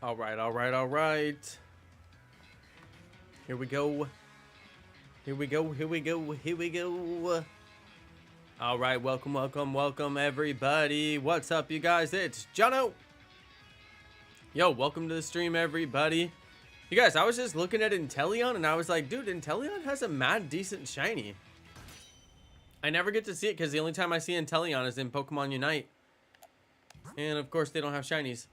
All right, all right, all right. Here we go. Here we go, here we go, here we go. All right, welcome, welcome, welcome, everybody. What's up, you guys? It's Jonno. Yo, welcome to the stream, everybody. You guys, I was just looking at Inteleon, and I was like, dude, Inteleon has a mad decent shiny. I never get to see it, because the only time I see Inteleon is in Pokemon Unite. And, of course, they don't have shinies.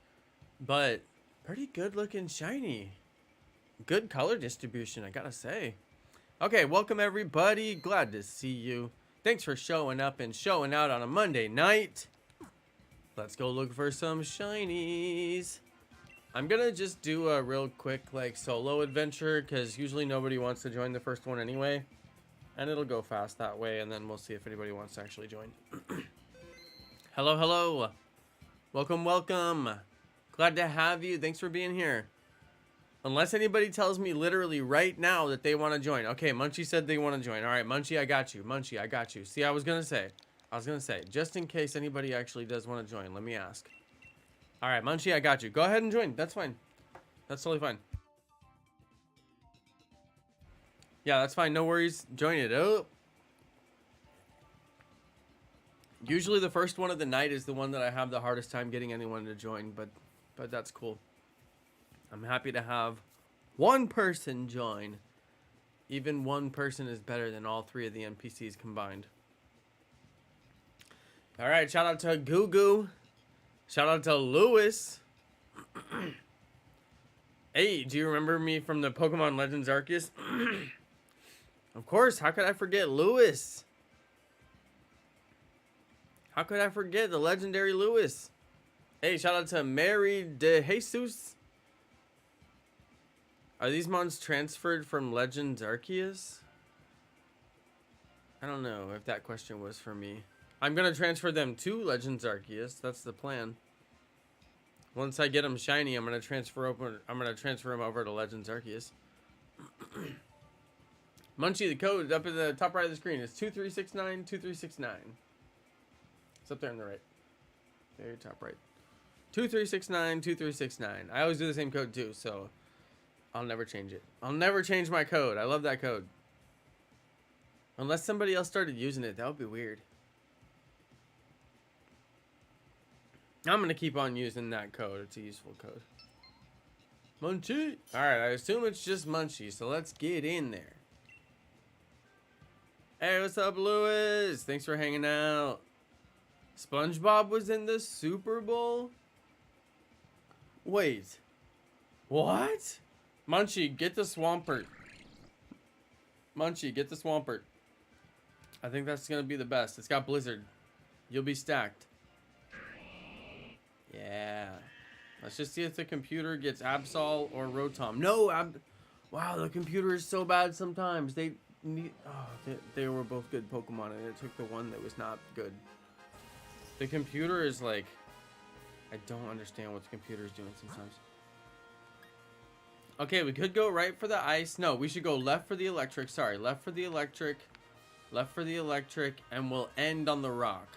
But, pretty good looking shiny. Good color distribution, I gotta say. Okay, welcome everybody. Glad to see you. Thanks for showing up and showing out on a Monday night. Let's go look for some shinies. I'm gonna just do a real quick like solo adventure because usually nobody wants to join the first one anyway. And it'll go fast that way, and then we'll see if anybody wants to actually join. Hello, hello. Welcome, welcome. Glad to have you. Thanks for being here. Unless anybody tells me literally right now that they want to join. Okay, Munchie said they want to join. All right, Munchie, I got you. Munchie, I got you. See, I was going to say, just in case anybody actually does want to join, let me ask. All right, Munchie, I got you. Go ahead and join. That's fine. That's totally fine. Yeah, that's fine. No worries. Join it. Oh. Usually the first one of the night is the one that I have the hardest time getting anyone to join, but that's cool. I'm happy to have one person join. Even one person is better than all three of the NPCs combined. All right, shout out to Gugu. Shout out to Lewis. Hey, do you remember me from the Pokemon Legends Arceus? Of course, how could I forget Lewis? How could I forget the legendary Lewis? Hey, shout out to Mary De Jesus. Are these mons transferred from Legends Arceus? I don't know if that question was for me. I'm gonna transfer them to Legends Arceus. That's the plan. Once I get them shiny, I'm gonna transfer them over to Legends Arceus. Munchie, the code up at the top right of the screen is 2369 2369. It's up there on the right. Very top right. 2369 2369. I always do the same code too, so I'll never change it. I'll never change my code. I love that code. Unless somebody else started using it, that would be weird. I'm going to keep on using that code. It's a useful code. Munchie. Alright, I assume it's just Munchie, so let's get in there. Hey, what's up, Lewis? Thanks for hanging out. SpongeBob was in the Super Bowl? Wait. What? Munchie, get the Swampert. Munchie, get the Swampert. I think that's going to be the best. It's got Blizzard. You'll be stacked. Yeah. Let's just see if the computer gets Absol or Rotom. No, wow, the computer is so bad sometimes. They were both good Pokemon, and it took the one that was not good. The computer is like, I don't understand what the computer is doing sometimes. Okay, we could go right for the ice. No, we should go left for the electric. Sorry, left for the electric. Left for the electric, and we'll end on the rock.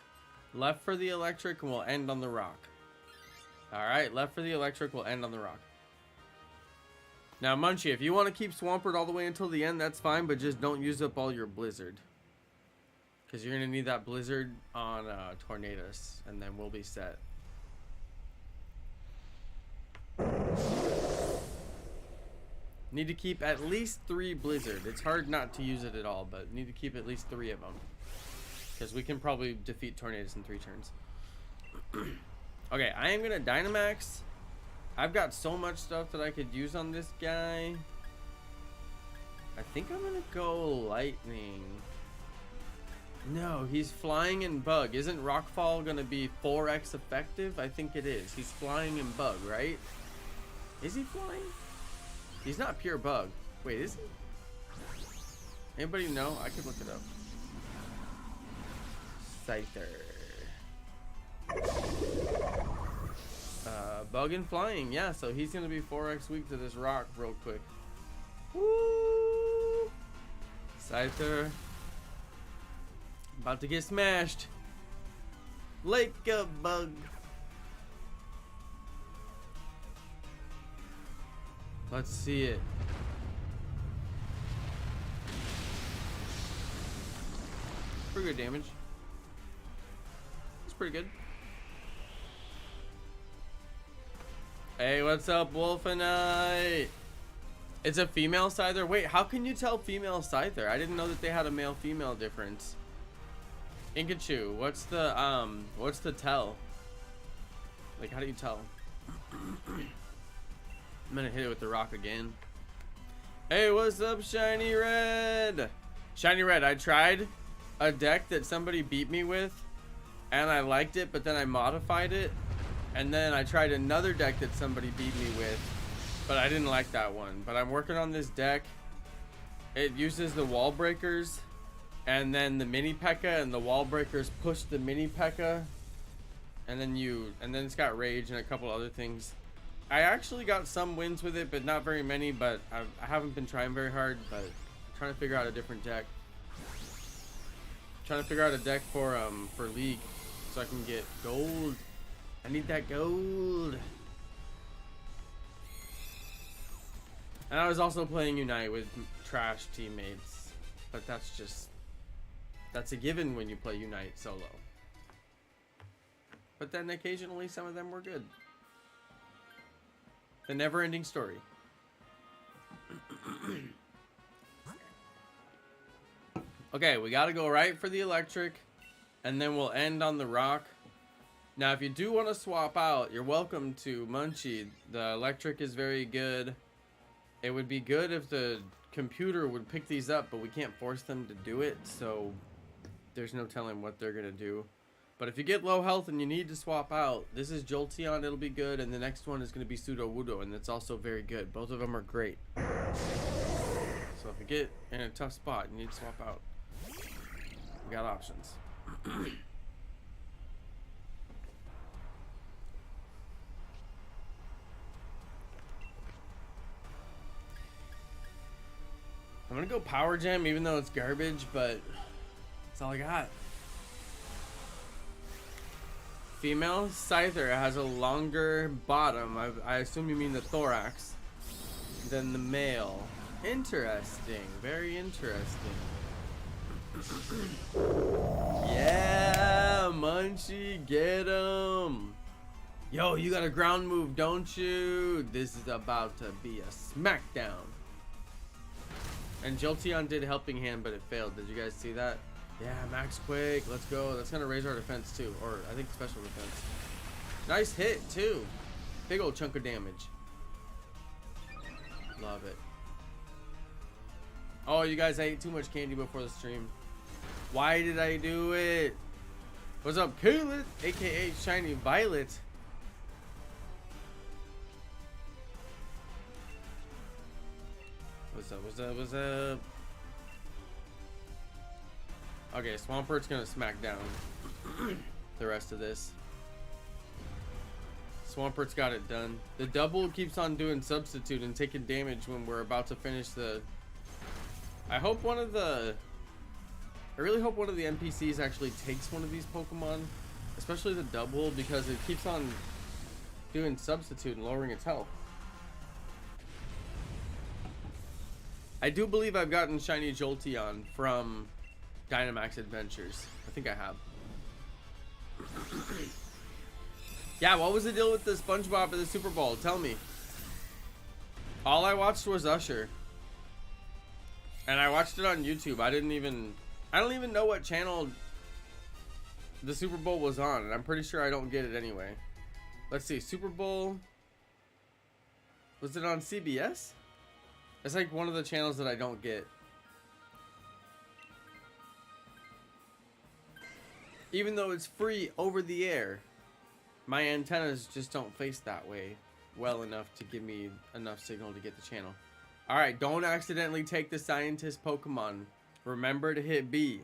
Left for the electric, and we'll end on the rock. Alright, left for the electric, we'll end on the rock. Now, Munchie, if you want to keep Swampert all the way until the end, that's fine, but just don't use up all your Blizzard. Because you're going to need that Blizzard on Tornadus, and then we'll be set. Need to keep at least 3 Blizzard. It's hard not to use it at all, but need to keep at least 3 of them. Because we can probably defeat Tornadus in 3 turns. Okay, I am going to Dynamax. I've got so much stuff that I could use on this guy. I think I'm going to go Lightning. No, he's flying and bug. Isn't Rockfall going to be 4x effective? I think it is. He's flying and bug, right? Is he flying? He's not pure bug. Wait, is he? Anybody know? I could look it up. Scyther. Bug and flying. Yeah, so he's going to be 4x weak to this rock real quick. Woo! Scyther. About to get smashed. Like a bug. Let's see it. Pretty good damage. It's pretty good. Hey, what's up, Wolfenite? It's a female Scyther. Wait, how can you tell female Scyther? I didn't know that they had a male-female difference. Inkachu, what's the tell? Like, how do you tell? I'm gonna hit it with the rock again. Hey, what's up, Shiny Red? Shiny Red, I tried a deck that somebody beat me with, and I liked it, but then I modified it, and then I tried another deck that somebody beat me with, but I didn't like that one. But I'm working on this deck. It uses the wall breakers, and then the mini P.E.K.K.A, and the wall breakers push the mini P.E.K.K.A, and then it's got rage and a couple other things. I actually got some wins with it, but not very many. But I haven't been trying very hard. But I'm trying to figure out a different deck. Trying to figure out a deck for League, so I can get gold. I need that gold. And I was also playing Unite with trash teammates, but that's a given when you play Unite solo. But then occasionally some of them were good. The never-ending story. Okay, we gotta go right for the electric, and then we'll end on the rock. Now, if you do want to swap out, you're welcome to Munchie. The electric is very good. It would be good if the computer would pick these up, but we can't force them to do it, so there's no telling what they're gonna do. But if you get low health and you need to swap out, this is Jolteon, it'll be good, and the next one is going to be Sudowoodo, and it's also very good. Both of them are great. So if you get in a tough spot, you need to swap out. We got options. I'm going to go Power Gem, even though it's garbage, but that's all I got. Female Scyther has a longer bottom, I assume you mean the thorax, than the male. Interesting, very interesting. Yeah, Munchie, get him. Yo, you got a ground move, don't you? This is about to be a smackdown. And Jolteon did Helping Hand, but it failed. Did you guys see that? Yeah, Max Quake, let's go. That's gonna raise our defense too, or I think special defense. Nice hit too. Big old chunk of damage. Love it. Oh, you guys, I ate too much candy before the stream. Why did I do it? What's up, Kaylet, aka Shiny Violet? What's up, what's up, what's up? Okay, Swampert's gonna smack down the rest of this. Swampert's got it done. The double keeps on doing substitute and taking damage when we're about to finish the... I really hope one of the NPCs actually takes one of these Pokemon. Especially the double, because it keeps on doing substitute and lowering its health. I do believe I've gotten Shiny Jolteon from Dynamax Adventures. I think I have. Yeah, what was the deal with the SpongeBob at the Super Bowl? Tell me. All I watched was Usher. And I watched it on YouTube. I don't even know what channel the Super Bowl was on. And I'm pretty sure I don't get it anyway. Let's see. Super Bowl. Was it on CBS? It's like one of the channels that I don't get. Even though it's free over the air, my antennas just don't face that way well enough to give me enough signal to get the channel. Alright, don't accidentally take the scientist Pokemon. Remember to hit B.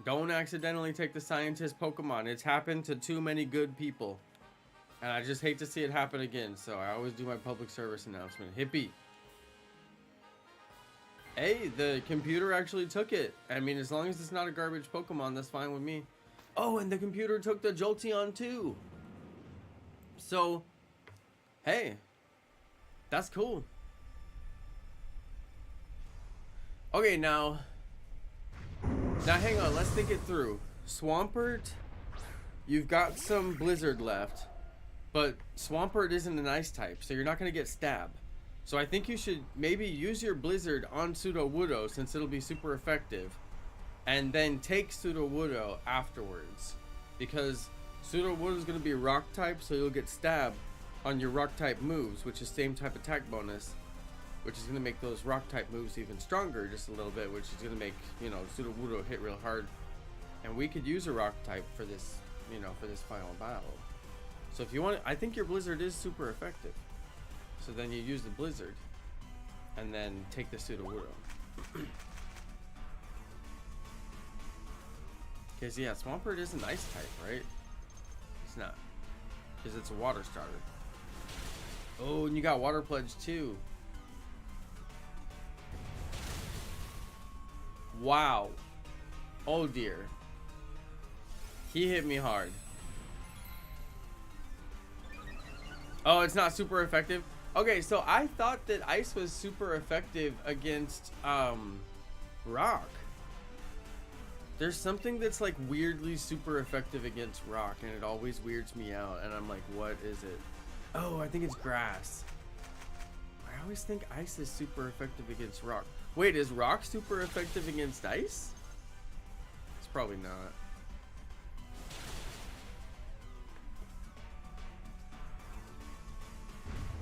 Don't accidentally take the scientist Pokemon. It's happened to too many good people. And I just hate to see it happen again, so I always do my public service announcement. Hit B. Hey, the computer actually took it. I mean, as long as it's not a garbage Pokemon, that's fine with me. Oh, and the computer took the Jolteon too. So, hey, that's cool. Okay, now hang on, let's think it through. Swampert, you've got some Blizzard left, but Swampert isn't an ice type, so you're not going to get Stab. So I think you should maybe use your Blizzard on Sudowoodo, since it'll be super effective, and then take Sudowoodo afterwards, because Sudowoodo is going to be rock type, so you'll get Stab on your rock type moves, which is same type attack bonus, which is going to make those rock type moves even stronger just a little bit, which is going to make, you know, Sudowoodo hit real hard. And we could use a rock type for this, you know, for this final battle. So if you want, I think your Blizzard is super effective. So then you use the Blizzard and then take the Sudowoodo. Because yeah, Swampert is an ice type, right? It's not, because it's a water starter. Oh, and you got Water Pledge too. Wow. Oh dear. He hit me hard. Oh, it's not super effective? Okay, so I thought that ice was super effective against rock. There's something that's like weirdly super effective against rock, and it always weirds me out, and I'm like, what is it? Oh, I think it's grass. I always think ice is super effective against rock. Wait, is rock super effective against ice? It's probably not.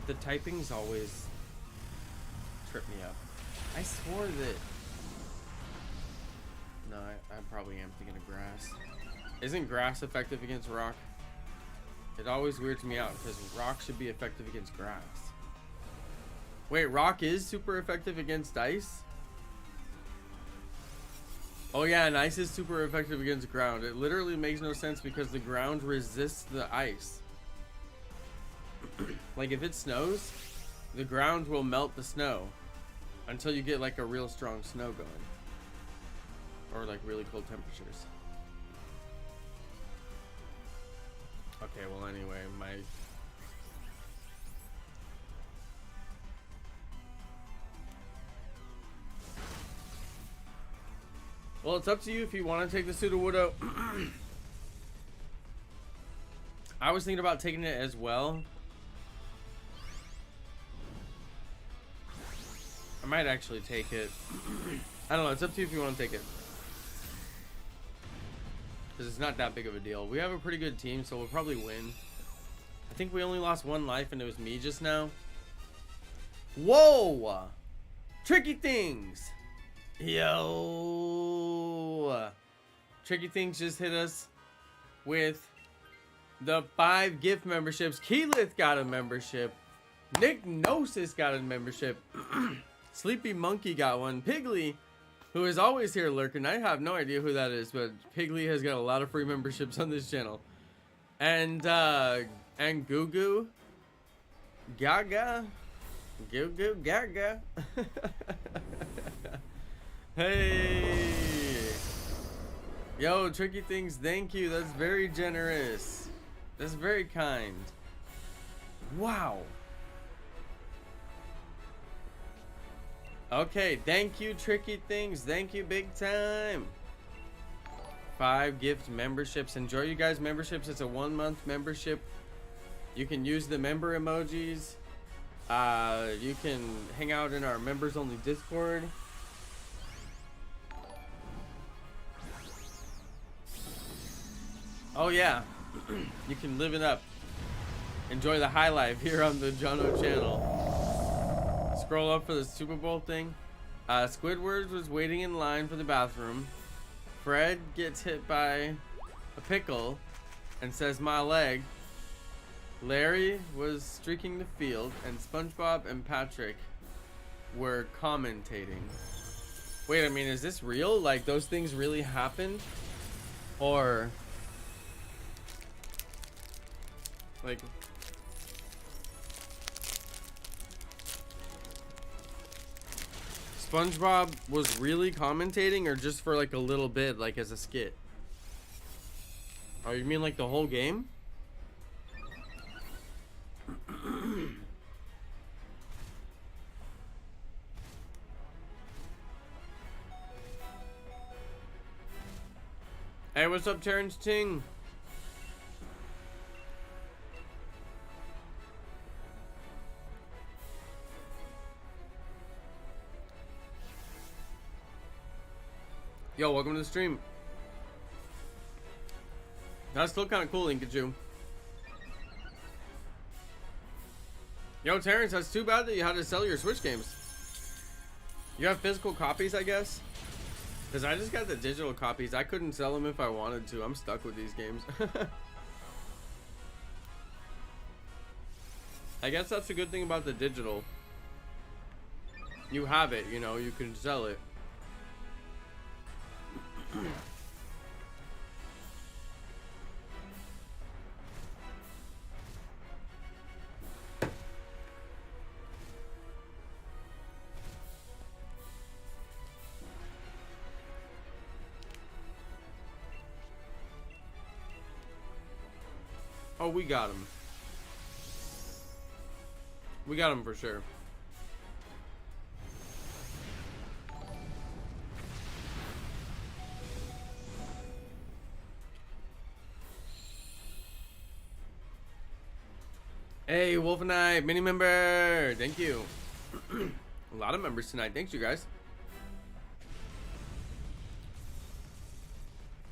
The typings always trip me up. I swore that... No, I probably am thinking of grass. Isn't grass effective against rock? It always weirds me out because rock should be effective against grass. Wait, rock is super effective against ice? Oh yeah, and ice is super effective against ground. It literally makes no sense because the ground resists the ice. Like if it snows, the ground will melt the snow until you get like a real strong snow going. Or like really cold temperatures. Okay, well anyway, well, it's up to you if you want to take the Sudowoodo. I was thinking about taking it as well. I might actually take it. I don't know, it's up to you if you want to take it. Because it's not that big of a deal. We have a pretty good team, so we'll probably win. I think we only lost one life, and it was me just now. Whoa! Tricky Things! Yo! Tricky Things just hit us with the 5 gift memberships. Keyleth got a membership. Nick Gnosis got a membership. Sleepy Monkey got one. Piggly, who is always here lurking. I have no idea who that is, but Piggly has got a lot of free memberships on this channel. And Goo Goo Gaga. Goo Goo Gaga. Hey. Yo, Tricky Things, thank you. That's very generous. That's very kind. Wow. Okay, thank you, Tricky Things. Thank you, big time. 5 gift memberships. Enjoy you guys' memberships. It's a 1-month membership. You can use the member emojis. You can hang out in our members only Discord. Oh yeah, you can live it up. Enjoy the high life here on the Jonno channel. Scroll up for the Super Bowl thing. Squidward was waiting in line for the bathroom. Fred gets hit by a pickle and says, "My leg." Larry was streaking the field, and SpongeBob and Patrick were commentating. Wait, I mean, is this real? Like, those things really happened? Or... like... SpongeBob was really commentating, or just for like a little bit, like as a skit? Oh, you mean like the whole game? Hey, what's up, Terrence Ting? Yo, welcome to the stream. That's still kind of cool, Inkachu. Yo, Terrence, that's too bad that you had to sell your Switch games. You have physical copies, I guess? Because I just got the digital copies. I couldn't sell them if I wanted to. I'm stuck with these games. I guess that's a good thing about the digital. You have it, you know, you can sell it. Oh, we got him. We got him for sure. Hey, Wolf and I, mini member. Thank you. A lot of members tonight. Thanks, you guys.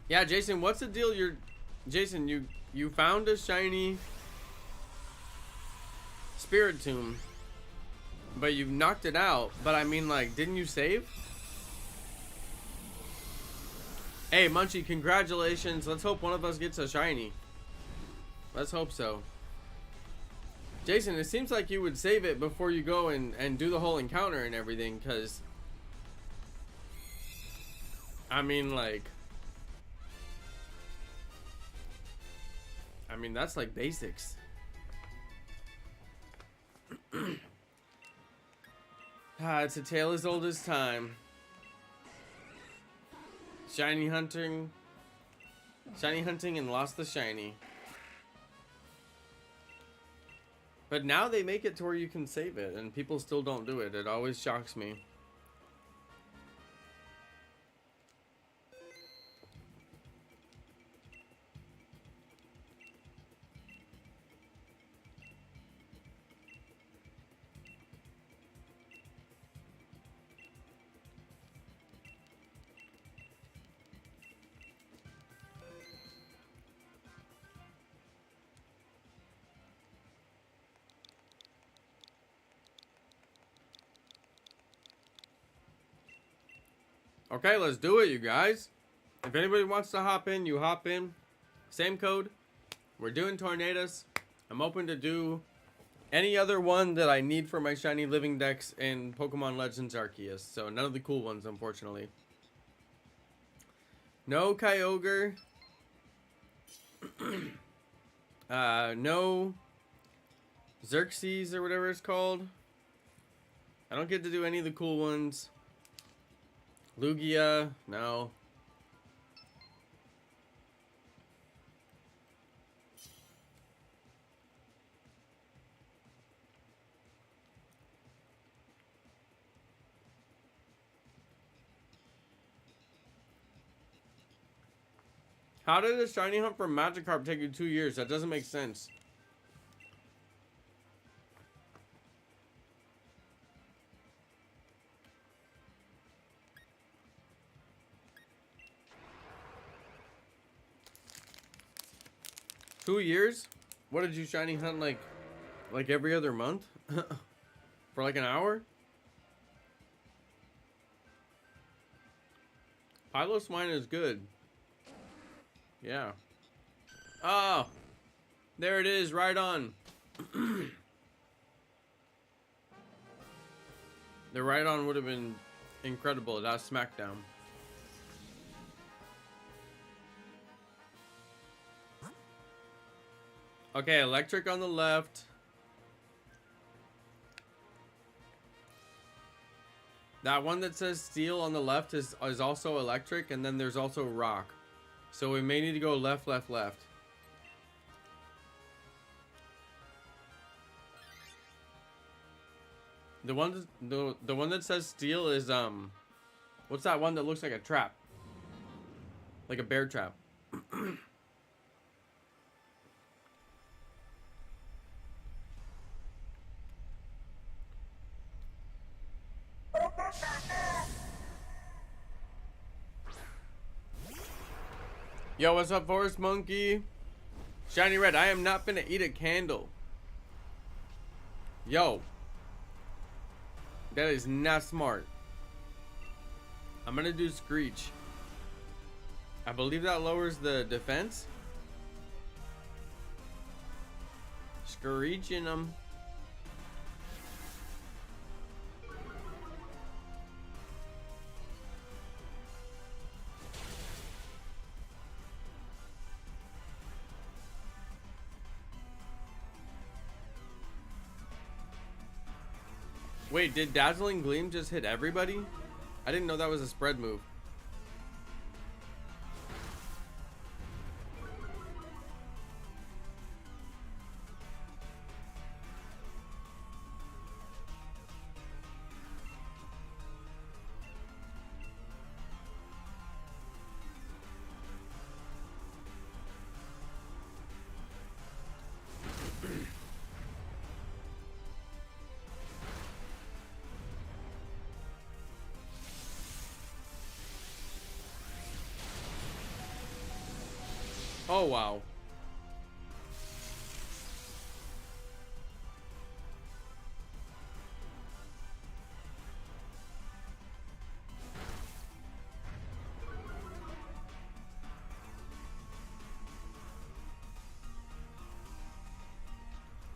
Yeah, Jason, what's the deal? Jason, you found a shiny Spirit Tomb, but you knocked it out. But I mean, like, didn't you save? Hey, Munchie, congratulations. Let's hope one of us gets a shiny. Let's hope so. Jason, it seems like you would save it before you go and do the whole encounter and everything, because I mean, like, that's like basics. It's a tale as old as time. Shiny hunting and lost the shiny. But now they make it to where you can save it, and people still don't do it. It always shocks me. Okay, let's do it, you guys. If anybody wants to hop in, you hop in. Same code. We're doing Tornadus. I'm open to do any other one that I need for my Shiny Living Dex in Pokemon Legends Arceus. So none of the cool ones, unfortunately. No Kyogre. No Xerxes or whatever it's called. I don't get to do any of the cool ones. Lugia, no. How did a shiny hunt for Magikarp take you 2 years? That doesn't make sense. Two years? What did you shiny hunt like every other month? For like an hour? Piloswine is good. Yeah. Oh! There it is, right on. The right on would have been incredible. That's SmackDown. Okay, electric on the left. That one that says steel on the left is also electric, and then there's also rock. So we may need to go left, left, left. The one that says steel is what's that one that looks like a trap? Like a bear trap. Yo, what's up, Forest Monkey? Shiny Red, I am not gonna eat a candle. Yo. That is not smart. I'm gonna do Screech. I believe that lowers the defense. Screeching them. Wait, did Dazzling Gleam just hit everybody? I didn't know that was a spread move. Oh, wow.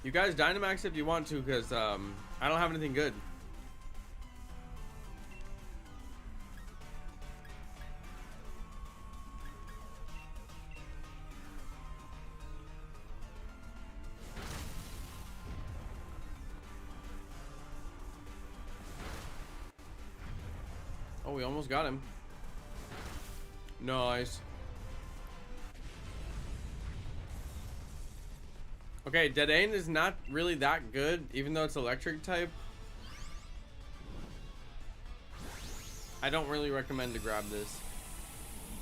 You guys Dynamax if you want to, because I don't have anything good. Oh, we almost got him. Nice. Okay, Dedain is not really that good, even though it's electric type. I don't really recommend to grab this.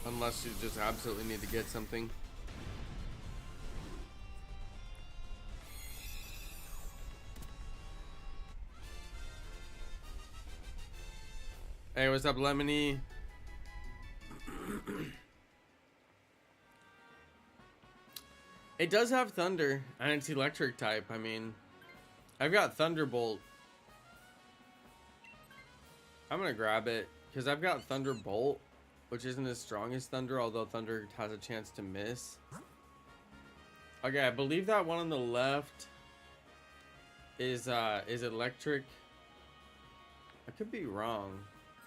Unless you just absolutely need to get something. Hey, what's up, Lemony? It does have thunder, and it's electric type. I mean, I've got Thunderbolt. I'm gonna grab it, because I've got Thunderbolt, which isn't as strong as Thunder, although Thunder has a chance to miss. Okay, I believe that one on the left is electric. I could be wrong.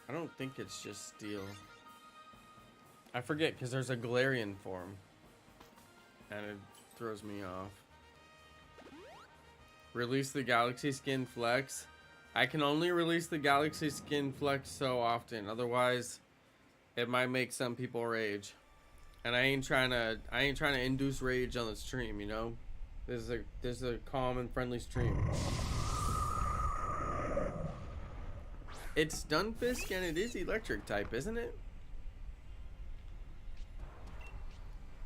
I don't think it's just steel. I forget, because there's a Galarian form. And it throws me off. Release the Galaxy Skin Flex. I can only release the Galaxy Skin Flex so often. Otherwise, it might make some people rage. And I ain't trying to induce rage on the stream, you know? This is a calm and friendly stream. It's Stunfisk and it is electric type, isn't it?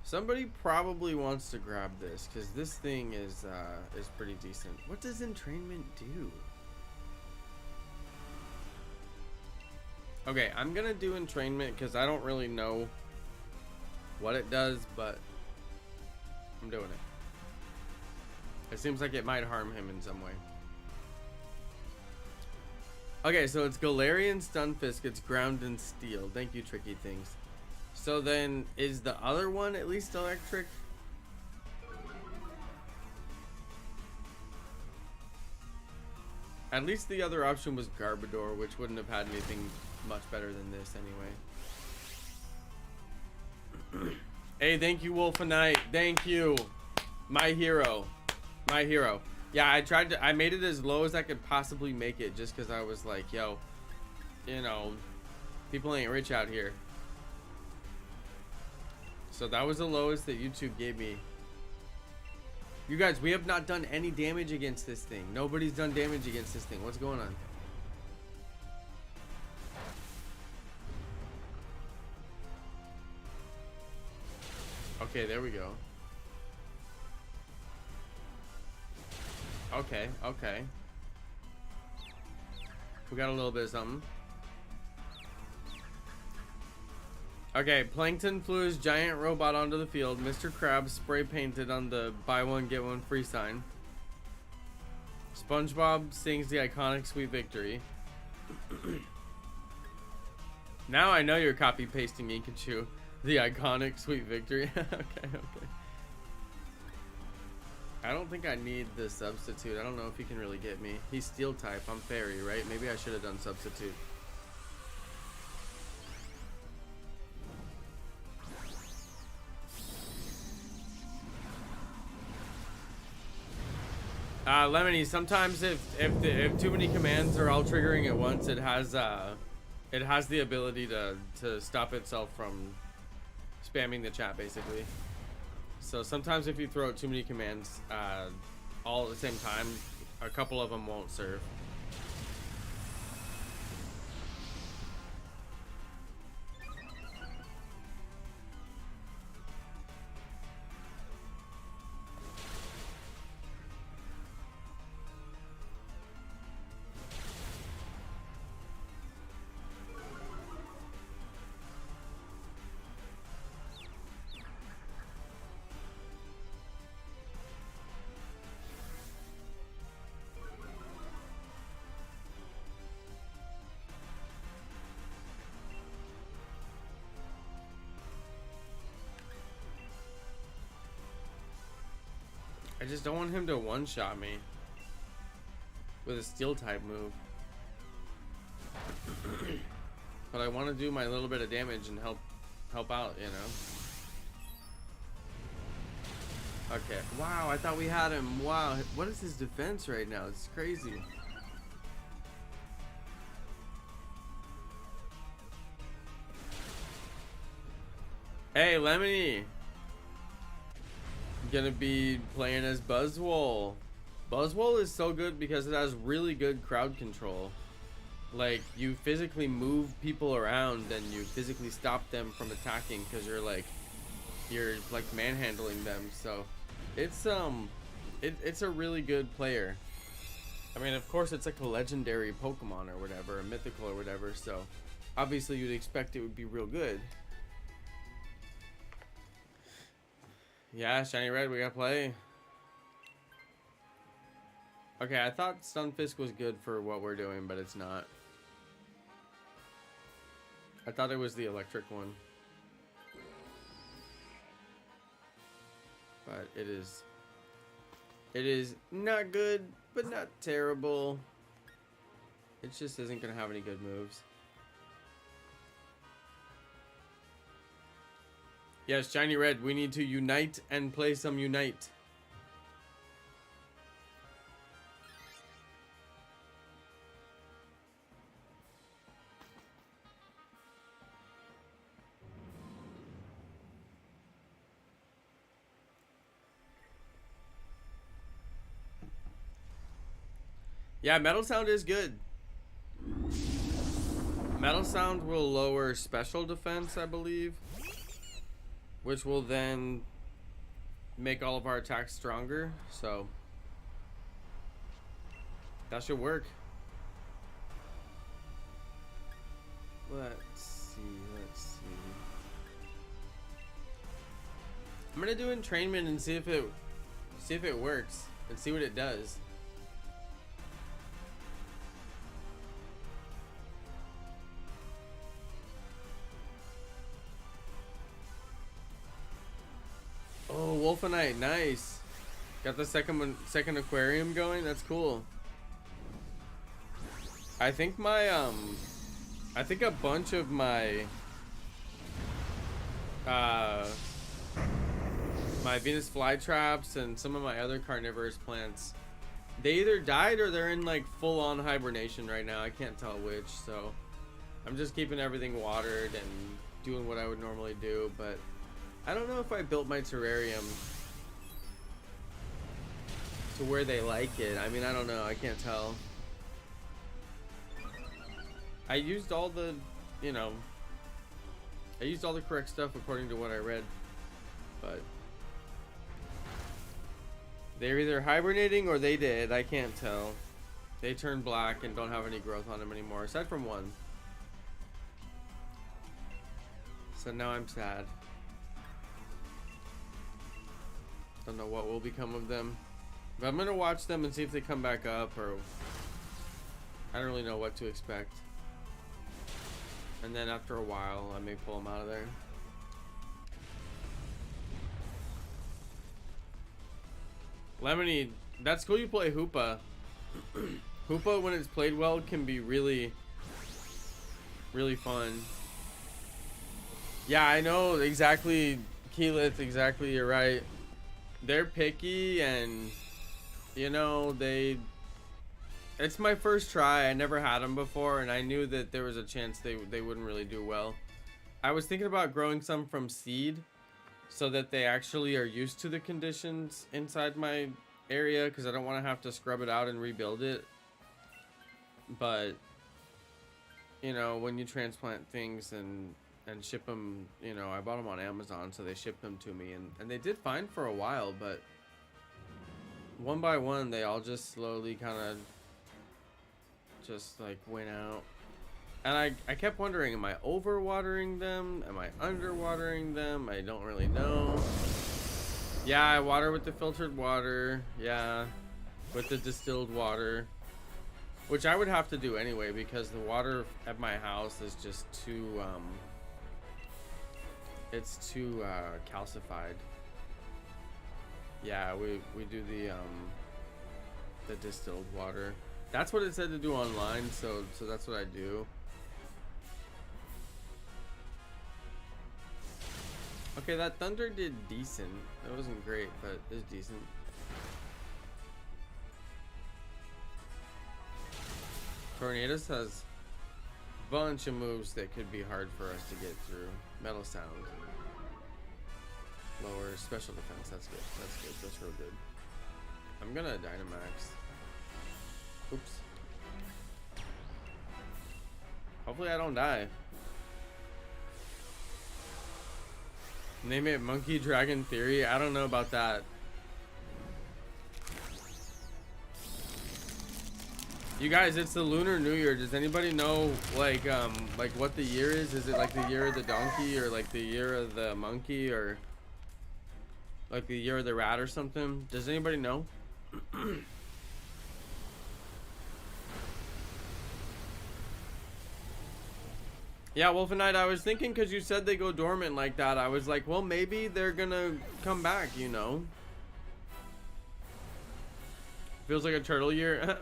Somebody probably wants to grab this because this thing is pretty decent. What does entrainment do? Okay, I'm gonna do entrainment because I don't really know what it does, but I'm doing it. It seems like it might harm him in some way. Okay, so it's Galarian Stunfisk. It's ground and steel. Thank you, Tricky Things. So then, is the other one at least electric? At least the other option was Garbodor, which wouldn't have had anything much better than this anyway. Hey, thank you, Wolfenite. Thank you. My hero. My hero. Yeah, I made it as low as I could possibly make it just because I was like, yo, you know, people ain't rich out here. So that was the lowest that YouTube gave me. You guys, we have not done any damage against this thing. Nobody's done damage against this thing. What's going on? Okay, there we go. Okay, okay. We got a little bit of something. Okay, Plankton flew his giant robot onto the field. Mr. Krabs spray painted on the buy one get one free sign. SpongeBob sings the iconic Sweet Victory. Now I know you're copy pasting Pikachu. The iconic Sweet Victory. Okay. I don't think I need the substitute. I don't know if he can really get me. He's steel type. I'm fairy, right? Maybe I should have done substitute. Lemony, sometimes if too many commands are all triggering at once, it has the ability to stop itself from spamming the chat, basically. So sometimes if you throw out too many commands all at the same time, a couple of them won't serve. I just don't want him to one-shot me with a steel type move. But I want to do my little bit of damage and help out, you know. Okay. Wow, I thought we had him. Wow, what is his defense right now? It's crazy. Hey, Lemony. Gonna be playing as Buzzwole. Buzzwole is so good because it has really good crowd control. Like, you physically move people around and you physically stop them from attacking because you're like manhandling them. So it's a really good player. I mean, of course it's like a legendary Pokemon or whatever, a mythical or whatever, so obviously you'd expect it would be real good. Yeah, Shiny Red, we gotta play. Okay, I thought Stunfisk was good for what we're doing, but it's not. I thought it was the electric one. But it is not good, but not terrible. It just isn't gonna have any good moves. Yes, Shiny Red, we need to unite and play some Unite. Yeah, Metal Sound is good. Metal Sound will lower special defense, I believe, which will then make all of our attacks stronger, so that should work. Let's see. I'm gonna do entrainment and see if it works and see what it does. Oh, Wolfenite, nice. Got the second aquarium going. That's cool. I think my I think a bunch of my my Venus flytraps and some of my other carnivorous plants, they either died or they're in like full-on hibernation right now. I can't tell which, so I'm just keeping everything watered and doing what I would normally do, but I don't know if I built my terrarium to where they like it. I mean, I don't know. I can't tell. I used all the, you know, I used all the correct stuff according to what I read, but they're either hibernating or they did. I can't tell. They turned black and don't have any growth on them anymore, aside from one. So now I'm sad. Don't know what will become of them. But I'm gonna watch them and see if they come back up, or I don't really know what to expect. And then after a while, I may pull them out of there. Lemony, that's cool you play Hoopa. Hoopa, when it's played well, can be really, really fun. Yeah, I know exactly, Keyleth, exactly, you're right. They're picky, and, you know, it's my first try. I never had them before, and I knew that there was a chance they wouldn't really do well. I was thinking about growing some from seed, so that they actually are used to the conditions inside my area, because I don't want to have to scrub it out and rebuild it. But, you know, when you transplant things and ship them, you know, I bought them on Amazon, so they shipped them to me, and they did fine for a while, but one by one they all just slowly kind of just like went out. And I kept wondering, am I overwatering them? Am I underwatering them? I don't really know. Yeah, I water with the filtered water. Yeah, with the distilled water, which I would have to do anyway, because the water at my house is just too it's too calcified. Yeah, we do the distilled water. That's what it said to do online, so that's what I do. Okay, that thunder did decent. It wasn't great, but it was decent. Tornadus has a bunch of moves that could be hard for us to get through. Metal Sound. Lower special defense. That's good. That's good. That's real good. I'm gonna Dynamax. Oops. Hopefully I don't die. Name it Monkey Dragon Theory. I don't know about that. You guys, it's the Lunar New Year. Does anybody know like what the year is? Is it like the year of the donkey, or like the year of the monkey, or like the year of the rat or something? Does anybody know? Yeah, Wolf and Knight, I was thinking, because you said they go dormant like that, I was like, well, maybe they're gonna come back, you know? Feels like a turtle year.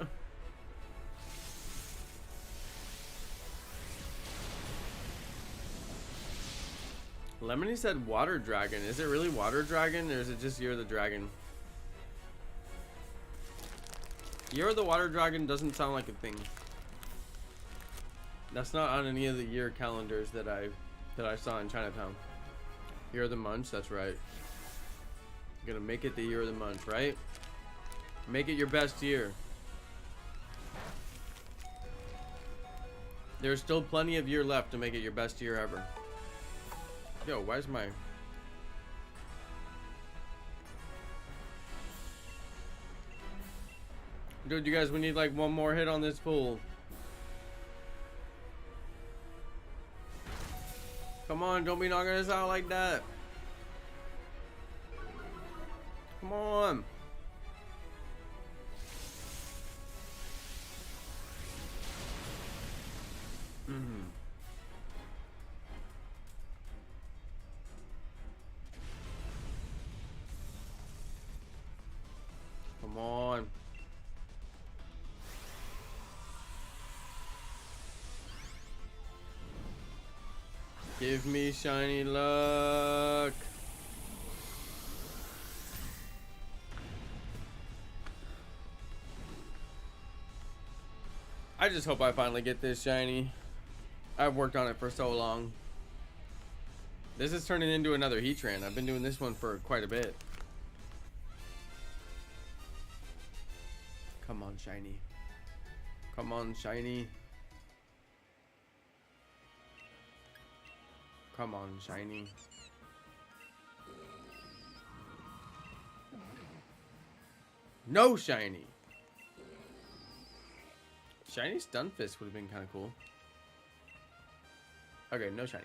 Lemony said water dragon. Is it really water dragon, or is it just Year of the Dragon? Year of the Water Dragon doesn't sound like a thing. That's not on any of the year calendars that I saw in Chinatown. Year of the Munch, that's right. You're gonna make it the Year of the Munch, right? Make it your best year. There's still plenty of year left to make it your best year ever. Yo, why's my... Dude, you guys, we need like one more hit on this pool. Come on, don't be knocking us out like that. Come on. Come on. Give me shiny luck. I just hope I finally get this shiny. I've worked on it for so long. This is turning into another Heatran. I've been doing this one for quite a bit. Come on, shiny. Come on, shiny. Come on, shiny. No shiny. Shiny Stunfisk would have been kind of cool. Okay, no shiny.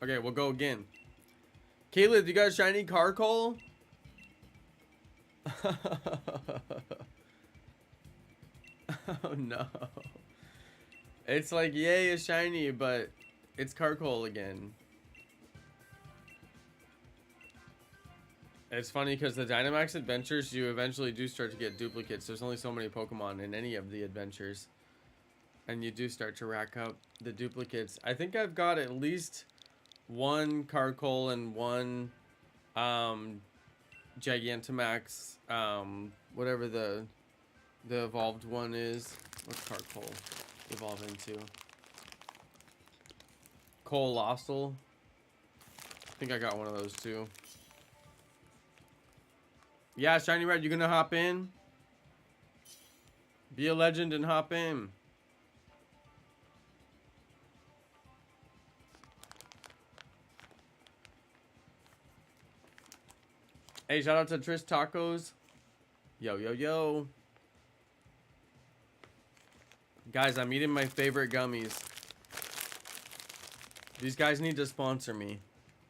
Okay, we'll go again. Caleb, you got a shiny Carkol? Oh no. It's like, yay, a shiny, but it's Carkol again. It's funny because the Dynamax Adventures, you eventually do start to get duplicates. There's only so many Pokemon in any of the adventures. And you do start to rack up the duplicates. I think I've got at least one Carkol and one Gigantamax, whatever the evolved one is. What's Carkol evolve into? Colossal. I think I got one of those too. Yeah, Shiny Red, you gonna hop in? Be a legend and hop in. Hey, shout out to Tris Tacos. Yo, yo, yo. Guys, I'm eating my favorite gummies. These guys need to sponsor me.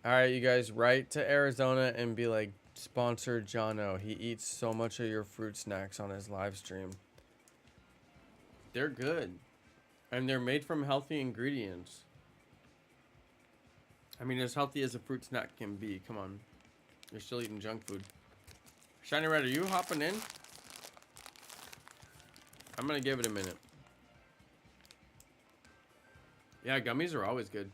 Alright, you guys, write to Arizona and be like, sponsor Jonno. He eats so much of your fruit snacks on his live stream. They're good. And they're made from healthy ingredients. I mean, as healthy as a fruit snack can be. Come on. You're still eating junk food. Shiny Red, are you hopping in? I'm gonna give it a minute. Yeah, gummies are always good.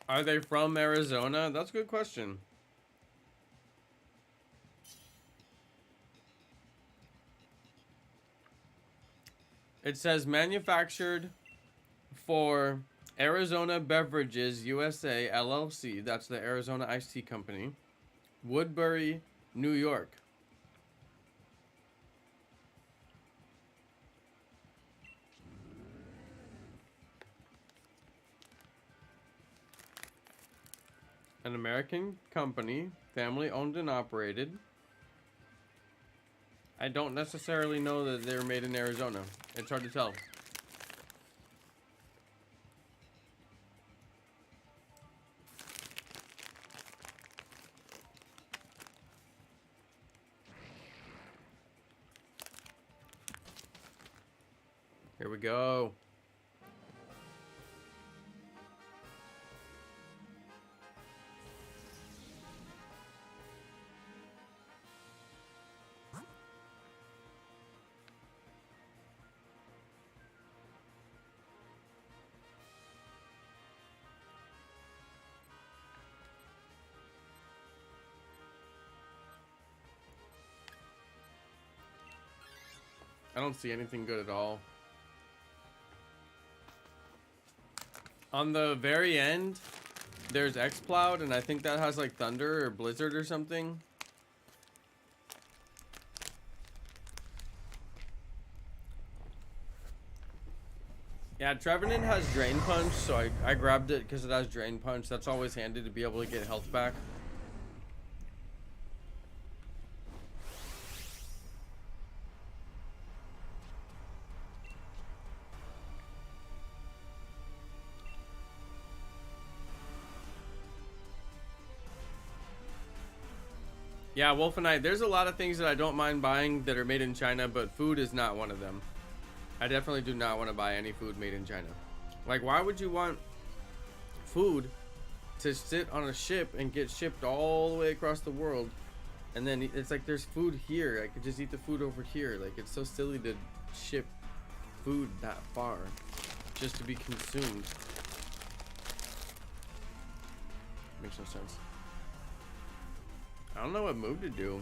Are they from Arizona? That's a good question. It says manufactured for Arizona Beverages USA LLC. That's the Arizona Iced Tea Company. Woodbury, New York. An American company, family owned and operated. I don't necessarily know that they're made in Arizona. It's hard to tell. Here we go. I don't see anything good at all. On the very end, there's X-Cloud, and I think that has like Thunder or Blizzard or something. Yeah, Trevenant has Drain Punch, so I grabbed it because it has Drain Punch. That's always handy to be able to get health back. Yeah, Wolfenite, there's a lot of things that I don't mind buying that are made in China, but food is not one of them. I definitely do not want to buy any food made in China. Like, why would you want food to sit on a ship and get shipped all the way across the world? And then it's like, there's food here. I could just eat the food over here. Like, it's so silly to ship food that far just to be consumed. Makes no sense. I don't know what move to do.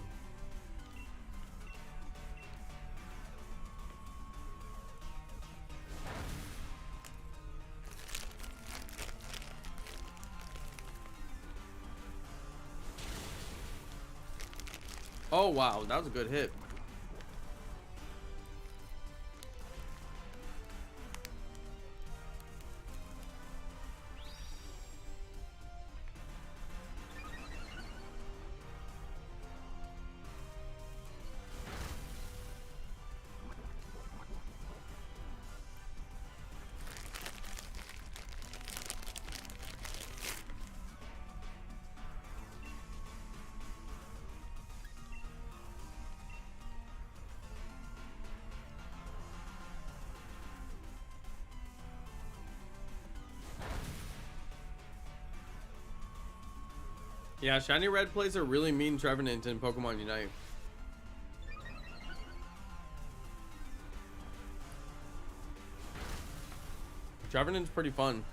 Oh, wow. That was a good hit. Yeah, Shiny Red plays a really mean Trevenant in Pokemon Unite. Trevenant's pretty fun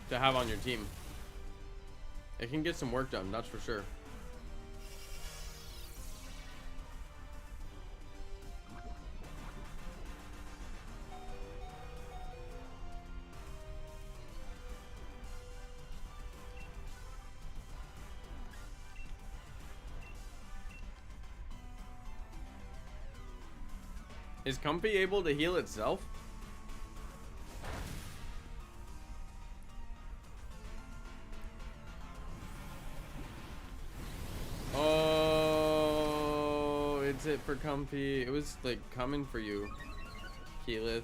to have on your team. It can get some work done, that's for sure. Is Comfy able to heal itself? Oh, it's it for Comfy. It was like coming for you, Keyleth.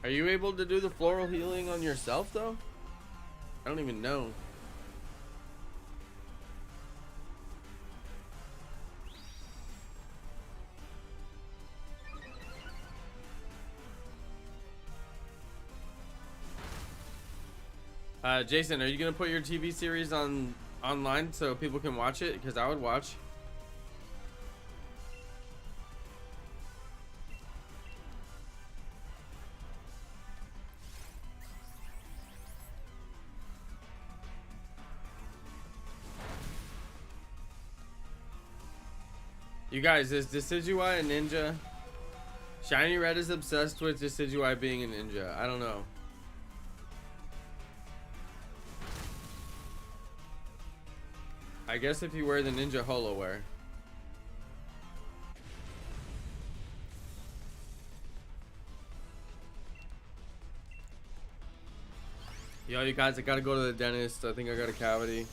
Are you able to do the floral healing on yourself though? I don't even know. Jason, are you gonna put your TV series online so people can watch it? Because I would watch. You guys, is Decidueye a ninja? Shiny Red is obsessed with Decidueye being a ninja. I don't know. I guess if you wear the ninja holo wear. Yo, you guys, I gotta go to the dentist. I think I got a cavity.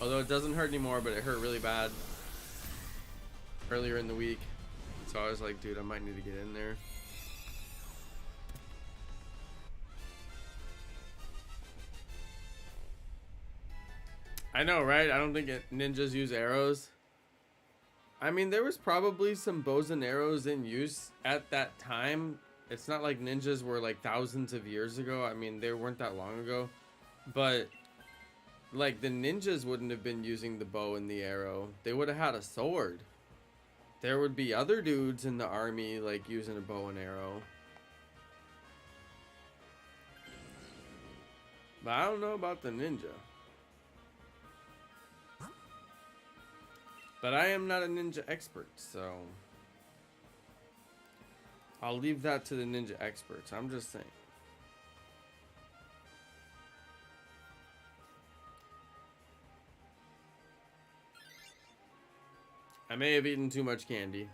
Although it doesn't hurt anymore, but it hurt really bad earlier in the week. So I was like, dude, I might need to get in there. I know, right? I don't think ninjas use arrows. I mean, there was probably some bows and arrows in use at that time. It's not like ninjas were like thousands of years ago. I mean, they weren't that long ago. But like the ninjas wouldn't have been using the bow and the arrow. They would have had a sword. There would be other dudes in the army like using a bow and arrow. But I don't know about the ninja. But I am not a ninja expert, so I'll leave that to the ninja experts. I'm just saying. I may have eaten too much candy.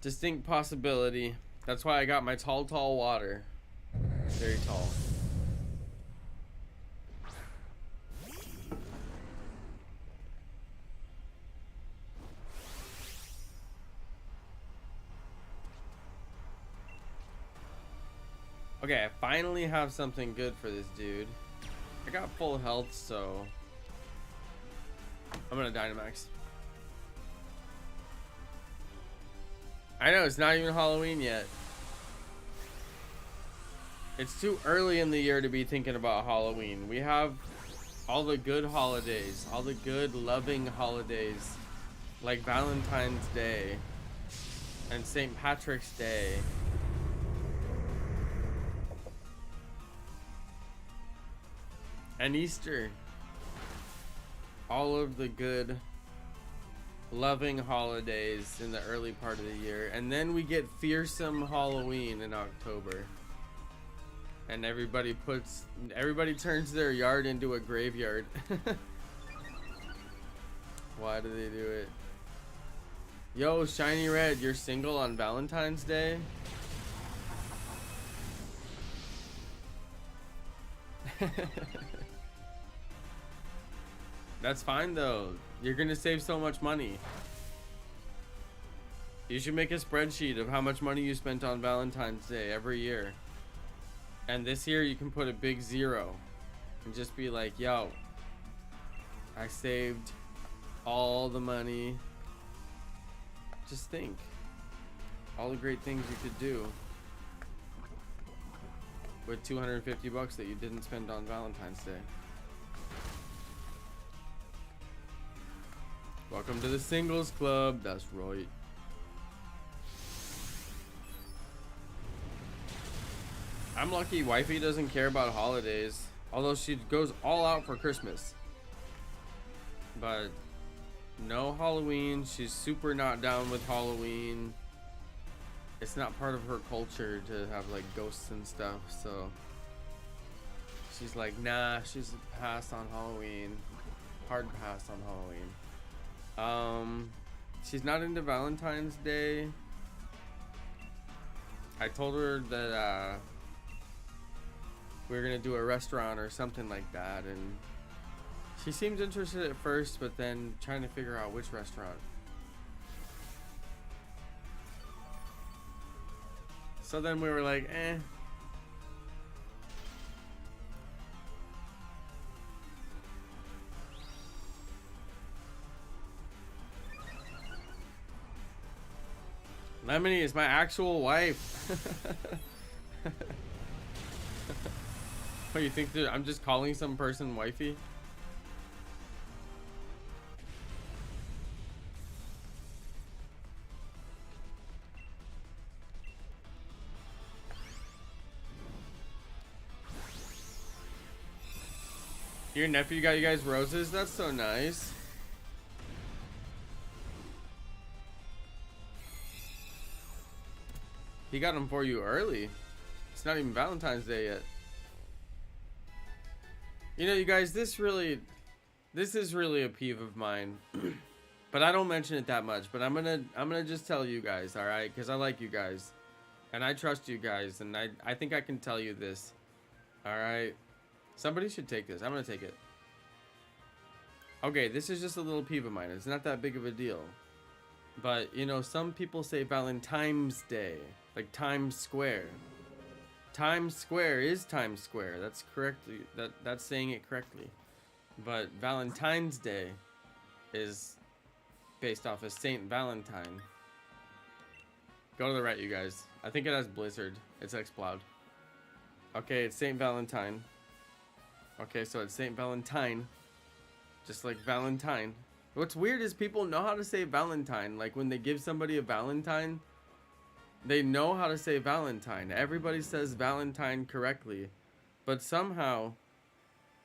Distinct possibility. That's why I got my tall water. Very tall. Okay, I finally have something good for this dude. I got full health, so I'm gonna Dynamax. I know, it's not even Halloween yet. It's too early in the year to be thinking about Halloween. We have all the good holidays, all the good loving holidays, like Valentine's Day and St. Patrick's Day. And Easter. All of the good loving holidays in the early part of the year, and then we get fearsome Halloween in October. And everybody turns their yard into a graveyard. Why do they do it? Yo, Shiny Red, you're single on Valentine's Day? That's fine though. You're gonna save so much money. You should make a spreadsheet of how much money you spent on Valentine's Day every year. And this year you can put a big 0 and just be like, yo, I saved all the money. Just think all the great things you could do with 250 bucks that you didn't spend on Valentine's Day. Welcome to the singles club. That's right. I'm lucky wifey doesn't care about holidays, although she goes all out for Christmas. But no Halloween. She's super not down with Halloween. It's not part of her culture to have like ghosts and stuff, so she's like, nah, she's a pass on Halloween. Hard pass on Halloween. She's not into Valentine's Day. I told her that we were gonna do a restaurant or something like that, and she seemed interested at first, but then trying to figure out which restaurant. So then we were like, eh. Lemony is my actual wife. What, you think that I'm just calling some person wifey? Your nephew got you guys roses? That's so nice. He got them for you early. It's not even Valentine's Day yet. You know, you guys, this is really a peeve of mine. But I don't mention it that much, but I'm gonna just tell you guys, all right? Because I like you guys and I trust you guys, and I think I can tell you this. All right? Somebody should take this. I'm gonna take it. Okay, this is just a little peeve of mine. It's not that big of a deal. But, you know, some people say Valentine's Day, like Times Square. Times Square is Times Square. That's correct. That's saying it correctly. But Valentine's Day is based off of Saint Valentine. Go to the right, you guys. I think it has Blizzard. It's Xploud. Okay, it's Saint Valentine. Okay, so it's Saint Valentine. Just like Valentine. What's weird is people know how to say Valentine. Like when they give somebody a Valentine, they know how to say Valentine. Everybody says Valentine correctly. But somehow,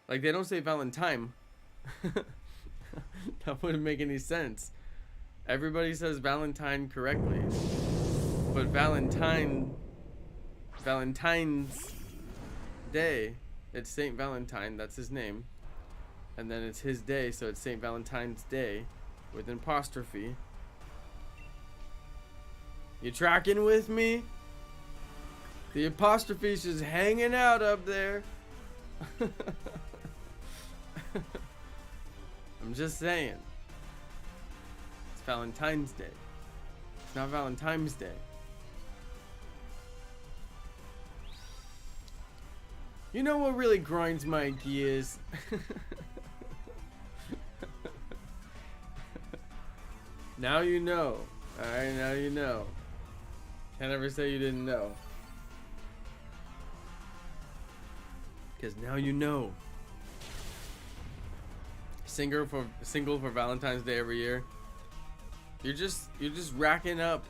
like they don't say Valentine. That wouldn't make any sense. Everybody says Valentine correctly. But Valentine's Day, it's Saint Valentine, that's his name. And then it's his day, so it's Saint Valentine's Day with an apostrophe. You tracking with me? The apostrophe's just hanging out up there. I'm just saying. It's Valentine's Day. It's not Valentine's Day. You know what really grinds my gears? Now you know. Alright, now you know. Can't ever say you didn't know. Because now you know. Single for Valentine's Day every year. You're just racking up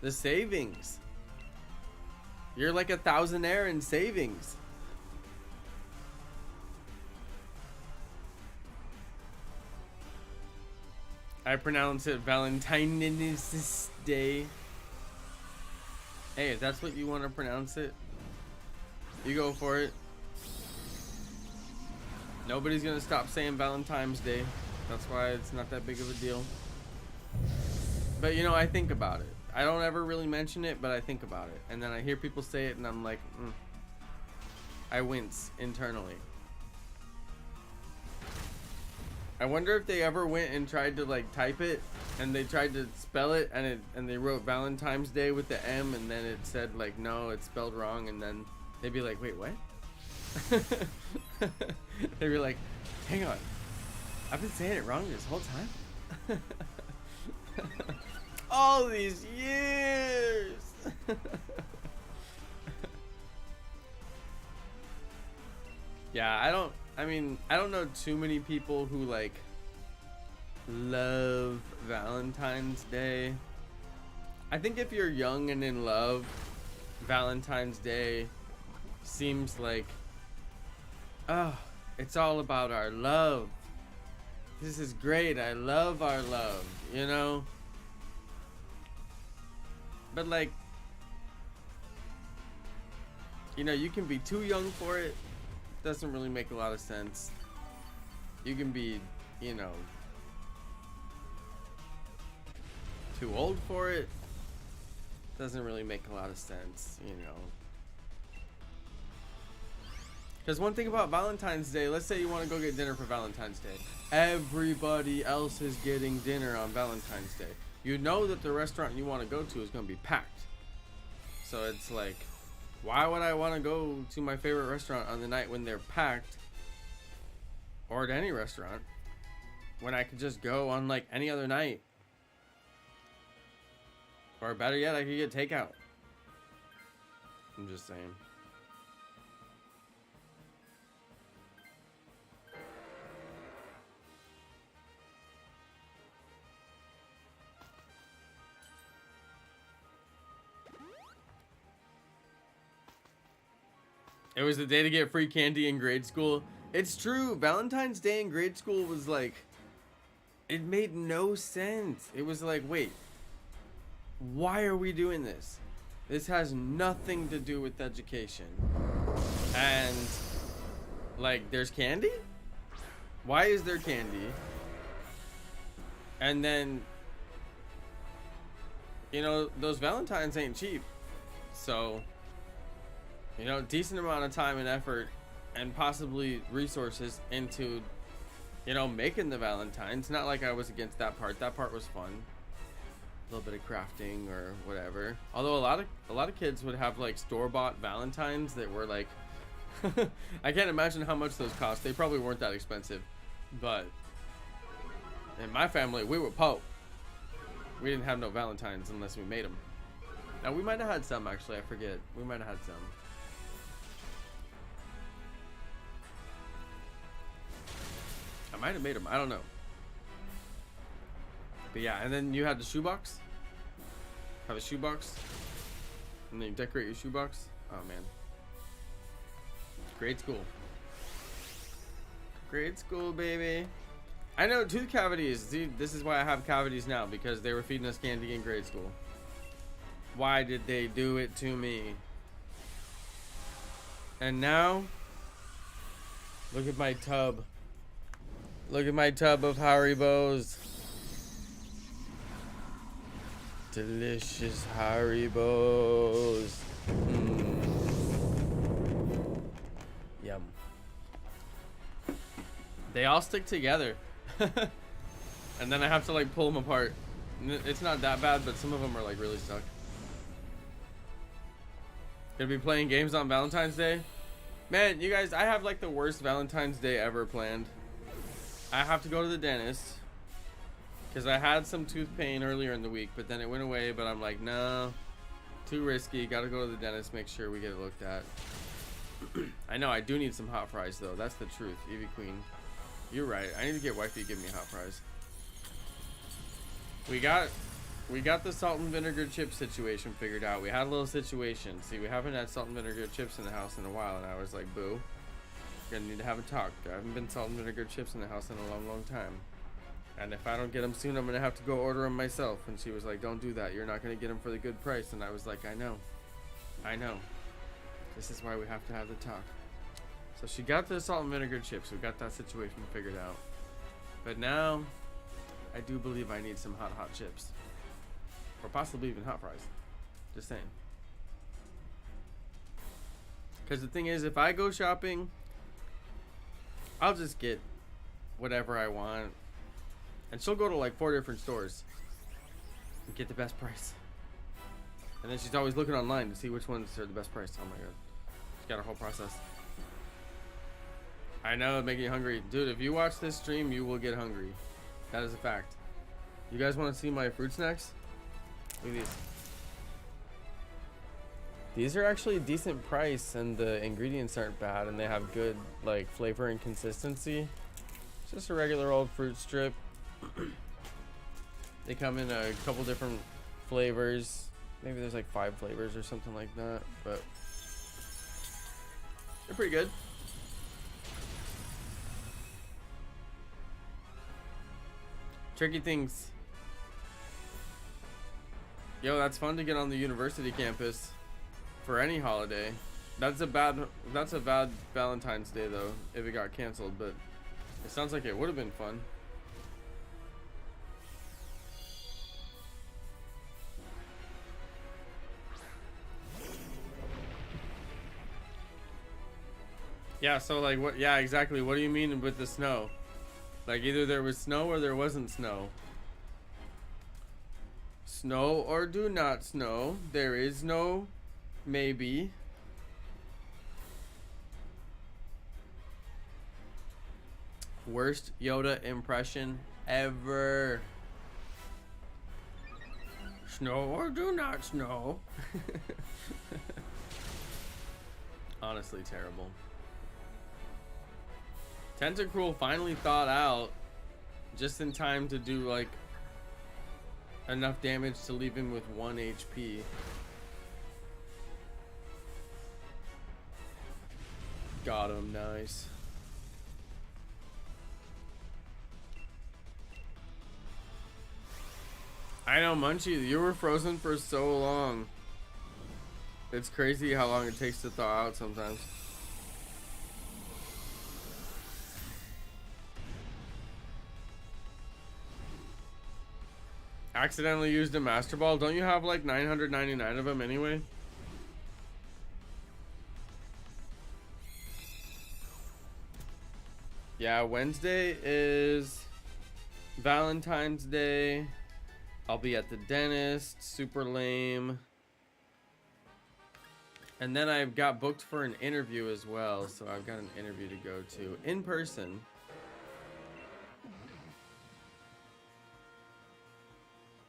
the savings. You're like a thousandaire in savings. I pronounce it Valentine's Day. Hey, if that's what you want to pronounce it, you go for it. Nobody's gonna stop saying Valentine's Day. That's why it's not that big of a deal. But you know, I think about it. I don't ever really mention it, but I think about it. And then I hear people say it and I'm like, I wince internally. I wonder if they ever went and tried to like type it and they tried to spell it and they wrote Valentine's Day with the M and then it said like, no, it's spelled wrong, and then they'd be like, wait, what? They'd be like, hang on, I've been saying it wrong this whole time. All these years. Yeah, I don't know too many people who like love Valentine's Day. I think if you're young and in love, Valentine's Day seems like, oh, it's all about our love. This is great. I love our love, you know? But like, you know, you can be too young for it. Doesn't really make a lot of sense. You can be, you know, too old for it. Doesn't really make a lot of sense, you know. Because one thing about Valentine's Day, let's say you want to go get dinner for Valentine's Day. Everybody else is getting dinner on Valentine's Day. You know that the restaurant you want to go to is going to be packed. So it's like, why would I want to go to my favorite restaurant on the night when they're packed? Or to any restaurant, when I could just go on like any other night? Or better yet, I could get takeout. I'm just saying. It was the day to get free candy in grade school. It's true. Valentine's Day in grade school was like, it made no sense. It was like, wait, why are we doing this? This has nothing to do with education. And like, there's candy? Why is there candy? And then, you know, those Valentines ain't cheap. So, you know, decent amount of time and effort and possibly resources into, you know, making the Valentines. Not like I was against that part. That part was fun. A little bit of crafting or whatever. Although a lot of kids would have like store-bought Valentines that were like I can't imagine how much those cost. They probably weren't that expensive. But in my family, we were po. We didn't have no Valentines unless we made them. Now we might have had some, actually. I forget. We might have had some. I might have made them. I don't know. But yeah, and then you had the shoebox. Have a shoebox. And then you decorate your shoebox. Oh man. Grade school. Grade school, baby. I know, tooth cavities. Dude, this is why I have cavities now, because they were feeding us candy in grade school. Why did they do it to me? And now, look at my tub. Look at my tub of Haribos. Delicious Haribos. Yum. They all stick together. And then I have to like pull them apart. It's not that bad, but some of them are like really stuck. Gonna be playing games on Valentine's Day? Man, you guys, I have like the worst Valentine's Day ever planned. I have to go to the dentist because I had some tooth pain earlier in the week, but then it went away. But I'm like, no, too risky. Gotta go to the dentist, make sure we get it looked at. I know I do need some hot fries though. That's the truth, Evie Queen. You're right. I need to get wifey to give me hot fries. We got the salt and vinegar chip situation figured out. We had a little situation. See, we haven't had salt and vinegar chips in the house in a while, and I was like, boo. Gonna need to have a talk. I haven't been salt and vinegar chips in the house in a long, long time. And if I don't get them soon, I'm going to have to go order them myself. And she was like, don't do that. You're not going to get them for the good price. And I was like, I know. I know. This is why we have to have the talk. So she got the salt and vinegar chips. We got that situation figured out. But now, I do believe I need some hot chips. Or possibly even hot fries. Just saying. Because the thing is, if I go shopping, I'll just get whatever I want. And she'll go to like 4 different stores and get the best price. And then she's always looking online to see which ones are the best price. Oh my god. She's got a whole process. I know, it's making you hungry. Dude, if you watch this stream, you will get hungry. That is a fact. You guys want to see my fruit snacks? Look at these. These are actually a decent price, and the ingredients aren't bad, and they have good like flavor and consistency. It's just a regular old fruit strip. They come in a couple different flavors. Maybe there's like 5 flavors or something like that, but they're pretty good. Tricky things. Yo, that's fun to get on the university campus for any holiday. That's a bad Valentine's Day though, if it got canceled, but it sounds like it would have been fun. Yeah, so like what, yeah, exactly. What do you mean with the snow? Like either there was snow or there wasn't snow. Snow or do not snow. There is no maybe. Worst Yoda impression ever. Snow or do not snow. Honestly terrible. Tentacruel finally thawed out just in time to do like enough damage to leave him with 1 HP. Got him, nice. I know, Munchie, you were frozen for so long. It's crazy how long it takes to thaw out sometimes. Accidentally used a Master Ball. Don't you have like 999 of them anyway? Yeah, Wednesday is Valentine's Day. I'll be at the dentist. Super lame. And then I've got booked for an interview as well. So I've got an interview to go to in person.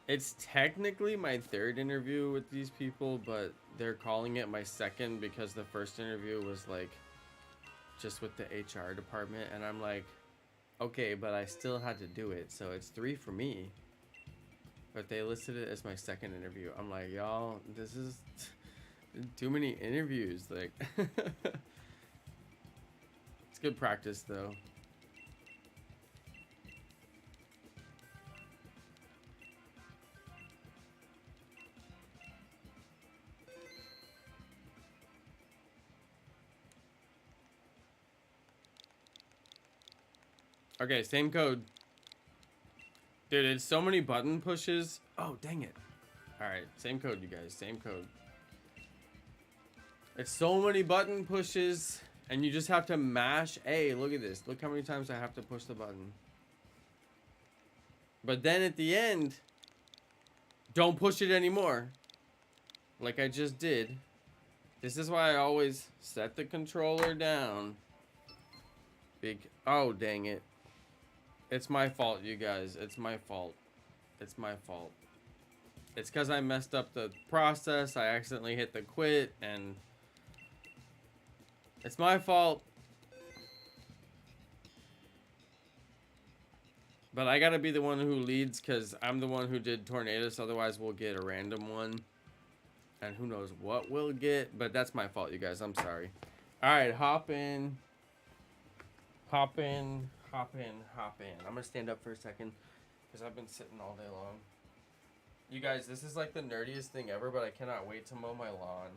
It's technically my 3rd interview with these people, but they're calling it my 2nd because the first interview was like just with the HR department, and I'm like, okay, but I still had to do it, so it's 3 for me. But they listed it as my 2nd interview. I'm like, y'all, this is too many interviews. Like, it's good practice though. Okay, same code. Dude, it's so many button pushes. Oh, dang it. Alright, same code, you guys. Same code. It's so many button pushes, and you just have to mash A. Look at this. Look how many times I have to push the button. But then at the end, don't push it anymore. Like I just did. This is why I always set the controller down. Oh, dang it. It's my fault, you guys. It's my fault. It's my fault. It's because I messed up the process. I accidentally hit the quit, and it's my fault. But I gotta be the one who leads because I'm the one who did Tornadus. Otherwise, we'll get a random one. And who knows what we'll get. But that's my fault, you guys. I'm sorry. Alright, hop in. Hop in. Hop in. Hop in. I'm gonna stand up for a second. because I've been sitting all day long. You guys, this is like the nerdiest thing ever, but I cannot wait to mow my lawn.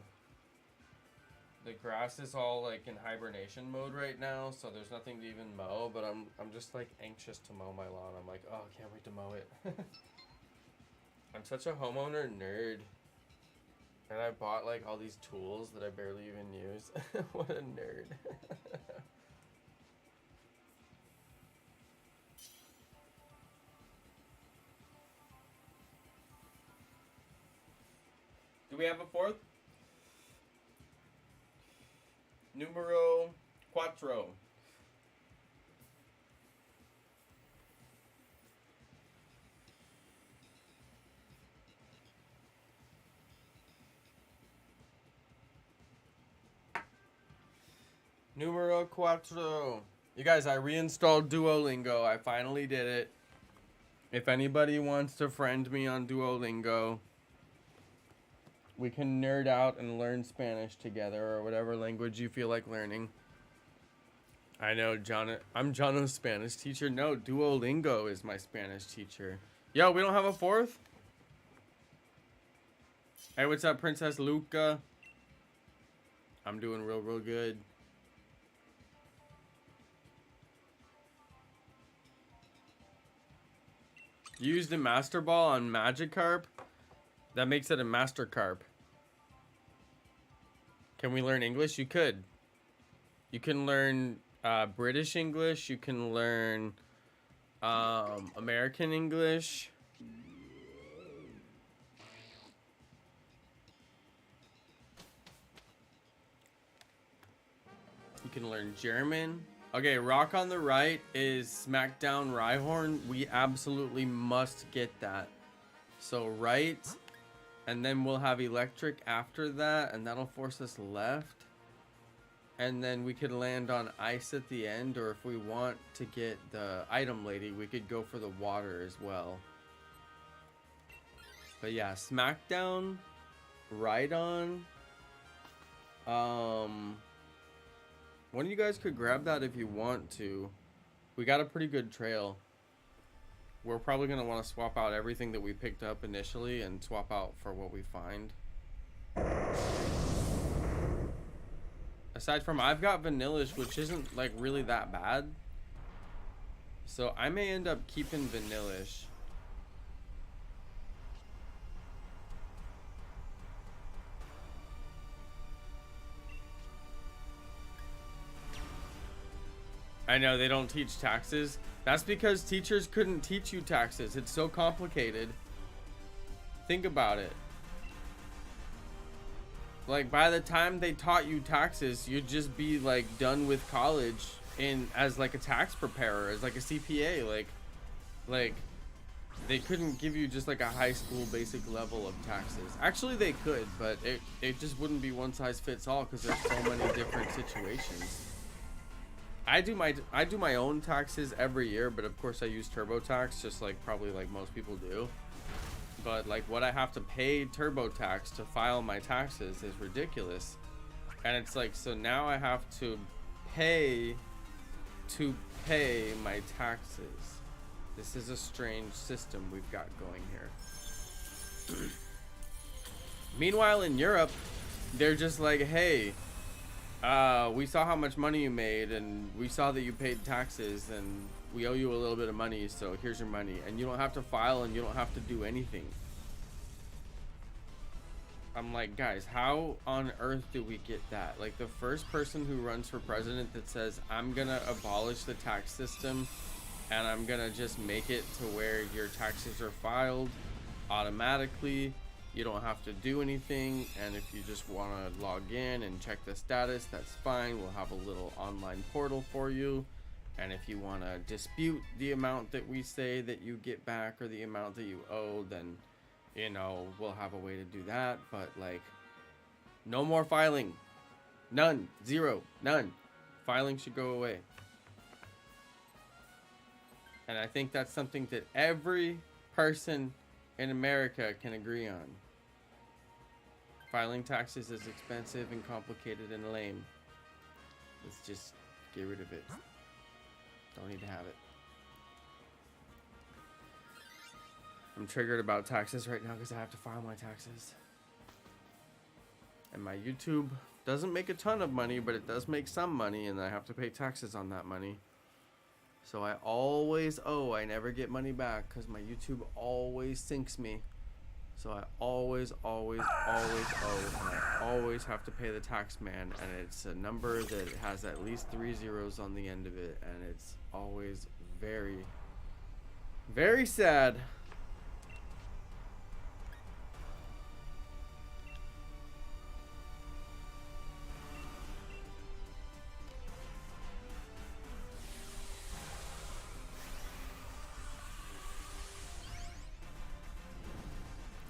The grass is all like in hibernation mode right now, so there's nothing to even mow, but I'm just like anxious to mow my lawn. I'm like, oh, I can't wait to mow it. I'm such a homeowner nerd. And I bought like all these tools that I barely even use. What a nerd. Do we have a fourth? Numero cuatro. Numero cuatro. You guys, I reinstalled Duolingo. I finally did it. If anybody wants to friend me on Duolingo, we can nerd out and learn Spanish together, or whatever language you feel like learning. I know, John. I'm Jonno's Spanish teacher. No, Duolingo is my Spanish teacher. Yo, we don't have a fourth? Hey, what's up, Princess Luca? I'm doing real good. Used a Master Ball on Magikarp? That makes it a Master Carp. Can we learn English? You could. You can learn British English. You can learn American English. You can learn German. Okay, rock on the right is Smackdown Rhyhorn. We absolutely must get that. So right, and then we'll have electric after that, and that'll force us left. And then we could land on ice at the end, or if we want to get the item lady, we could go for the water as well. But yeah, Smackdown, Rhydon. One of you guys could grab that if you want to. We got a pretty good trail. We're probably going to want to swap out everything that we picked up initially and swap out for what we find. Aside from, I've got Vanillish, which isn't like really that bad. So I may end up keeping Vanillish. I know they don't teach taxes. That's because teachers couldn't teach you taxes. It's so complicated. Think about it. Like, by the time they taught you taxes, you'd just be like done with college as like a tax preparer, as like a CPA. Like they couldn't give you just like a high school basic level of taxes. Actually they could, but it just wouldn't be one size fits all, because there's so many different situations. I do my own taxes every year, but of course I use TurboTax, just like probably like most people do. But like what I have to pay TurboTax to file my taxes is ridiculous. And it's like, so now I have to pay my taxes. This is a strange system we've got going here. Meanwhile in Europe, they're just like, hey, we saw how much money you made, and we saw that you paid taxes, and we owe you a little bit of money, so here's your money. And you don't have to file, and you don't have to do anything. I'm like, guys, how on earth do we get that? Like, the first person who runs for president that says, I'm gonna abolish the tax system, and I'm gonna just make it to where your taxes are filed automatically. You don't have to do anything, and if you just want to log in and check the status, that's fine. We'll have a little online portal for you, and if you want to dispute the amount that we say that you get back, or the amount that you owe, then, you know, we'll have a way to do that. But like, no more filing. None. Zero. None. Filing should go away. And I think that's something that every person in America can agree on. Filing taxes is expensive and complicated and lame. Let's just get rid of it. Don't need to have it. I'm triggered about taxes right now because I have to file my taxes. And my YouTube doesn't make a ton of money, but it does make some money, and I have to pay taxes on that money. So I always owe. I never get money back because my YouTube always sinks me. So I always owe, and I always have to pay the tax man, and it's a number that has at least 3 zeros on the end of it, and it's always very, very sad.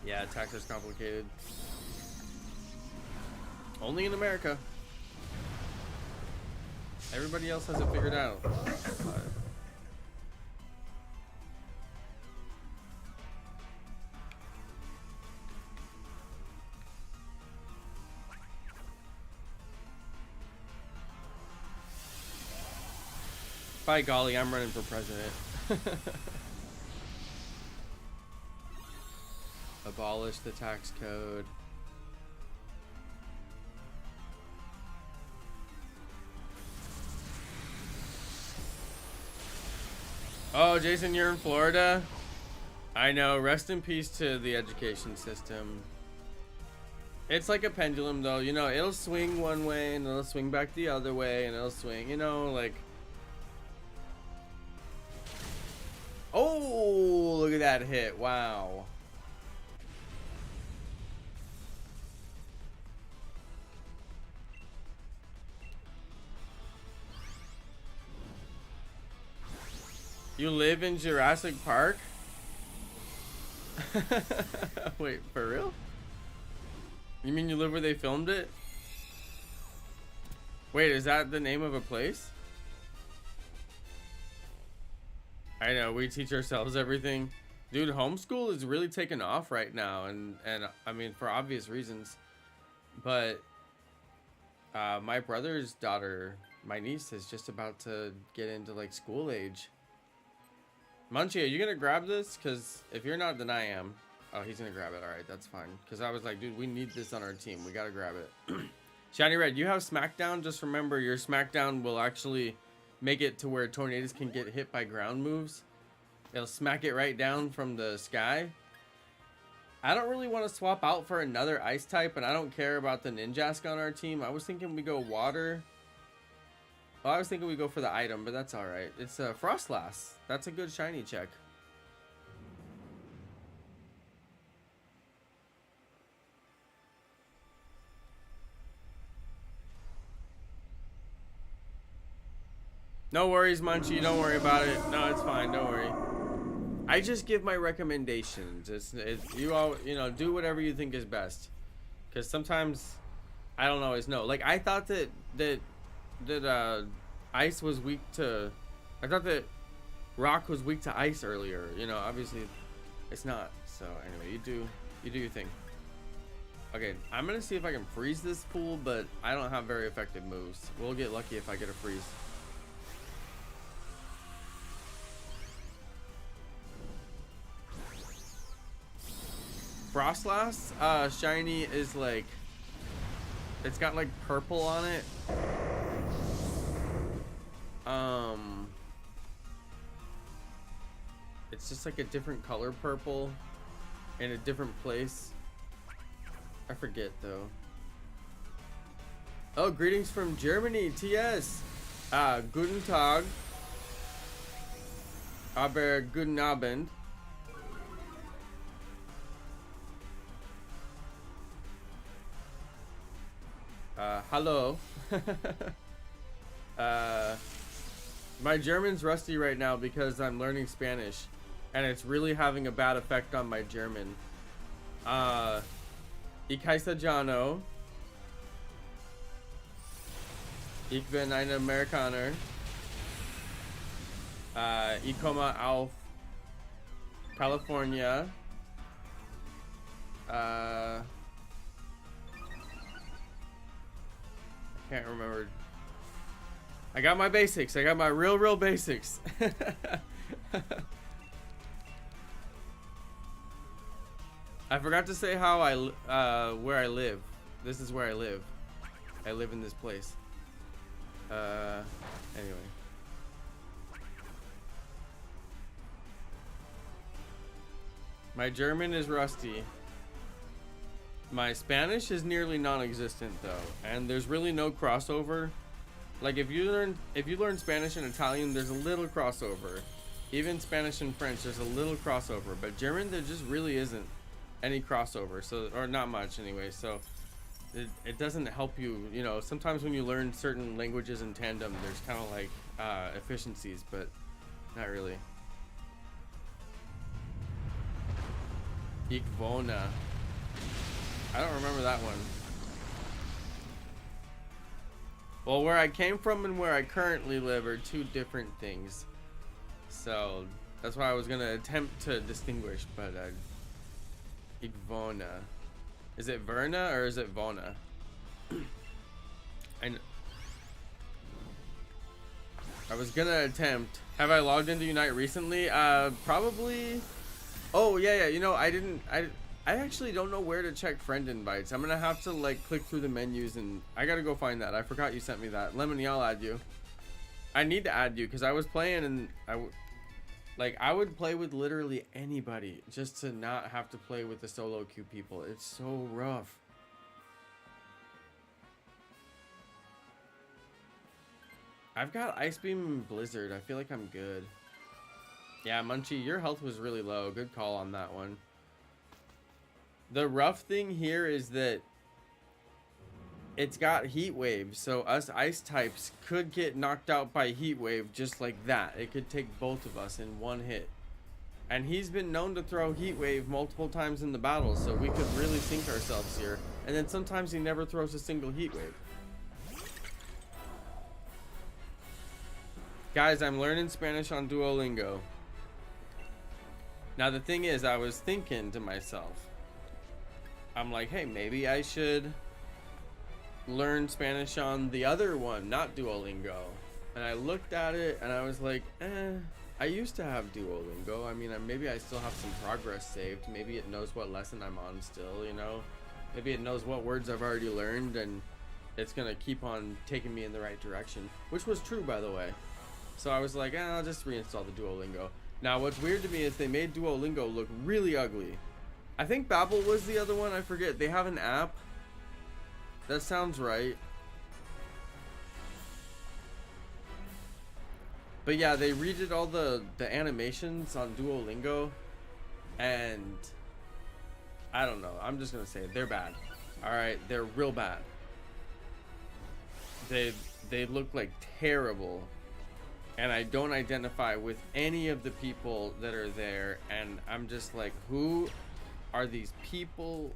Yeah, tax is complicated. Only in America. Everybody else has it figured out. By golly, I'm running for president. Abolish the tax code. Oh, Jason, you're in Florida? I know. Rest in peace to the education system. It's like a pendulum, though. You know, it'll swing one way, and it'll swing back the other way, and it'll swing, you know, like... Oh, look at that hit. Wow. You live in Jurassic Park? Wait, for real? You mean you live where they filmed it? Wait, is that the name of a place? I know, we teach ourselves everything. Dude, homeschool is really taking off right now, and I mean, for obvious reasons. But my brother's daughter, my niece, is just about to get into like school age. Munchie, are you gonna grab this? Because if you're not, then I am. Oh, he's gonna grab it. All right, that's fine. Because I was like, dude, we need this on our team. We gotta grab it. Shiny Red, you have Smackdown. Just remember, your Smackdown will actually make it to where Tornadus can get hit by ground moves. It'll smack it right down from the sky. I don't really want to swap out for another ice type, and I don't care about the Ninjask on our team. I was thinking we go water. Well, I was thinking we go for the item, but that's alright. It's a Frostlass. That's a good shiny check. No worries, Munchie. Don't worry about it. No, it's fine. Don't worry. I just give my recommendations. It's you all, you know, do whatever you think is best. Because sometimes I don't always know. Like, I thought that ice was weak to... I thought that rock was weak to ice earlier. You know, obviously it's not. So anyway, you do your thing. Okay, I'm gonna see if I can freeze this pool, but I don't have very effective moves. We'll get lucky if I get a freeze. Frostlass, shiny is like, it's got like purple on it. It's just like a different color purple in a different place. I forget though. Oh, greetings from Germany, TS. Guten Tag. Aber guten Abend. Hello. My German's rusty right now because I'm learning Spanish, and it's really having a bad effect on my German. Ich heiße Jonno. Ich bin ein Amerikaner. Ich komme auf California. I can't remember. I got my basics. I got my real basics. I forgot to say how where I live. This is where I live. I live in this place. Anyway. My German is rusty. My Spanish is nearly non-existent though, and there's really no crossover. Like if you learn Spanish and Italian, there's a little crossover. Even Spanish and French, there's a little crossover, but German there just really isn't any crossover, so, or not much anyway. So it doesn't help you. You know, sometimes when you learn certain languages in tandem, there's kind of like efficiencies, but not really. Ikvona. I don't remember that one. Well, where I came from and where I currently live are two different things. So that's why I was gonna attempt to distinguish, but Ikvona. Is it Verna or is it Vona? I was gonna attempt. Have I logged into Unite recently? Probably. Oh yeah. You know, I actually don't know where to check friend invites. I'm gonna have to like click through the menus, and I gotta go find that. I forgot you sent me that. Lemony, I'll add you. I need to add you because I was playing and I would play with literally anybody just to not have to play with the solo queue people. It's so rough. I've got Ice Beam and Blizzard. I feel like I'm good. Yeah, Munchie, your health was really low. Good call on that one. The rough thing here is that it's got Heat Wave, so us ice types could get knocked out by Heat Wave just like that. It could take both of us in one hit. And he's been known to throw Heat Wave multiple times in the battle, so we could really sink ourselves here. And then sometimes he never throws a single Heat Wave. Guys, I'm learning Spanish on Duolingo. Now the thing is, I was thinking to myself, I'm like, hey, maybe I should learn Spanish on the other one, not Duolingo. And I looked at it and I was like, I used to have Duolingo. I mean, maybe I still have some progress saved. Maybe it knows what lesson I'm on still, you know? Maybe it knows what words I've already learned and it's gonna keep on taking me in the right direction, which was true, by the way. So I was like, I'll just reinstall the Duolingo. Now, what's weird to me is they made Duolingo look really ugly. I think Babbel was the other one. I forget. They have an app. That sounds right. But yeah, they redid all the animations on Duolingo. And I don't know. I'm just going to say it. They're bad. Alright, they're real bad. They look like terrible. And I don't identify with any of the people that are there. And I'm just like, who are these people?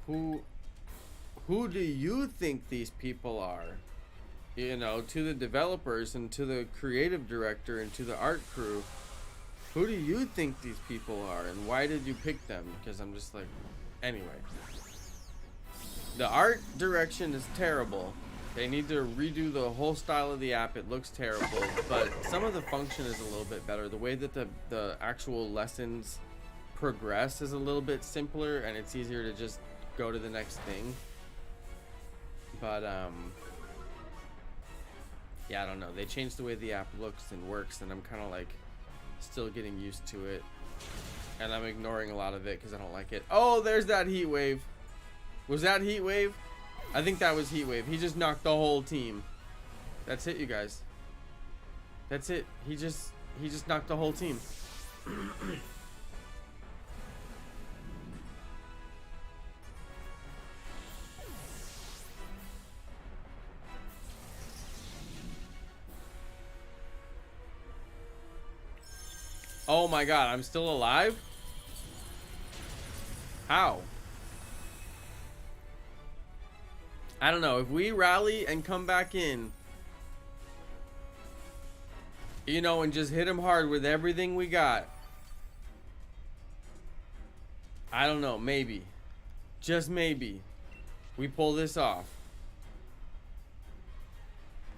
Who do you think these people are? You know, to the developers and to the creative director and to the art crew, who do you think these people are? And why did you pick them? Because I'm just like, anyway. The art direction is terrible. They need to redo the whole style of the app. It looks terrible, but some of the function is a little bit better. The way that the actual lessons progress is a little bit simpler, and it's easier to just go to the next thing. But yeah, I don't know. They changed the way the app looks and works, and I'm kind of like still getting used to it, and I'm ignoring a lot of it because I don't like it. Oh, there's that Heat Wave. Was that Heat Wave? I think that was Heat Wave. He just knocked the whole team. That's it, you guys. That's it. He just knocked the whole team. Oh my god, I'm still alive? How? I don't know. If we rally and come back in, you know, and just hit him hard with everything we got, I don't know, maybe, just maybe, we pull this off.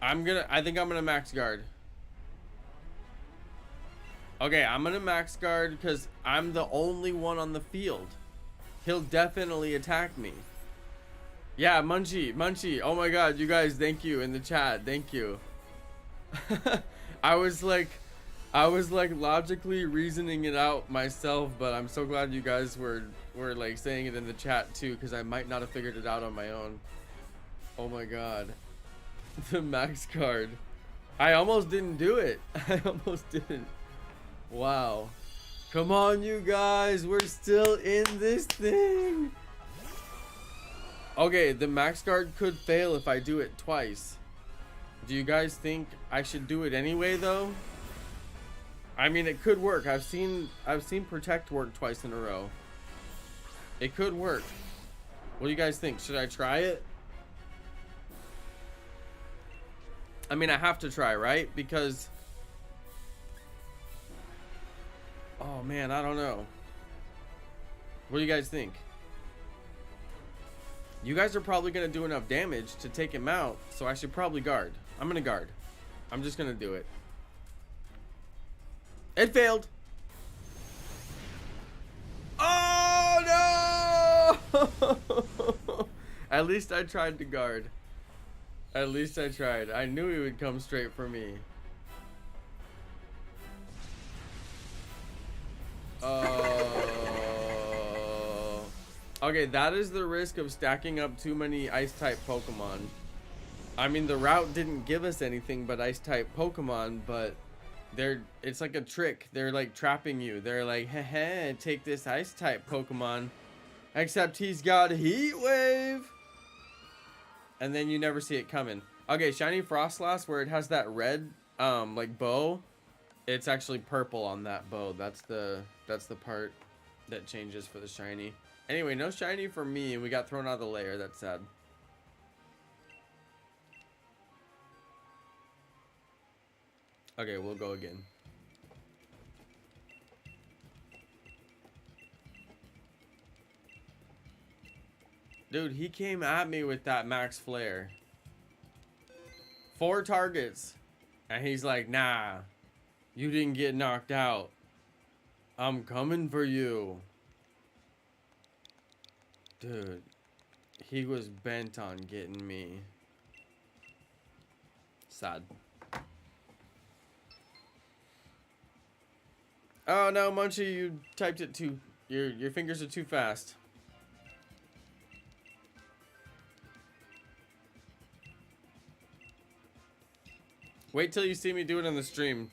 I think I'm gonna max guard. Okay, I'm gonna max guard because I'm the only one on the field. He'll definitely attack me. Yeah, Munchie. Oh my god, you guys, thank you in the chat. Thank you. I was like logically reasoning it out myself, but I'm so glad you guys were like saying it in the chat too, because I might not have figured it out on my own. Oh my god. The max card. I almost didn't do it. I almost didn't. Wow. Come on, you guys. We're still in this thing. Okay, the max guard could fail if I do it twice. Do you guys think I should do it anyway, though? I mean, it could work. I've seen protect work twice in a row. It could work. What do you guys think? Should I try it? I mean, I have to try, right? Because... oh, man, I don't know. What do you guys think? You guys are probably going to do enough damage to take him out, so I should probably guard. I'm going to guard. I'm just going to do it. It failed. Oh, no! At least I tried to guard. At least I tried. I knew he would come straight for me. Okay, that is the risk of stacking up too many ice-type Pokemon. I mean, the route didn't give us anything but ice-type Pokemon, but it's like a trick. They're like trapping you. They're like, heh, take this ice-type Pokemon. Except he's got Heat Wave. And then you never see it coming. Okay, Shiny Frostlass, where it has that red, like bow. It's actually purple on that bow. That's the part that changes for the shiny. Anyway, no shiny for me, and we got thrown out of the lair. That's sad. Okay, we'll go again. Dude, he came at me with that max flare. 4 targets. And he's like, nah, you didn't get knocked out. I'm coming for you. Dude, he was bent on getting me. Sad. Oh no, Munchie, you typed it too. Your fingers are too fast. Wait till you see me do it on the stream.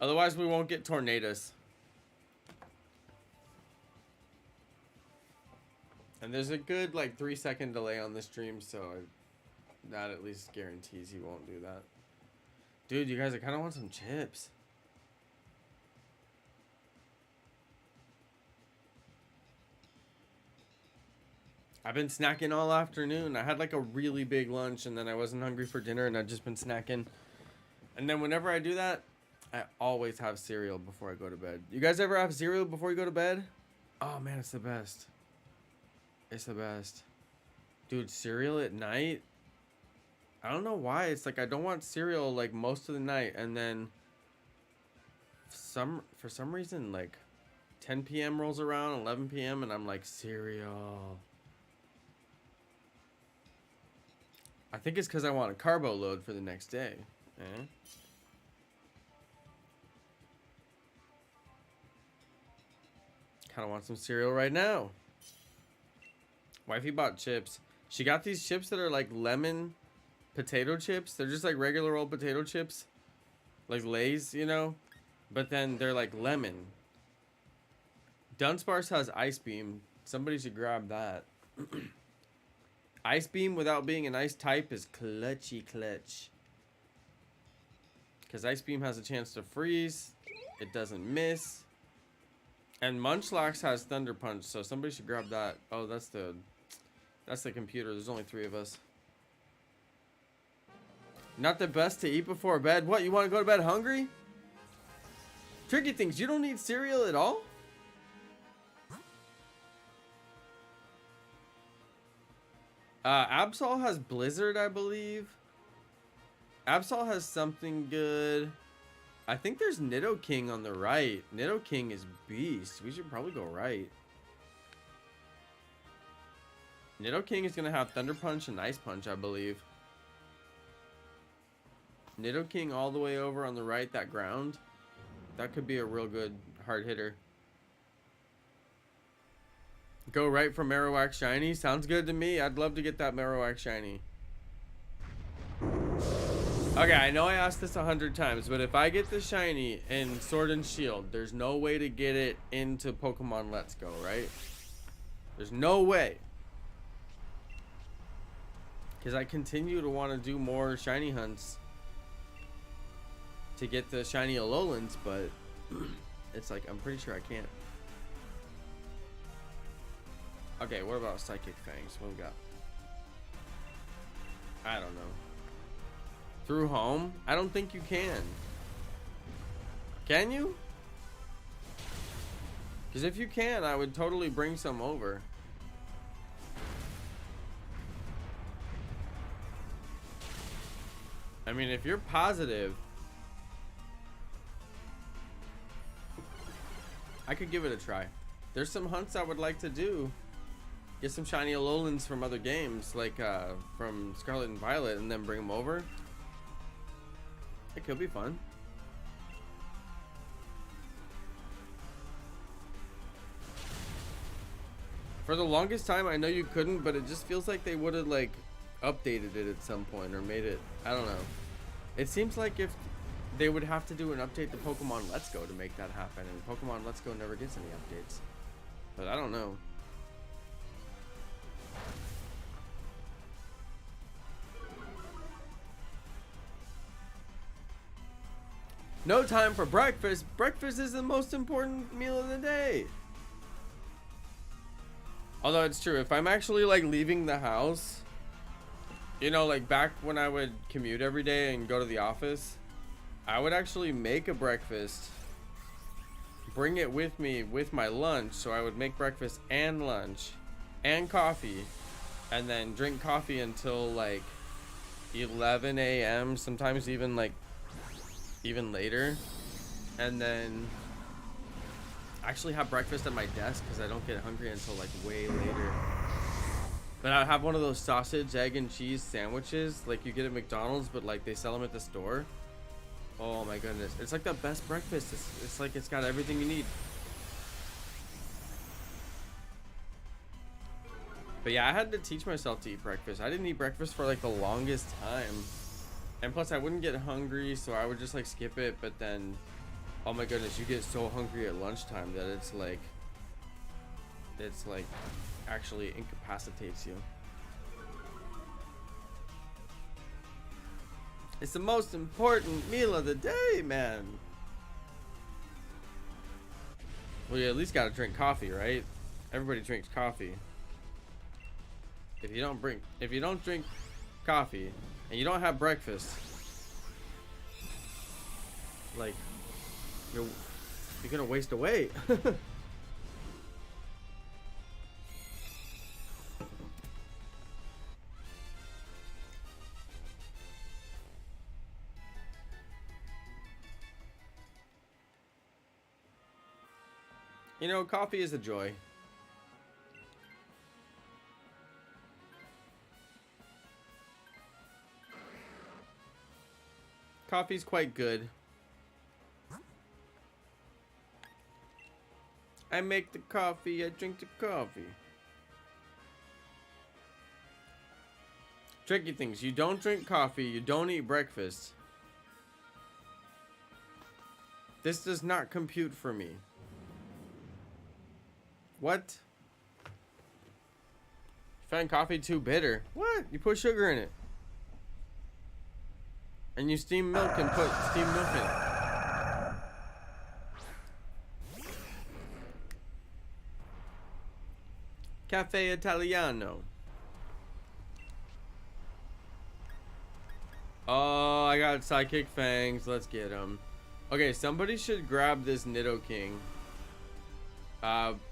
Otherwise, we won't get Tornadus. And there's a good, like, 3-second delay on the stream, so that at least guarantees he won't do that. Dude, you guys, I kind of want some chips. I've been snacking all afternoon. I had, like, a really big lunch, and then I wasn't hungry for dinner, and I've just been snacking. And then whenever I do that, I always have cereal before I go to bed. You guys ever have cereal before you go to bed? Oh, man, it's the best. It's the best. Dude, cereal at night? I don't know why. It's like I don't want cereal, like, most of the night. And then for some reason, like, 10 p.m. rolls around, 11 p.m., and I'm like, cereal. I think it's because I want a carbo load for the next day. Eh? Kind of want some cereal right now. Wifey bought chips. She got these chips that are like lemon potato chips. They're just like regular old potato chips. Like Lay's, you know? But then they're like lemon. Dunsparce has Ice Beam. Somebody should grab that. Ice Beam without being an ice type is clutchy clutch. Because Ice Beam has a chance to freeze. It doesn't miss. And Munchlax has Thunder Punch, so somebody should grab that. Oh, that's the computer. There's only 3 of us. Not the best to eat before bed. What, you want to go to bed hungry? Tricky things, you don't need cereal at all? Absol has Blizzard, I believe. Absol has something good. I think there's Nidoking on the right. Nidoking is beast. We should probably go right. Nidoking is gonna have Thunder Punch and Ice Punch, I believe. Nidoking all the way over on the right, that ground. That could be a real good hard hitter. Go right for Marowak Shiny. Sounds good to me. I'd love to get that Marowak Shiny. Okay, I know I asked this 100 times, but if I get the Shiny in Sword and Shield, there's no way to get it into Pokemon Let's Go, right? There's no way. Because I continue to want to do more Shiny hunts to get the Shiny Alolands, but it's like, I'm pretty sure I can't. Okay, what about Psychic Fangs? What we got? I don't know. Through home? I don't think you can. Can you? Because if you can, I would totally bring some over. I mean, if you're positive, I could give it a try. There's some hunts I would like to do. Get some Shiny Alolands from other games, like from Scarlet and Violet, and then bring them over. It could be fun. For the longest time, I know you couldn't, but it just feels like they would have like updated it at some point or made it. I don't know. It seems like if they would have to do an update to Pokemon Let's Go to make that happen, and Pokemon Let's Go never gets any updates. But I don't know. No time for breakfast. Breakfast is the most important meal of the day. Although it's true, if I'm actually like leaving the house, you know, like back when I would commute every day and go to the office, I would actually make a breakfast, bring it with me with my lunch. So I would make breakfast and lunch and coffee, and then drink coffee until like 11 a.m. sometimes even later, and then actually have breakfast at my desk because I don't get hungry until like way later. But I have one of those sausage, egg, and cheese sandwiches like you get at McDonald's, but like they sell them at the store. Oh my goodness, it's like the best breakfast. It's like it's got everything you need. But yeah, I had to teach myself to eat breakfast. I didn't eat breakfast for like the longest time. And plus I wouldn't get hungry, so I would just like skip it. But then, oh my goodness, you get so hungry at lunchtime that it's like actually incapacitates you. It's the most important meal of the day, man. Well, you at least gotta drink coffee, right? Everybody drinks coffee. If you don't drink coffee and you don't have breakfast, like you're gonna waste away. You know, coffee is a joy. Coffee's quite good. I make the coffee, I drink the coffee. Tricky things. You don't drink coffee, you don't eat breakfast. This does not compute for me. What? You find coffee too bitter. What? You put sugar in it. And you steam milk and put steamed milk in it. Cafe Italiano. Oh, I got Psychic Fangs. Let's get them. Okay, somebody should grab this Nidoking.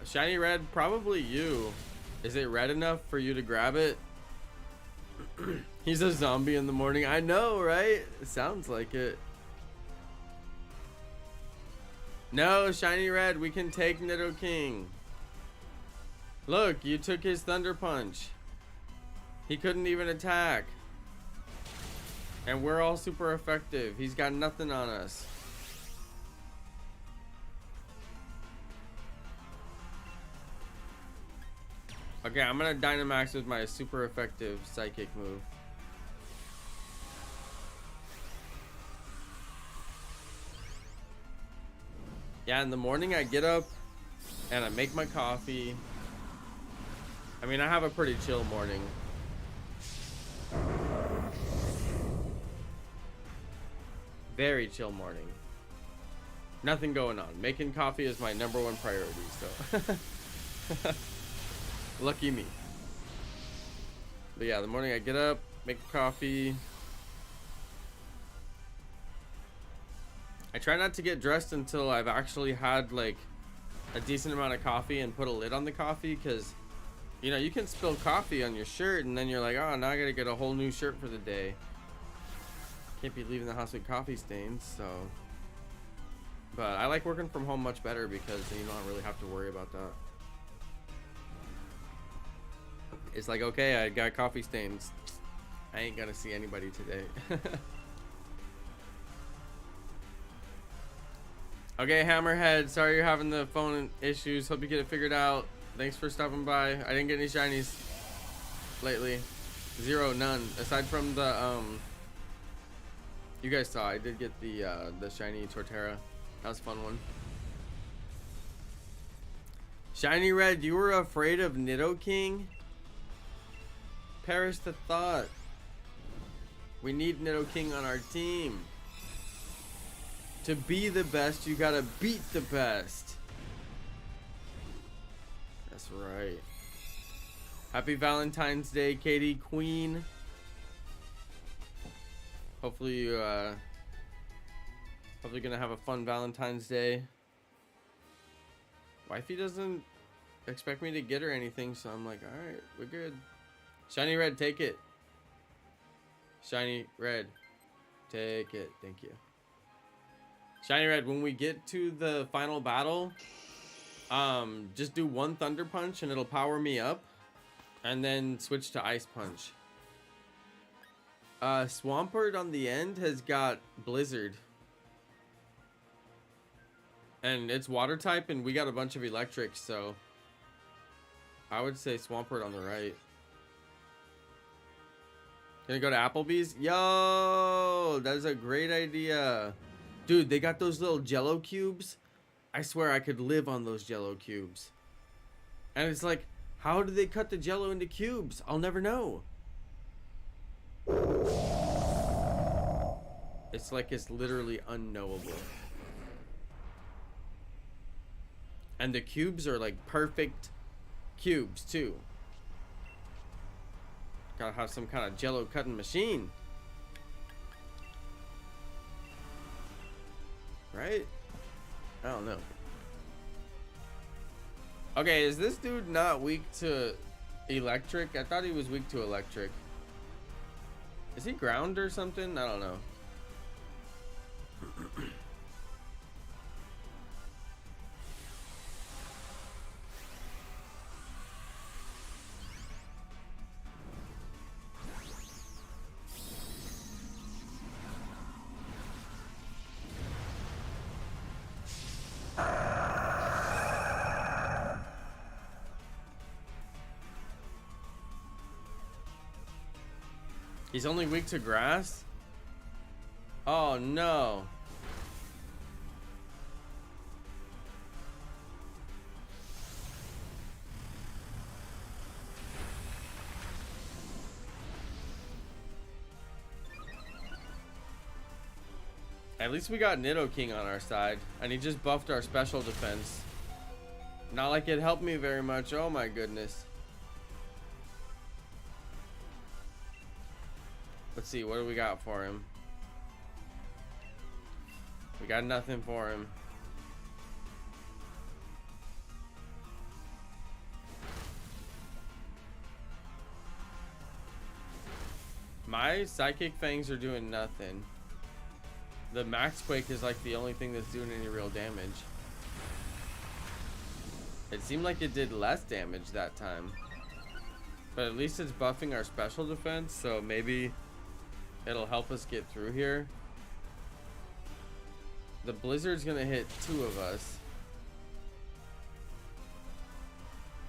Shiny red, probably you. Is it red enough for you to grab it? He's a zombie in the morning. I know, right? It sounds like it. No, Shiny Red, we can take Nidoking. Look, you took his Thunder Punch. He couldn't even attack. And we're all super effective. He's got nothing on us. Okay, I'm gonna Dynamax with my super effective Psychic move. Yeah, in the morning I get up and I make my coffee. I mean, I have a pretty chill morning. Very chill morning. Nothing going on. Making coffee is my #1 priority, so. Lucky me. But yeah, the morning I get up, make coffee. I try not to get dressed until I've actually had like a decent amount of coffee and put a lid on the coffee, because you know, you can spill coffee on your shirt and then you're like, oh, now I gotta get a whole new shirt for the day. Can't be leaving the house with coffee stains, so. But I like working from home much better because you don't really have to worry about that. It's like, okay, I got coffee stains. I ain't gonna see anybody today. Okay, Hammerhead, sorry you're having the phone issues. Hope you get it figured out. Thanks for stopping by. I didn't get any shinies lately. Zero, none. Aside from the you guys saw, I did get the shiny Torterra. That was a fun one. Shiny Red, you were afraid of Nidoking? Perish the thought. We need Nidoking on our team. To be the best, you gotta beat the best. That's right. Happy Valentine's Day, Katie Queen. Hopefully you hopefully gonna have a fun Valentine's Day. Wifey doesn't expect me to get her anything, so I'm like, alright, we're good. Shiny Red, take it. Shiny Red, take it. Thank you. Shiny Red, when we get to the final battle, just do one Thunder Punch and it'll power me up, and then switch to Ice Punch. Swampert on the end has got Blizzard, and it's water type, and we got a bunch of electrics, so I would say Swampert on the right. Gonna go to Applebee's? Yo, that is a great idea. Dude, they got those little Jello cubes. I swear I could live on those Jello cubes. And it's like, how do they cut the Jello into cubes? I'll never know. It's like, it's literally unknowable. And the cubes are like perfect cubes too. Gotta have some kind of Jello cutting machine. Right? I don't know. Okay, is this dude not weak to electric? I thought he was weak to electric. Is he ground or something? I don't know. He's only weak to grass? Oh no. At least we got Nidoking on our side, and he just buffed our special defense. Not like it helped me very much. Oh my goodness. Let's see, what do we got for him? We got nothing for him. My Psychic Fangs are doing nothing. The Max Quake is like the only thing that's doing any real damage. It seemed like it did less damage that time. But at least it's buffing our special defense, so maybe it'll help us get through here. The Blizzard's gonna hit 2 of us.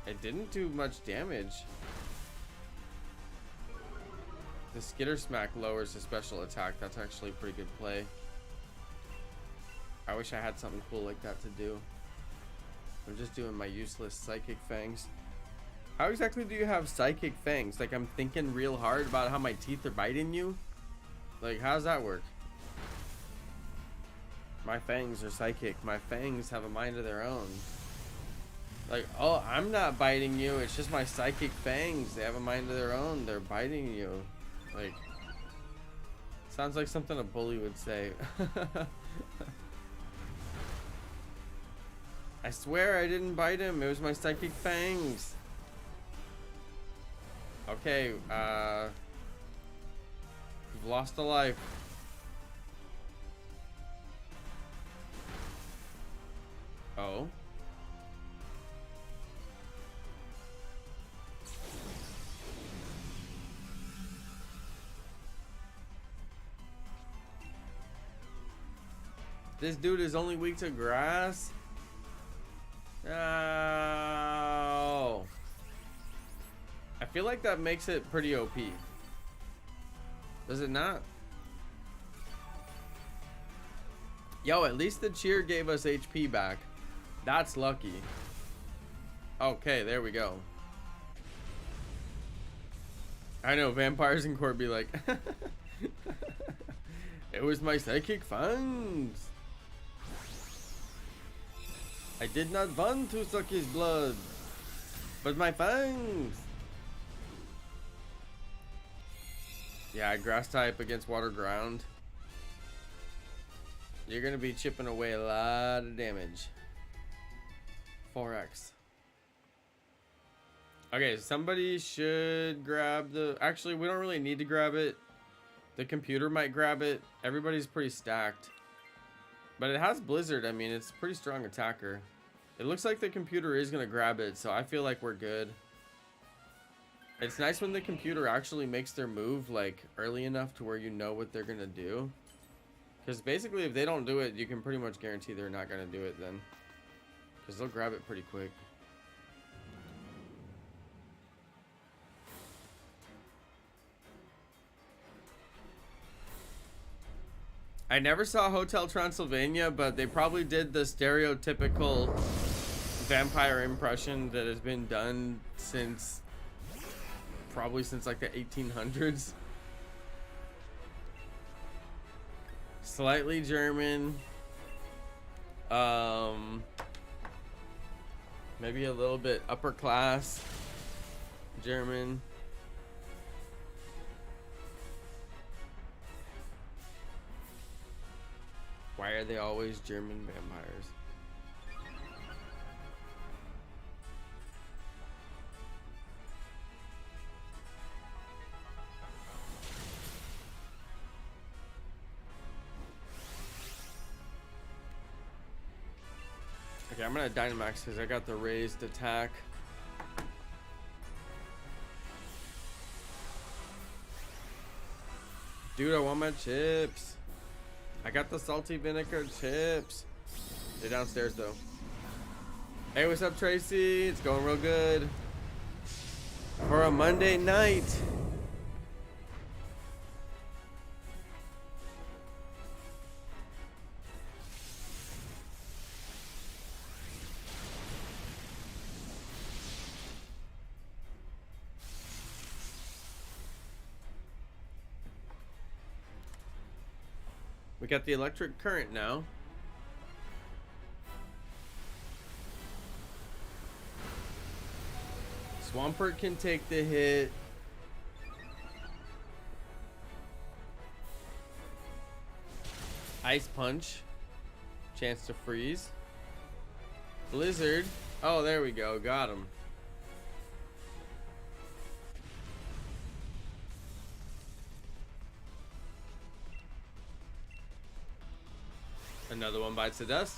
It didn't do much damage. The Skitter Smack lowers the special attack. That's actually a pretty good play. I wish I had something cool like that to do. I'm just doing my useless Psychic Fangs. How exactly do you have Psychic Fangs? Like, I'm thinking real hard about how my teeth are biting you? Like, how does that work? My fangs are psychic. My fangs have a mind of their own. Like, oh, I'm not biting you. It's just my Psychic Fangs. They have a mind of their own. They're biting you. Like, sounds like something a bully would say. I swear I didn't bite him. It was my Psychic Fangs. Okay, we've lost a life. Oh. This dude is only weak to grass? No. I feel like that makes it pretty OP. Does it not? Yo, at least the cheer gave us HP back. That's lucky. Okay, there we go. I know, vampires in court be like, it was my Psychic Fangs. I did not want to suck his blood, but my fangs. Yeah, grass type against water ground. You're gonna be chipping away a lot of damage. 4x. Okay, somebody should grab the... Actually, we don't really need to grab it. The computer might grab it. Everybody's pretty stacked. But it has Blizzard. I mean, it's a pretty strong attacker. It looks like the computer is gonna grab it, so I feel like we're good. It's nice when the computer actually makes their move, like, early enough to where you know what they're gonna do. Because basically, if they don't do it, you can pretty much guarantee they're not gonna do it then. Because they'll grab it pretty quick. I never saw Hotel Transylvania, but they probably did the stereotypical vampire impression that has been done since... probably since like the 1800s. Slightly German. Maybe a little bit upper class German. Why are they always German vampires? Okay, I'm gonna Dynamax because I got the raised attack. Dude, I want my chips. I got the salty vinegar chips. They're downstairs though. Hey, what's up, Tracy? It's going real good for a Monday night. We got the electric current now. Swampert can take the hit. Ice Punch. Chance to freeze. Blizzard. Oh, there we go. Got him. Another one bites the dust.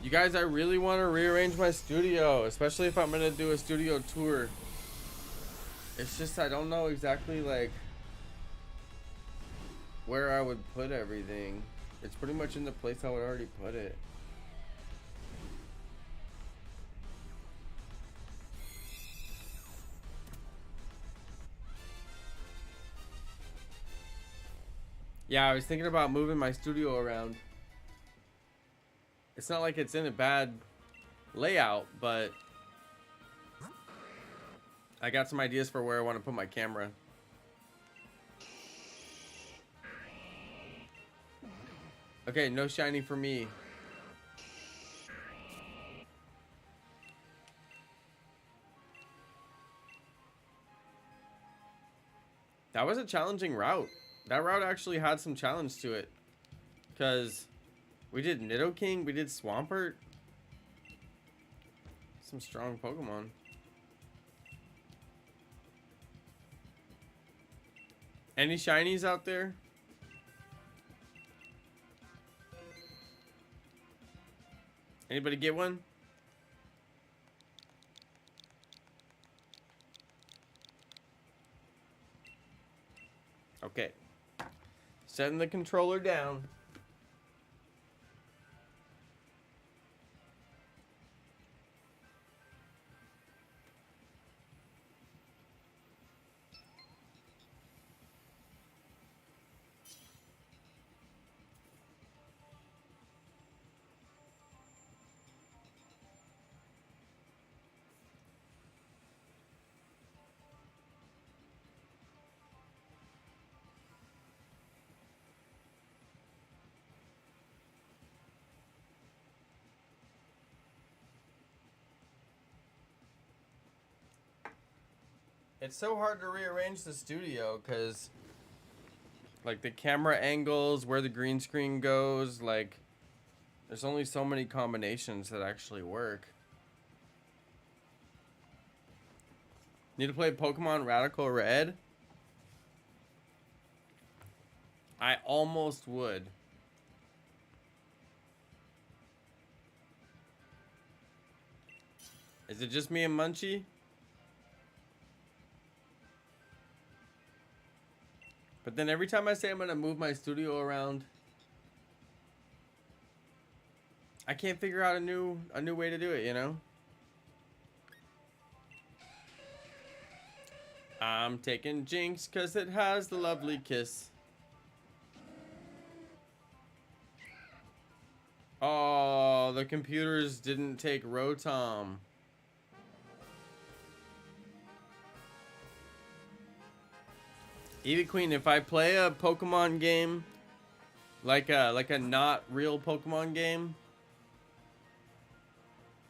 You guys, I really want to rearrange my studio, especially if I'm going to do a studio tour. It's just I don't know exactly like where I would put everything. It's pretty much in the place I would already put it. Yeah, I was thinking about moving my studio around. It's not like it's in a bad layout, but I got some ideas for where I want to put my camera. Okay, no shiny for me. That was a challenging route. That route actually had some challenge to it. Because we did Nidoking, we did Swampert. Some strong Pokemon. Any shinies out there? Anybody get one? Okay. Setting the controller down. It's so hard to rearrange the studio because like the camera angles, where the green screen goes, like there's only so many combinations that actually work. Need to play Pokemon Radical Red? I almost would. Is it just me and Munchie? But then every time I say I'm gonna move my studio around, I can't figure out a new way to do it, you know? I'm taking Jinx cause it has the lovely kiss. Oh, the computers didn't take Rotom. Eevee Queen, if I play a Pokemon game, like a not real Pokemon game,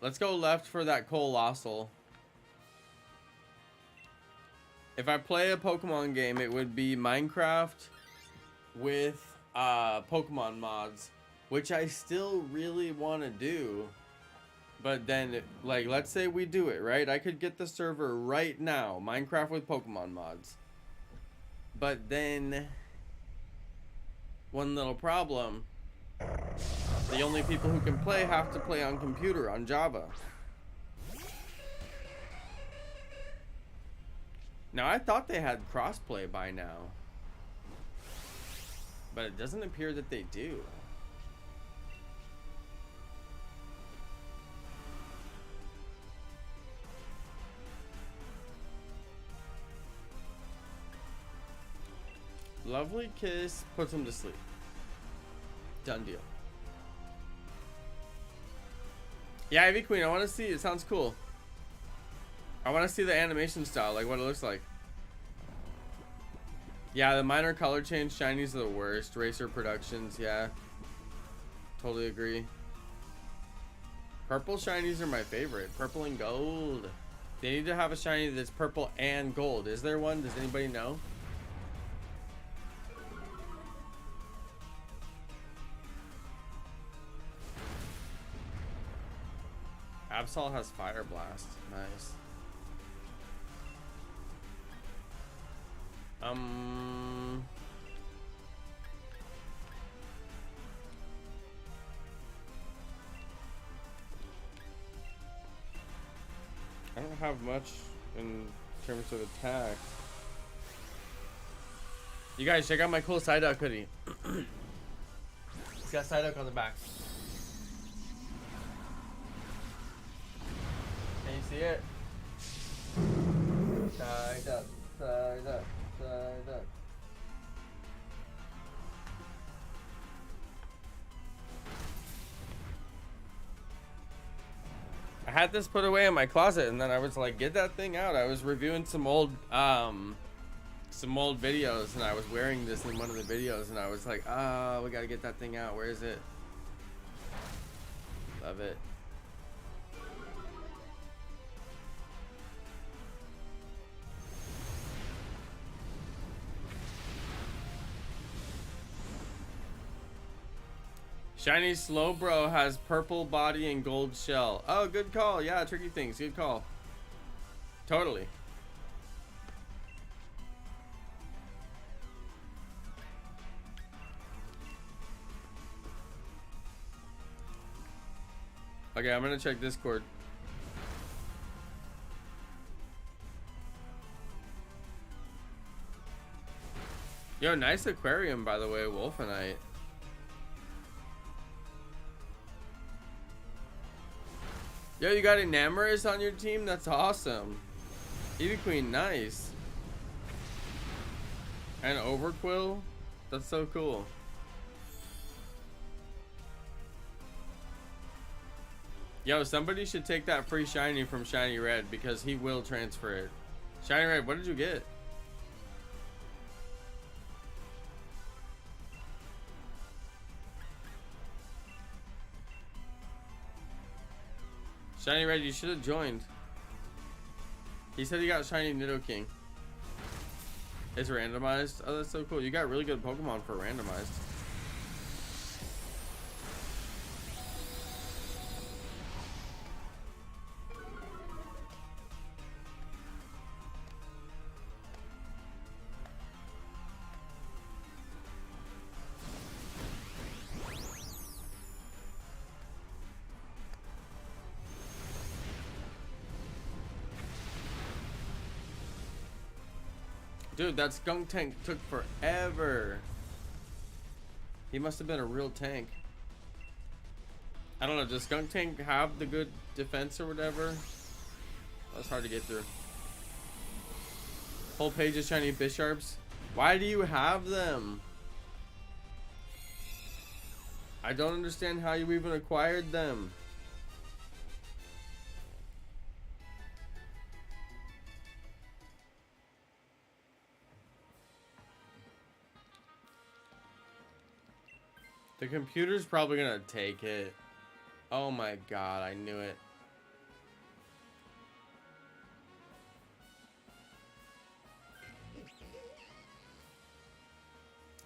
let's go left for that Colossal. If I play a Pokemon game, it would be Minecraft with Pokemon mods, which I still really want to do. But then, like, let's say we do it, right? I could get the server right now, Minecraft with Pokemon mods. But then, one little problem, the only people who can play have to play on computer, on Java. Now, I thought they had crossplay by now, but it doesn't appear that they do. Lovely kiss puts him to sleep. Done deal. Yeah, Ivy Queen, I want to see. It sounds cool. I want to see the animation style, like what it looks like. Yeah, the minor color change shinies are the worst. Racer Productions, yeah. Totally agree. Purple shinies are my favorite. Purple and gold. They need to have a shiny that's purple and gold. Is there one? Does anybody know? Absol has Fire Blast. Nice. don't have much in terms of attack. You guys, check out my cool Psyduck hoodie. It's got Psyduck on the back. Can you see it? Psyduck, Psyduck, Psyduck. I had this put away in my closet, and then I was like, get that thing out. I was reviewing some old videos, and I was wearing this in one of the videos, and I was like, oh, we gotta get that thing out. Where is it? Love it. Shiny Slowbro has purple body and gold shell. Oh, good call. Yeah, tricky things. Good call. Totally. Okay, I'm gonna check Discord. Yo, nice aquarium, by the way, Wolfenite. Yo, you got Enamorous on your team? That's awesome. Edie Queen, nice. And Overquill? That's so cool. Yo, somebody should take that free shiny from Shiny Red because he will transfer it. Shiny Red, what did you get? Shiny Red, you should have joined. He said he got Shiny Nidoking. It's randomized. Oh, that's so cool. You got really good Pokemon for randomized. Dude, that skunk tank took forever. He must have been a real tank. I don't know, does skunk tank have the good defense or whatever? That's hard to get through. Whole page of shiny Bisharps. Why do you have them? I don't understand how you even acquired them. The computer's probably gonna take it. Oh my god, I knew it.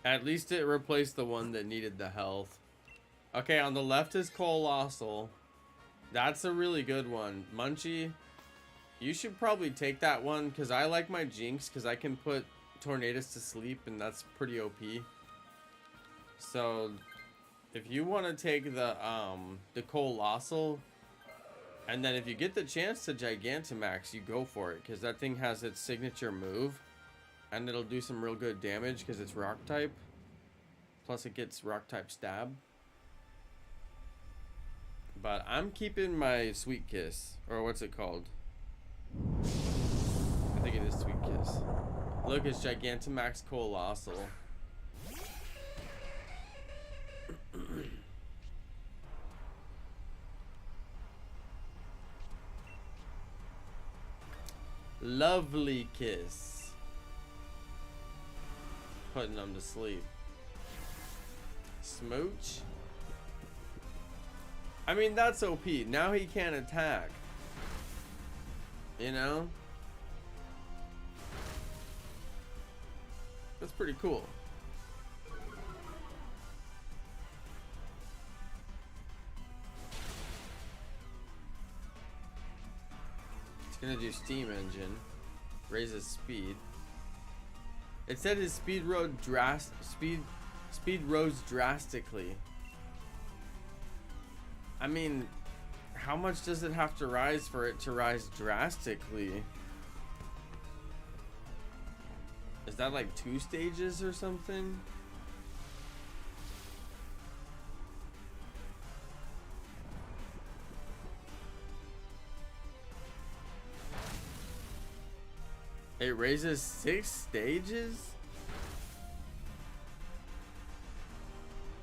At least it replaced the one that needed the health. Okay, on the left is Colossal. That's a really good one. Munchie, you should probably take that one because I like my Jinx because I can put Tornadus to sleep and that's pretty OP. So if you want to take the Colossal, and then if you get the chance to Gigantamax, you go for it because that thing has its signature move, and it'll do some real good damage because it's Rock type. Plus, it gets Rock type stab. But I'm keeping my Sweet Kiss, or what's it called? I think it is Sweet Kiss. Look, it's Gigantamax Colossal. Lovely Kiss. Putting them to sleep. Smooch. I mean, that's OP. Now he can't attack. You know? That's pretty cool. Gonna do steam engine, raises speed. It said his speed rose drastically. I mean, How much does it have to rise for it to rise drastically? Is that like 2 stages or something? It raises 6 stages?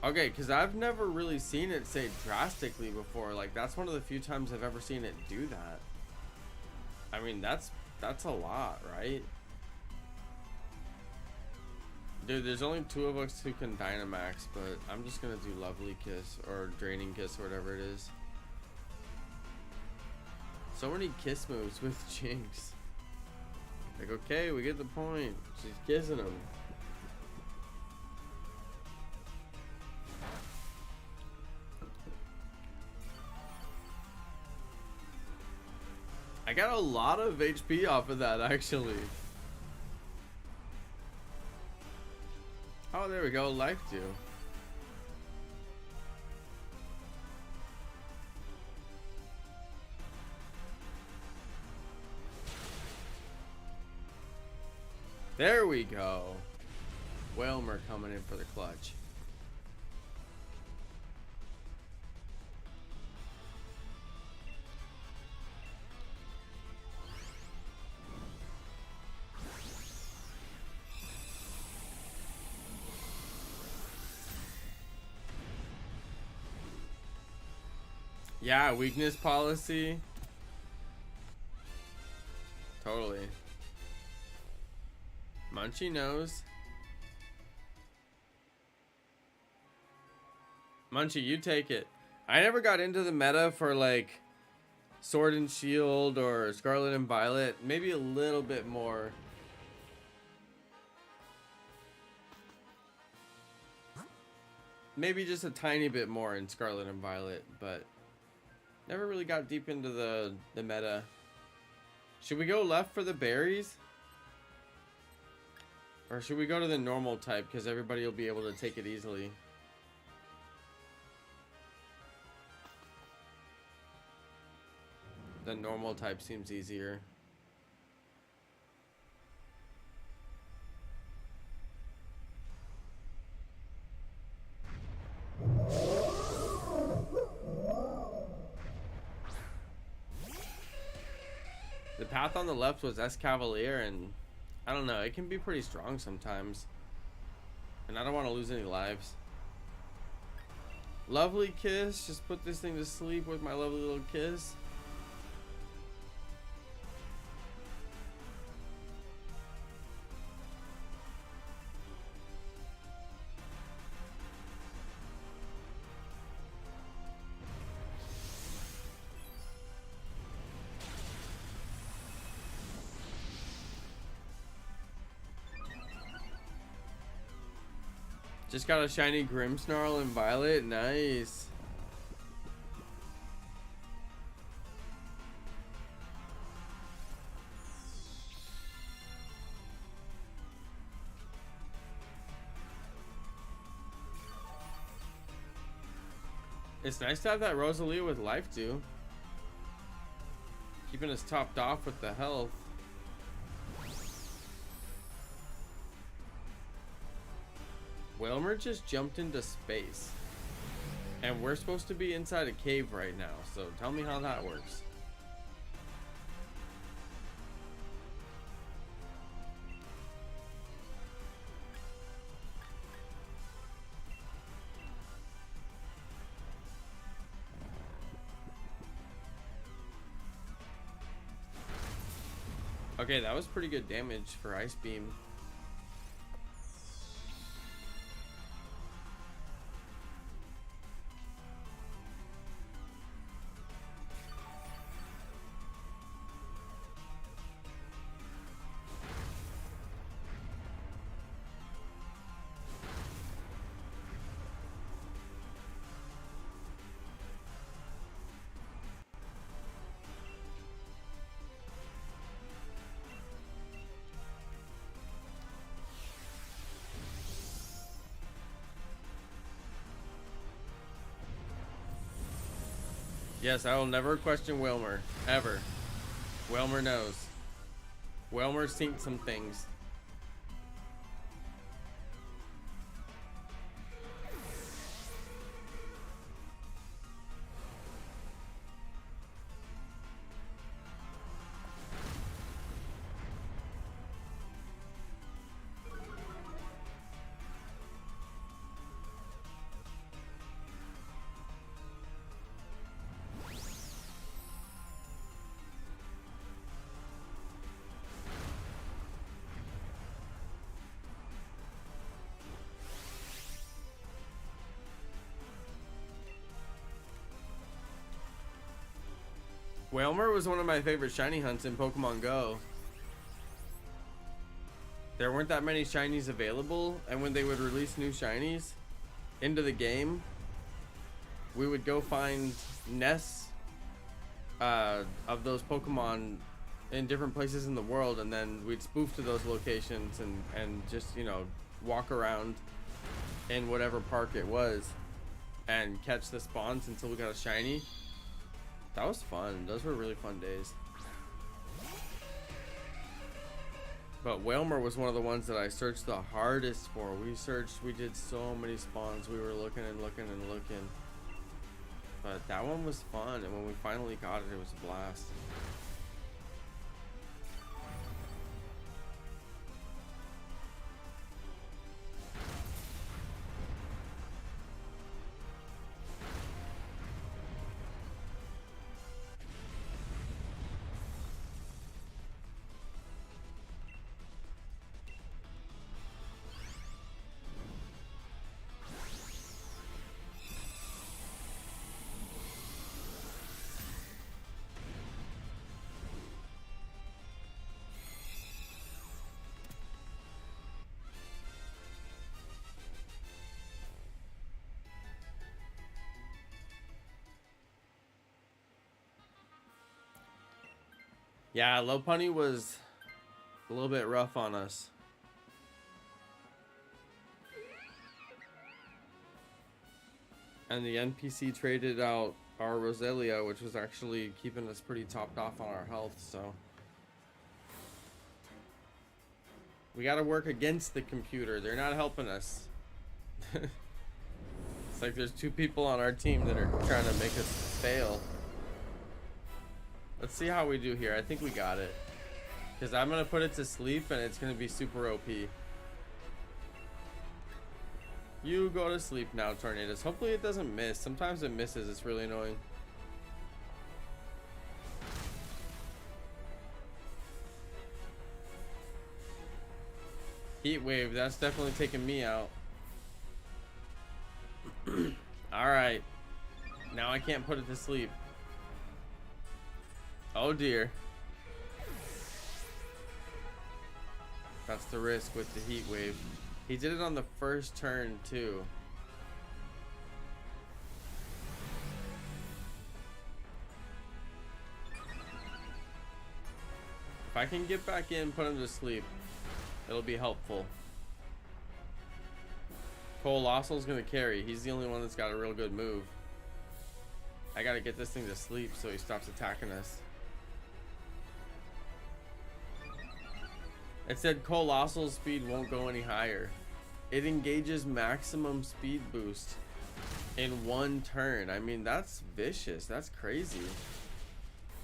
Okay, because I've never really seen it say drastically before. Like, that's one of the few times I've ever seen it do that. I mean, that's a lot, right? Dude, there's only 2 of us who can Dynamax, but I'm just gonna do Lovely Kiss or Draining Kiss or whatever it is. So many kiss moves with Jinx. Like, okay, we get the point. She's kissing him. I got a lot of HP off of that, actually. Oh, there we go. Life Dew. There we go. Whelmer coming in for the clutch. Yeah, weakness policy. Totally. Munchie knows. Munchie, you take it. I never got into the meta for like Sword and Shield or Scarlet and Violet. Maybe a little bit more. Maybe just a tiny bit more in Scarlet and Violet, but never really got deep into the meta. Should we go left for the berries? Or should we go to the normal type because everybody will be able to take it easily? The normal type seems easier. The path on the left was Escavalier, and I don't know, it can be pretty strong sometimes. And I don't want to lose any lives. Lovely Kiss, just put this thing to sleep with my lovely little kiss. Just got a shiny Grimmsnarl and Violet. Nice. It's nice to have that Rosalia with Life Dew. Keeping us topped off with the health. Whelmer just jumped into space. And we're supposed to be inside a cave right now, so tell me how that works. Okay, that was pretty good damage for Ice Beam. Yes, I will never question Wilmer. Ever. Wilmer knows. Wilmer's seen some things. Wilmer was one of my favorite shiny hunts in Pokemon Go. There weren't that many shinies available, and when they would release new shinies into the game, we would go find nests of those Pokemon in different places in the world, and then we'd spoof to those locations and just, you know, walk around in whatever park it was and catch the spawns until we got a shiny. That was fun. Those were really fun days. But Wilmer was one of the ones that I searched the hardest for. We did so many spawns. We were looking and looking and looking. But that one was fun, and when we finally got it, it was a blast. Yeah, Lopunny was a little bit rough on us. And the NPC traded out our Roselia, which was actually keeping us pretty topped off on our health, so we gotta work against the computer. They're not helping us. It's like there's two people on our team that are trying to make us fail. Let's see how we do here. I think we got it. Because I'm going to put it to sleep and it's going to be super OP. You go to sleep now, Tornadus. Hopefully it doesn't miss. Sometimes it misses. It's really annoying. Heat wave. That's definitely taking me out. Alright. Now I can't put it to sleep. Oh dear. That's the risk with the heat wave. He did it on the first turn too. If I can get back in, put him to sleep, it'll be helpful. Colossal's gonna carry. He's the only one that's got a real good move. I gotta get this thing to sleep so he stops attacking us. It said Colossal speed won't go any higher. It engages maximum speed boost in one turn. I mean, that's vicious. That's crazy.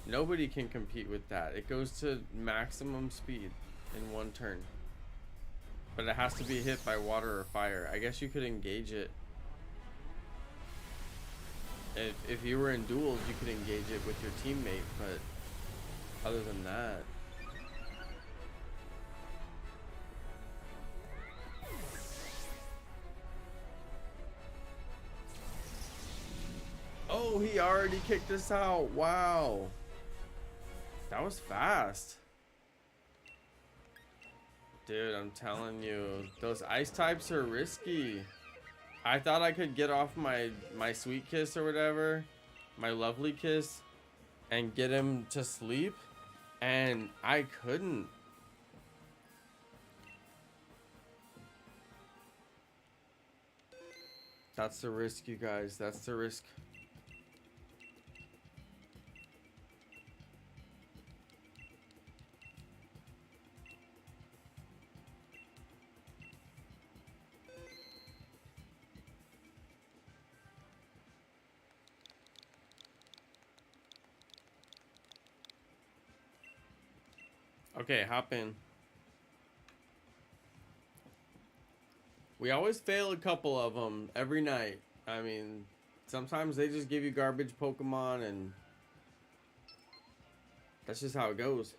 Nobody can compete with that. It goes to maximum speed in one turn. But it has to be hit by water or fire. I guess you could engage it. If you were in duels, you could engage it with your teammate, but other than that. Oh, he already kicked us out. Wow. That was fast. Dude, I'm telling you, those ice types are risky. I thought I could get off my sweet kiss or whatever, my lovely kiss, and get him to sleep, and I couldn't. That's the risk, you guys. That's the risk. Okay, hop in. We always fail a couple of them every night. I mean, sometimes they just give you garbage Pokemon, and that's just how it goes.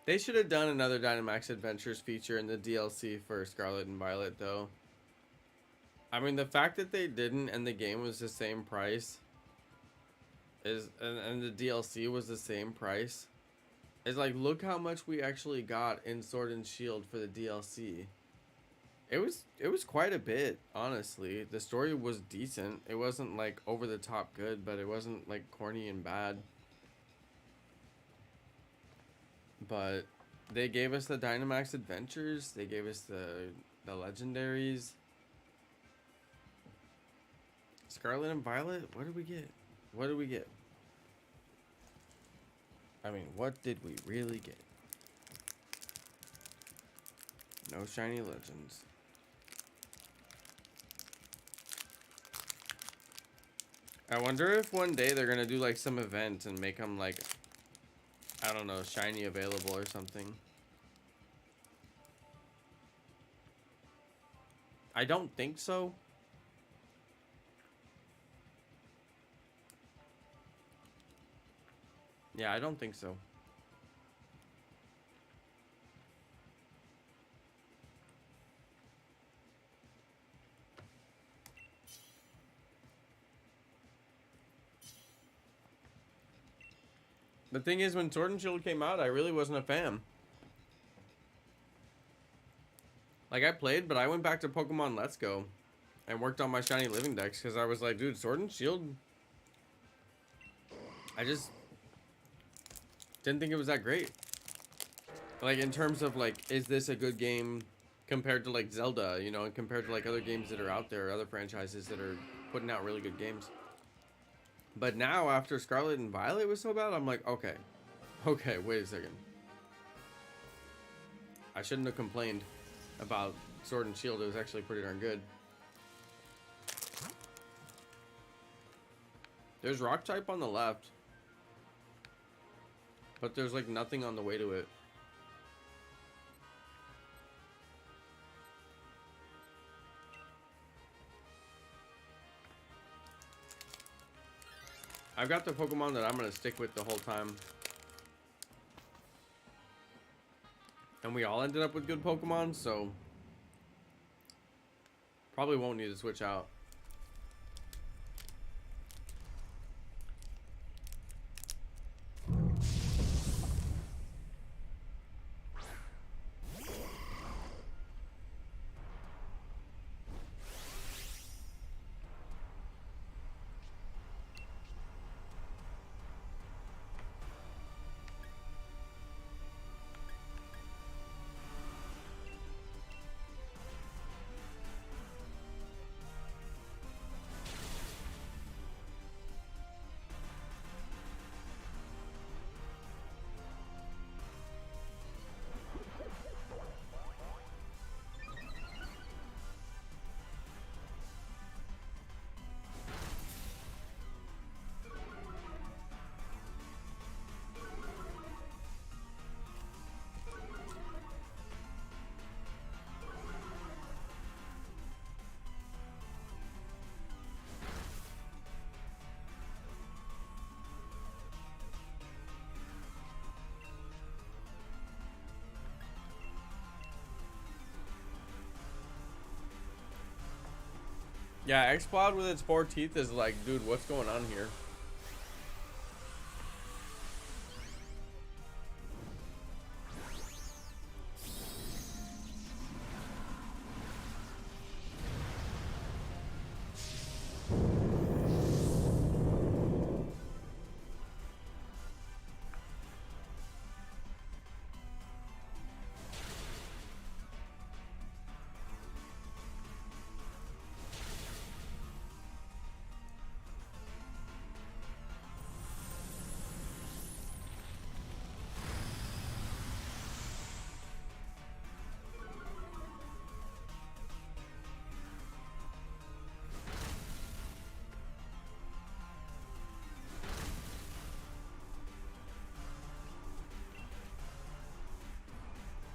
They should have done another Dynamax Adventures feature in the DLC for Scarlet and Violet, though. I mean, the fact that they didn't and the game was the same price and the DLC was the same price is like, look how much we actually got in Sword and Shield for the DLC. It was quite a bit, honestly. The story was decent. It wasn't like over the top good, but it wasn't like corny and bad. But they gave us the Dynamax Adventures. They gave us the legendaries. Scarlet and Violet. What did we get? What did we get? I mean, what did we really get? No Shiny Legends. I wonder if one day they're gonna do like some event and make them like, I don't know, shiny available or something. I don't think so. Yeah, I don't think so. The thing is, when Sword and Shield came out, I really wasn't a fan. Like, I played, but I went back to Pokemon Let's Go and worked on my Shiny Living Dex because I was like, dude, Sword and Shield, I just didn't think it was that great. Like, in terms of, like, is this a good game compared to, like, Zelda, you know, and compared to, like, other games that are out there, other franchises that are putting out really good games. But now, after Scarlet and Violet was so bad, I'm like, okay. Okay, wait a second. I shouldn't have complained about Sword and Shield. It was actually pretty darn good. There's Rock type on the left. But there's, like, nothing on the way to it. I've got the Pokemon that I'm going to stick with the whole time. And we all ended up with good Pokemon, so probably won't need to switch out. Yeah, X-Cloud with its 4 teeth is like, dude, what's going on here?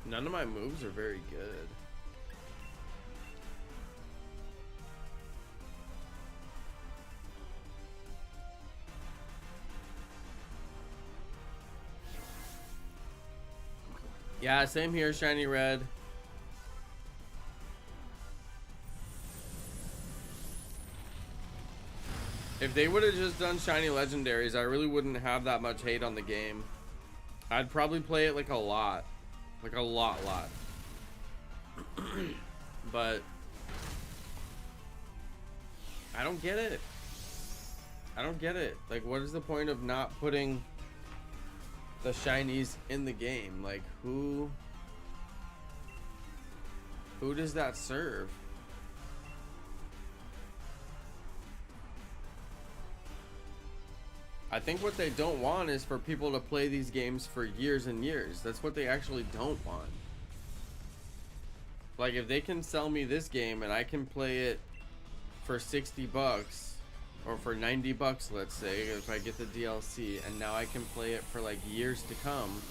None of my moves are very good. Yeah, same here, Shiny Red. If they would have just done Shiny Legendaries, I really wouldn't have that much hate on the game. I'd probably play it like a lot. Like a lot. But I don't get it. I don't get it. Like, what is the point of not putting the shinies in the game? Like, who does that serve? I think what they don't want is for people to play these games for years and years. That's what they actually don't want. Like, if they can sell me this game and I can play it for 60 bucks or for 90 bucks, let's say, if I get the DLC, and now I can play it for like years to come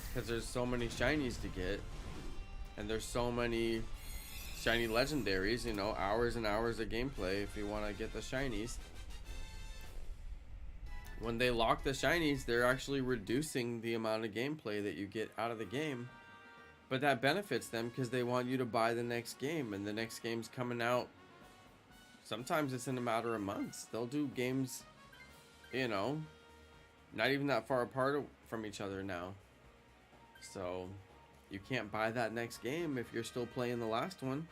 because there's so many shinies to get and there's so many shiny legendaries, you know, hours and hours of gameplay if you want to get the shinies. When they lock the shinies, they're actually reducing the amount of gameplay that you get out of the game. But that benefits them because they want you to buy the next game, and the next game's coming out. Sometimes it's in a matter of months. They'll do games, you know, not even that far apart from each other now. So you can't buy that next game if you're still playing the last one.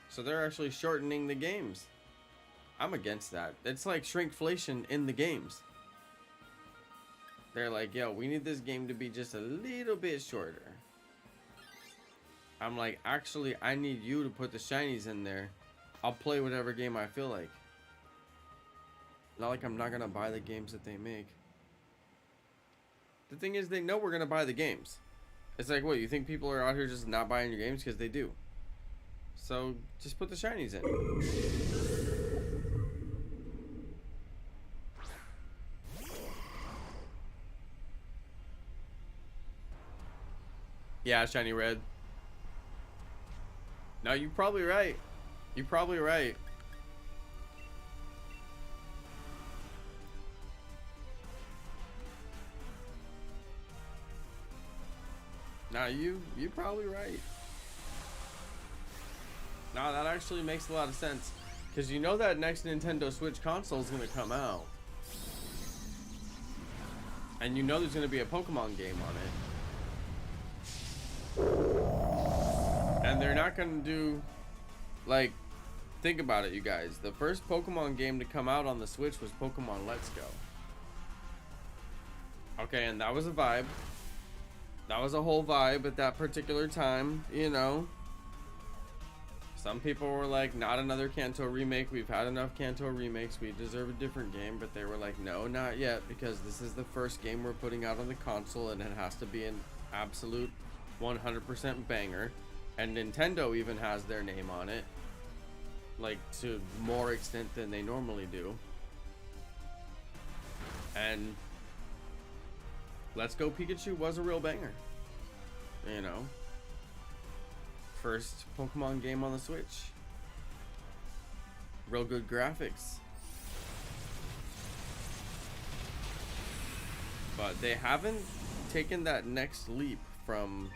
So they're actually shortening the games. I'm against that. It's like shrinkflation in the games. They're like, yo, we need this game to be just a little bit shorter. I'm like, actually, I need you to put the shinies in there. I'll play whatever game I feel like. Not like I'm not gonna buy the games that they make. The thing is, they know we're gonna buy the games. It's like, what, you think people are out here just not buying your games? Because they do. So just put the shinies in. Yeah, Shiny Red. No, you're probably right. You're probably right. No, you're probably right. No, that actually makes a lot of sense. Because you know that next Nintendo Switch console is going to come out. And you know there's going to be a Pokemon game on it. And they're not going to do, like, think about it, you guys. The first Pokemon game to come out on the Switch was Pokemon Let's Go. Okay, and that was a vibe. That was a whole vibe at that particular time, you know. Some people were like, not another Kanto remake. We've had enough Kanto remakes. We deserve a different game. But they were like, no, not yet. Because this is the first game we're putting out on the console. And it has to be an absolute 100% banger. And Nintendo even has their name on it. Like, to more extent than they normally do. And Let's Go Pikachu was a real banger. You know. First Pokemon game on the Switch. Real good graphics. But they haven't taken that next leap from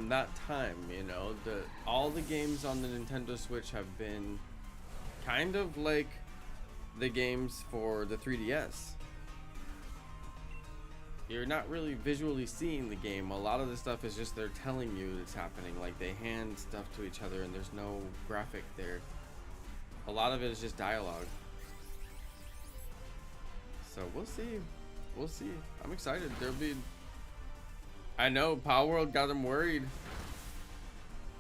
that time, you know. All the games on the Nintendo Switch have been kind of like the games for the 3DS. You're not really visually seeing the game. A lot of the stuff is just they're telling you it's happening. Like, they hand stuff to each other and there's no graphic there. A lot of it is just dialogue. So we'll see. We'll see. I'm excited. I know Power World got them worried.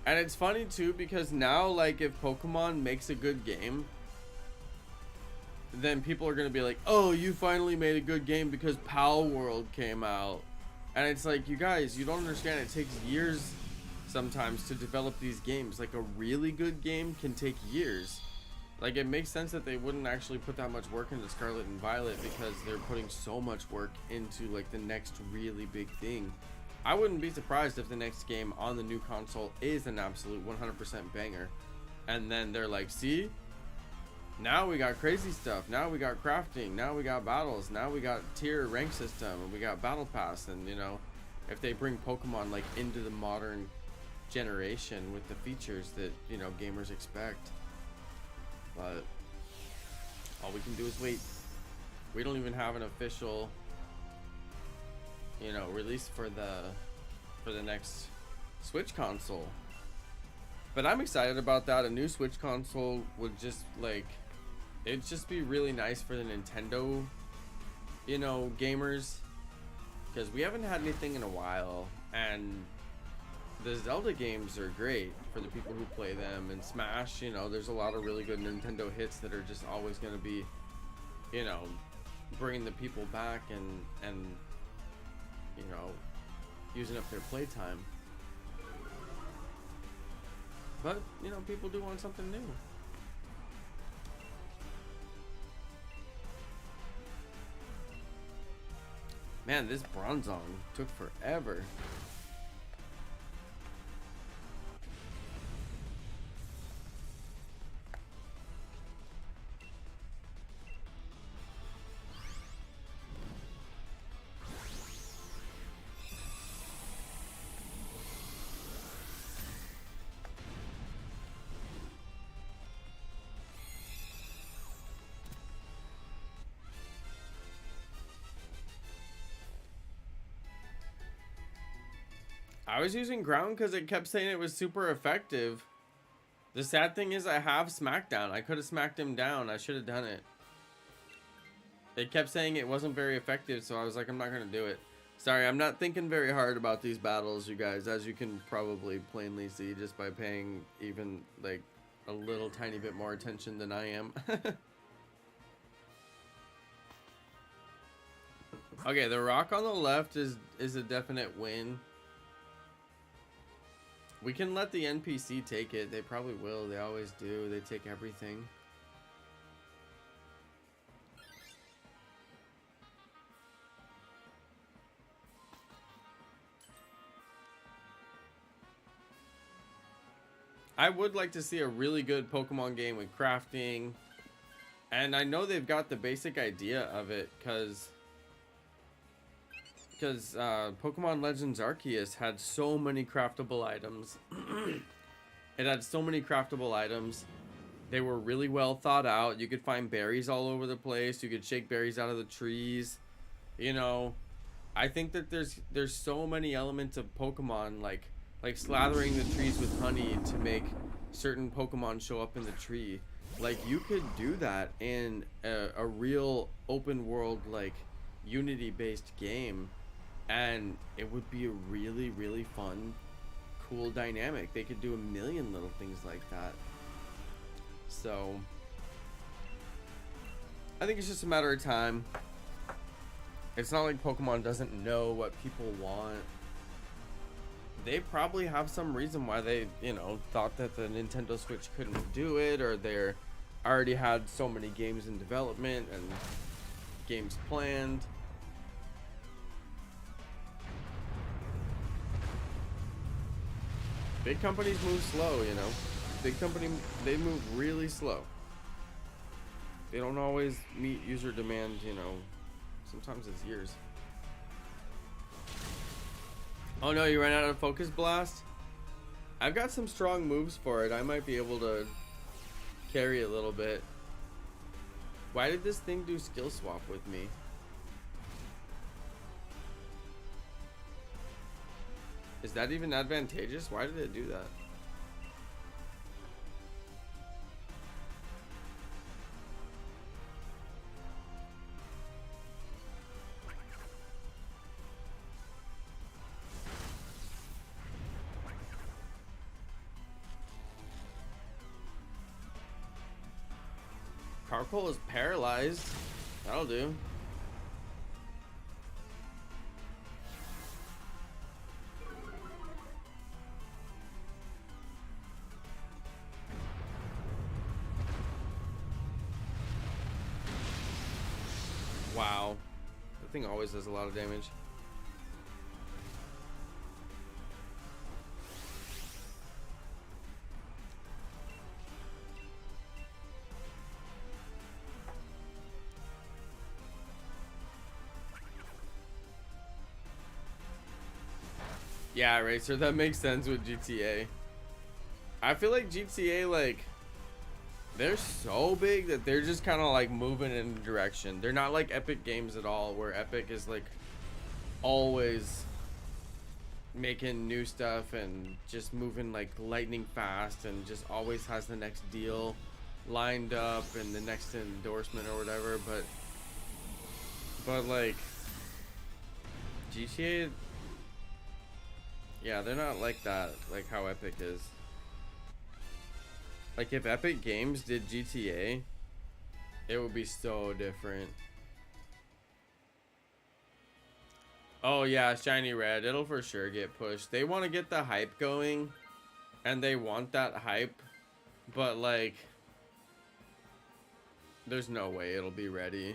And it's funny too, because now, like, if Pokemon makes a good game, then people are going to be like, oh, you finally made a good game because Power World came out. And it's like, you guys, you don't understand. It takes years sometimes to develop these games. Like, a really good game can take years. Like, it makes sense that they wouldn't actually put that much work into Scarlet and Violet because they're putting so much work into like the next really big thing. I wouldn't be surprised if the next game on the new console is an absolute 100% banger. And then they're like, see? Now we got crazy stuff. Now we got crafting. Now we got battles. Now we got tier rank system. And we got battle pass. And, you know, if they bring Pokemon like into the modern generation with the features that, you know, gamers expect. But all we can do is wait. We don't even have an official, you know, release for the next Switch console. But I'm excited about that. A new Switch console would just like, it'd just be really nice for the Nintendo, you know, gamers, because we haven't had anything in a while, and the Zelda games are great for the people who play them, and Smash, you know, there's a lot of really good Nintendo hits that are just always going to be, you know, bringing the people back and you know, using up their playtime. But, you know, people do want something new. Man, this Bronzong took forever. I was using ground because it kept saying it was super effective. The sad thing is I have Smackdown. I could have smacked him down. I should have done it. It kept saying it wasn't very effective, so I was like, I'm not going to do it. Sorry, I'm not thinking very hard about these battles, you guys, as you can probably plainly see just by paying even, like, a little tiny bit more attention than I am. Okay, the rock on the left is a definite win. We can let the NPC take it. They probably will. They always do. They take everything. I would like to see a really good Pokemon game with crafting. And I know they've got the basic idea of it because Pokemon Legends Arceus had so many craftable items. It had so many craftable items. They were really well thought out. You could find berries all over the place. You could shake berries out of the trees. You know, I think that there's so many elements of Pokemon, like slathering the trees with honey to make certain Pokemon show up in the tree. Like, you could do that in a real open world, like, Unity based game, and it would be a really, really fun, cool dynamic. They could do a million little things like that. So I think it's just a matter of time. It's not like Pokemon doesn't know what people want. They probably have some reason why they, you know, thought that the Nintendo Switch couldn't do it, or they're already had so many games in development and games planned. Big companies move slow, you know. Big company, they move really slow. They don't always meet user demand, you know. Sometimes it's years. Oh no, you ran out of Focus Blast? I've got some strong moves for it. I might be able to carry a little bit. Why did this thing do skill swap with me? Is that even advantageous? Why did it do that? Carpool is paralyzed. That'll do. Wow. That thing always does a lot of damage. Yeah, Racer, that makes sense with GTA. I feel like GTA, like, they're so big that they're just kind of like moving in a direction. They're not like Epic Games at all, where Epic is like always making new stuff and just moving like lightning fast and just always has the next deal lined up and the next endorsement or whatever. But like GTA, yeah, they're not like that, like how Epic is. Like if Epic Games did GTA, it would be so different. Oh yeah, Shiny Red, it'll for sure get pushed. They want to get the hype going, and they want that hype, but like, there's no way it'll be ready.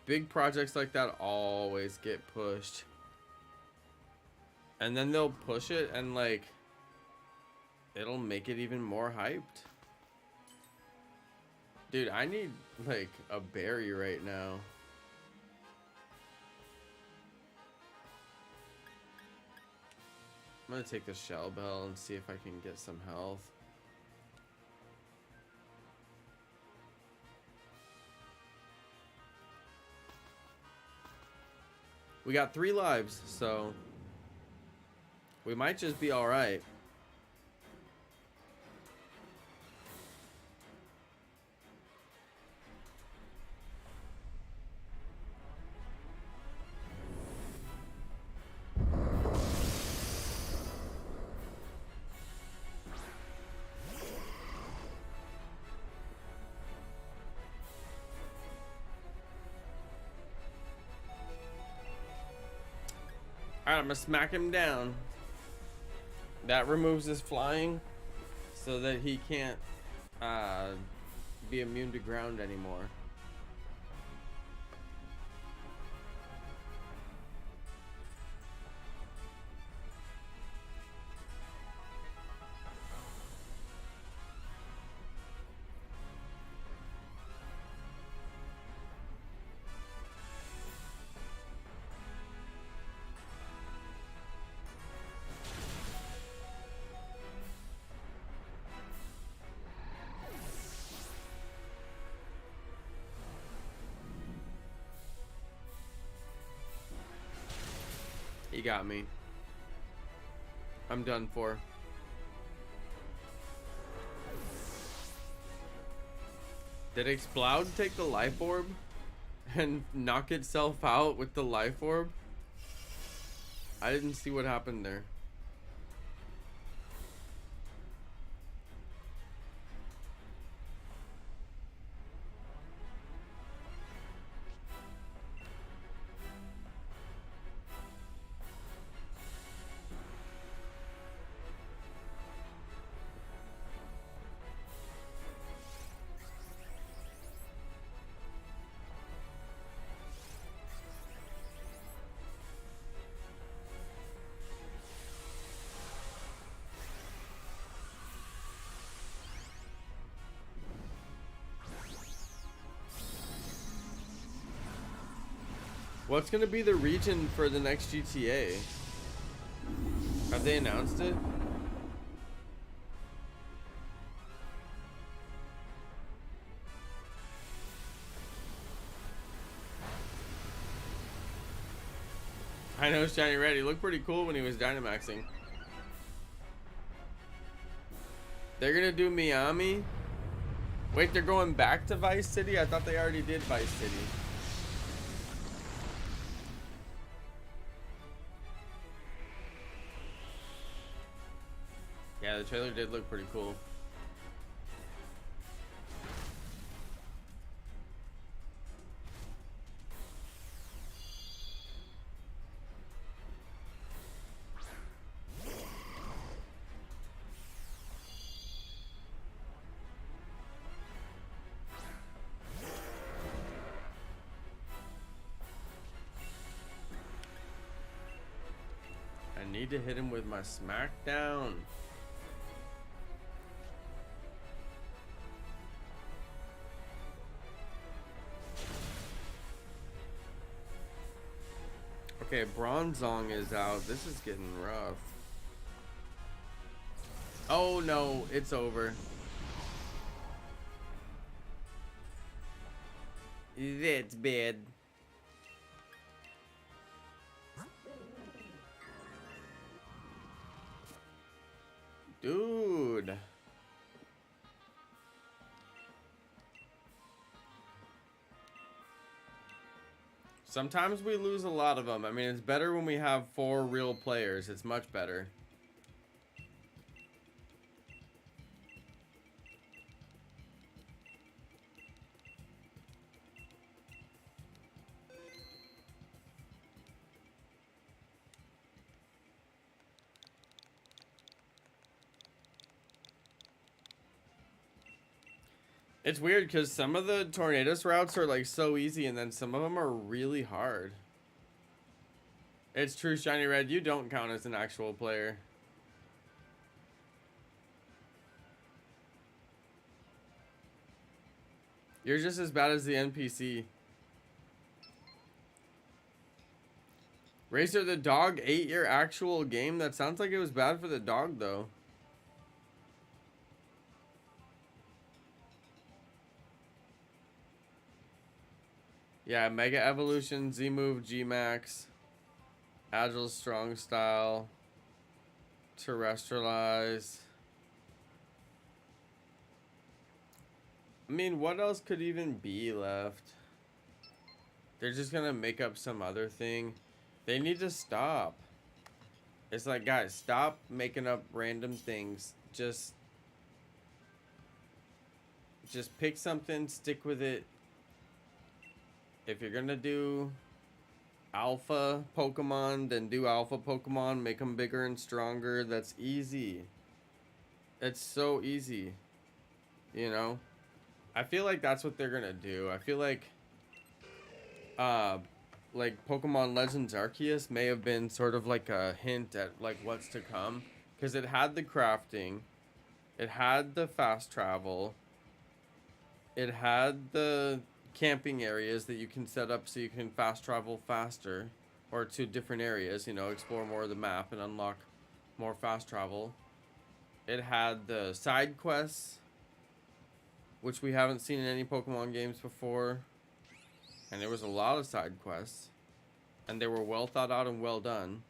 Big projects like that always get pushed. And then they'll push it and like, it'll make it even more hyped. Dude, I need like a berry right now. I'm gonna take the Shell Bell and see if I can get some health. We got 3 lives, so we might just be all right. Alright, I'm gonna smack him down. That removes his flying so that he can't be immune to ground anymore. He got me. I'm done for. Did Exploud take the life orb and knock itself out with the life orb? I didn't see what happened there. What's gonna be the region for the next GTA? Have they announced it? I know Shiny Red, he looked pretty cool when he was Dynamaxing. They're gonna do Miami? Wait, they're going back to Vice City? I thought they already did Vice City. Yeah, the trailer did look pretty cool. need to hit him with my smackdown. Okay, Bronzong is out. This is getting rough. Oh no, it's over. That's bad. Dude. Sometimes we lose a lot of them. I mean, it's better when we have 4 real players. It's much better. It's weird because some of the Tornadus routes are like so easy and then some of them are really hard. It's true, Shiny Red, you don't count as an actual player. You're just as bad as the NPC. Racer, the dog ate your actual game? That sounds like it was bad for the dog though. Yeah, Mega Evolution, Z-Move, G-Max, Agile Strong Style, Terrestrialize. I mean, what else could even be left? They're just gonna make up some other thing. They need to stop. It's like, guys, stop making up random things. Just pick something, stick with it. If you're gonna do alpha Pokemon, then do alpha Pokemon. Make them bigger and stronger. That's easy. It's so easy. You know? I feel like that's what they're gonna do. I feel like Pokemon Legends Arceus may have been sort of like a hint at like what's to come. Because it had the crafting. It had the fast travel. It had the camping areas that you can set up so you can fast travel faster, or to different areas, you know, explore more of the map and unlock more fast travel. It had the side quests, which we haven't seen in any Pokemon games before, and there was a lot of side quests, and they were well thought out and well done.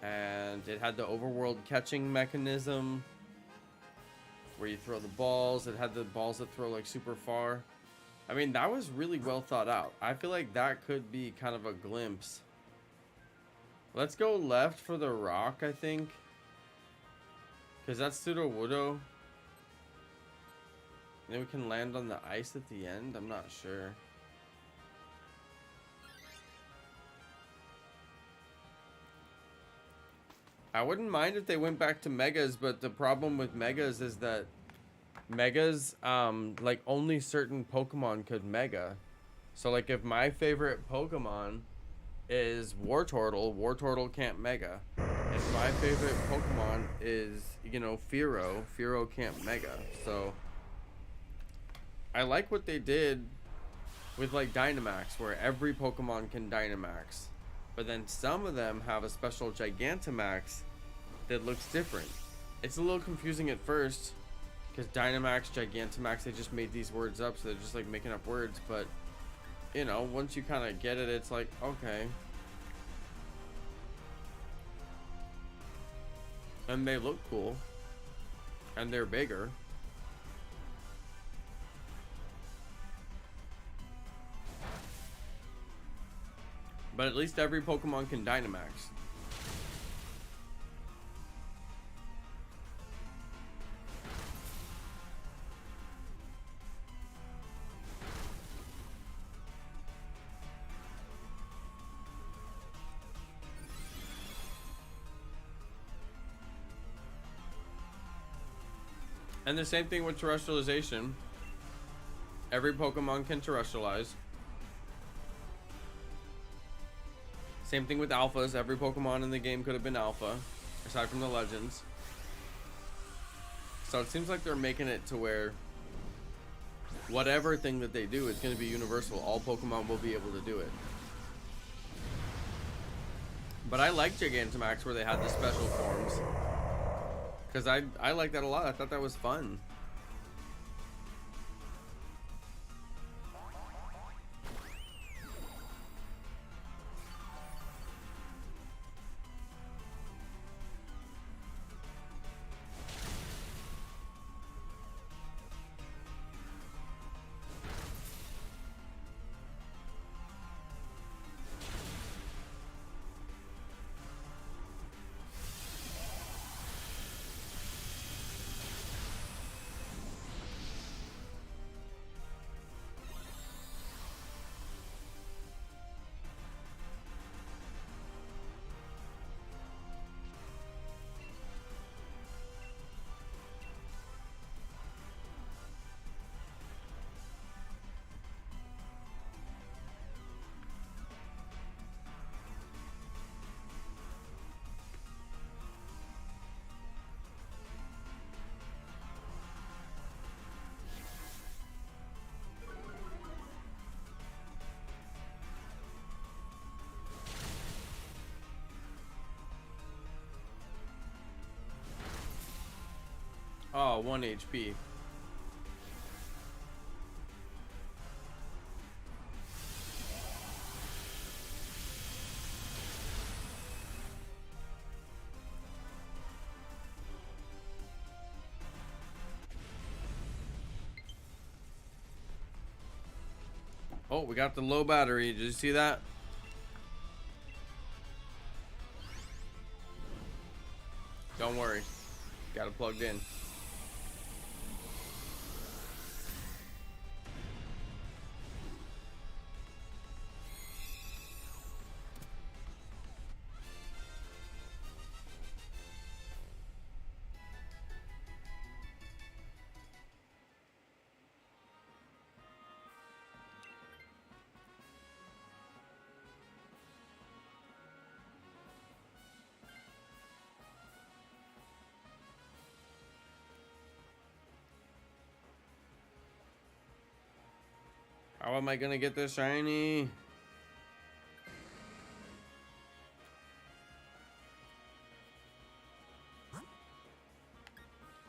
And it had the overworld catching mechanism where you throw the balls. It had the balls that throw like super far. I mean, that was really well thought out. I feel like that could be kind of a glimpse. Let's go left for the rock, I think. Because that's Sudowoodo. Then we can land on the ice at the end. I'm not sure. I wouldn't mind if they went back to Megas, but the problem with Megas is that Megas, like only certain Pokemon could Mega. So like if my favorite Pokemon is Wartortle, Wartortle can't Mega. If my favorite Pokemon is, you know, Fearow, Fearow can't Mega. So I like what they did with like Dynamax, where every Pokemon can Dynamax. But then some of them have a special Gigantamax that looks different. It's a little confusing at first, because Dynamax, Gigantamax, they just made these words up, so they're just like making up words. But, you know, once you kind of get it, it's like, okay. And they look cool. And they're bigger. But at least every Pokemon can Dynamax. And the same thing with terrestrialization. Every Pokemon can terrestrialize. Same thing with alphas. Every Pokemon in the game could have been alpha, aside from the legends. So it seems like they're making it to where whatever thing that they do is going to be universal. All Pokemon will be able to do it. But I like Gigantamax where they had the special forms. Because I like that a lot. I thought that was fun. Oh, 1 HP. Oh, we got the low battery. Did you see that? Don't worry. Got it plugged in. How am I gonna get this shiny?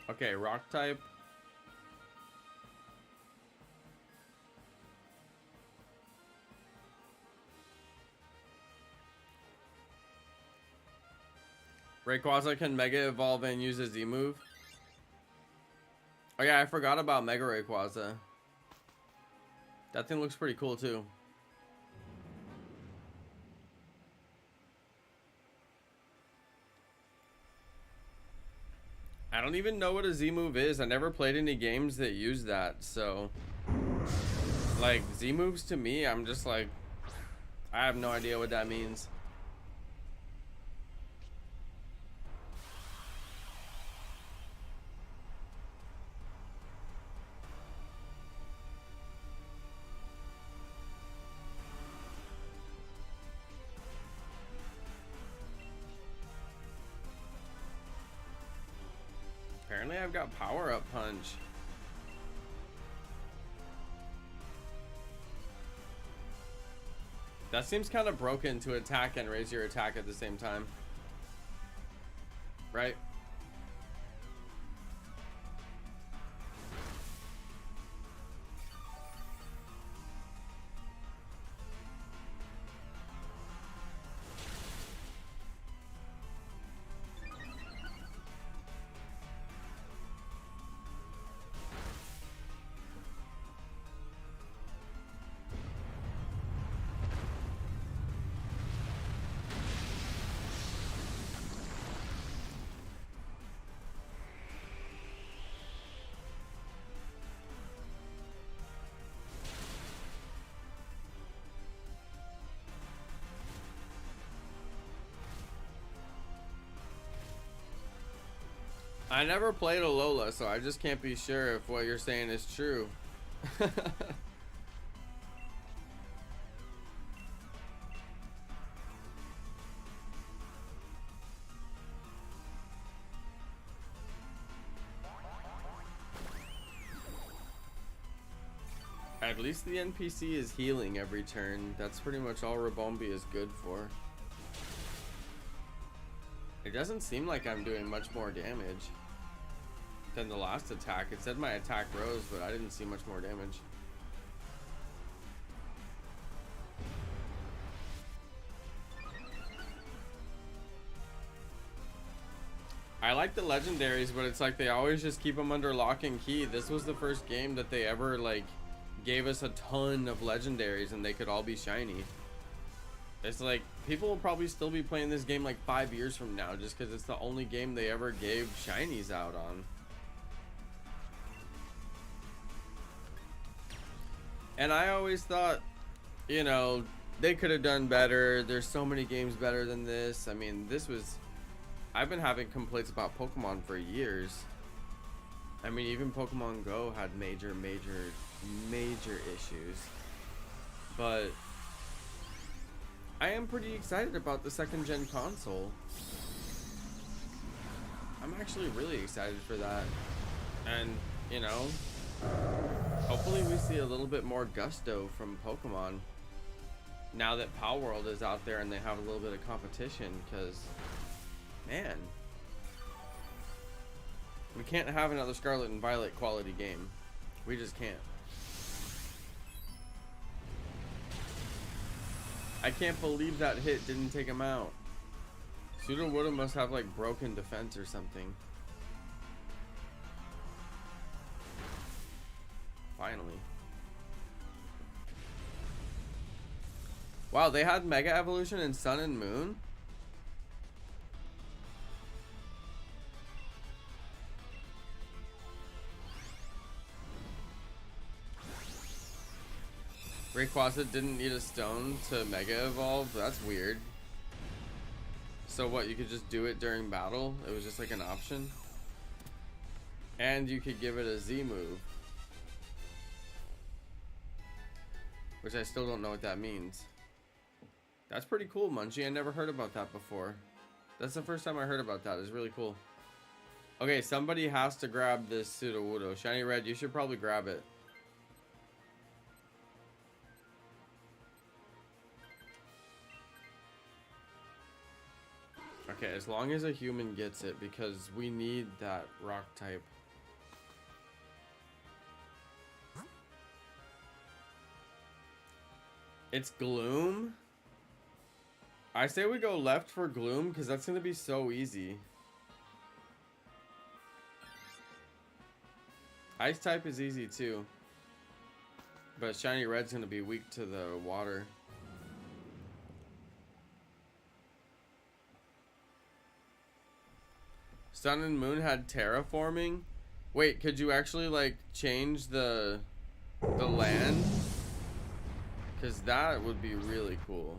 Okay, rock type. Rayquaza can Mega Evolve and use a Z move. Oh yeah, I forgot about Mega Rayquaza. That thing looks pretty cool too. I don't even know what a Z move is. I never played any games that use that, so like Z moves to me, I'm just like, I have no idea what that means. Apparently I've got power up punch. That seems kind of broken to attack and raise your attack at the same time. Right? I never played Alola, so I just can't be sure if what you're saying is true. At least the NPC is healing every turn. That's pretty much all Rabombi is good for. It doesn't seem like I'm doing much more damage than the last attack. It said my attack rose, but I didn't see much more damage. I like the legendaries, but it's like they always just keep them under lock and key. This was the first game that they ever like gave us a ton of legendaries and they could all be shiny. It's like people will probably still be playing this game like 5 years from now just because it's the only game they ever gave shinies out on. And I always thought, you know, they could have done better. There's so many games better than this. I mean, this was... I've been having complaints about Pokemon for years. I mean, even Pokemon Go had major issues. But I am pretty excited about the second gen console. I'm actually really excited for that. And, you know, hopefully we see a little bit more gusto from Pokemon now that Palworld is out there and they have a little bit of competition, because man, we can't have another Scarlet and Violet quality game. We just can't. I can't believe that hit didn't take him out. Sudowoodo must have like broken defense or something. Finally. Wow, they had Mega Evolution in Sun and Moon? Rayquaza didn't need a stone to Mega Evolve? That's weird. So what, you could just do it during battle? It was just like an option? And you could give it a Z move. Which I still don't know what that means. That's pretty cool, Munchie. I never heard about that before. That's the first time I heard about that. It's really cool. Okay, somebody has to grab this Sudowoodo. Shiny Red, you should probably grab it. Okay, as long as a human gets it, because we need that rock type. It's Gloom? I say we go left for Gloom, because that's going to be so easy. Ice type is easy too. But Shiny Red's going to be weak to the water. Sun and Moon had terraforming? Wait, could you actually like change the land? Because that would be really cool.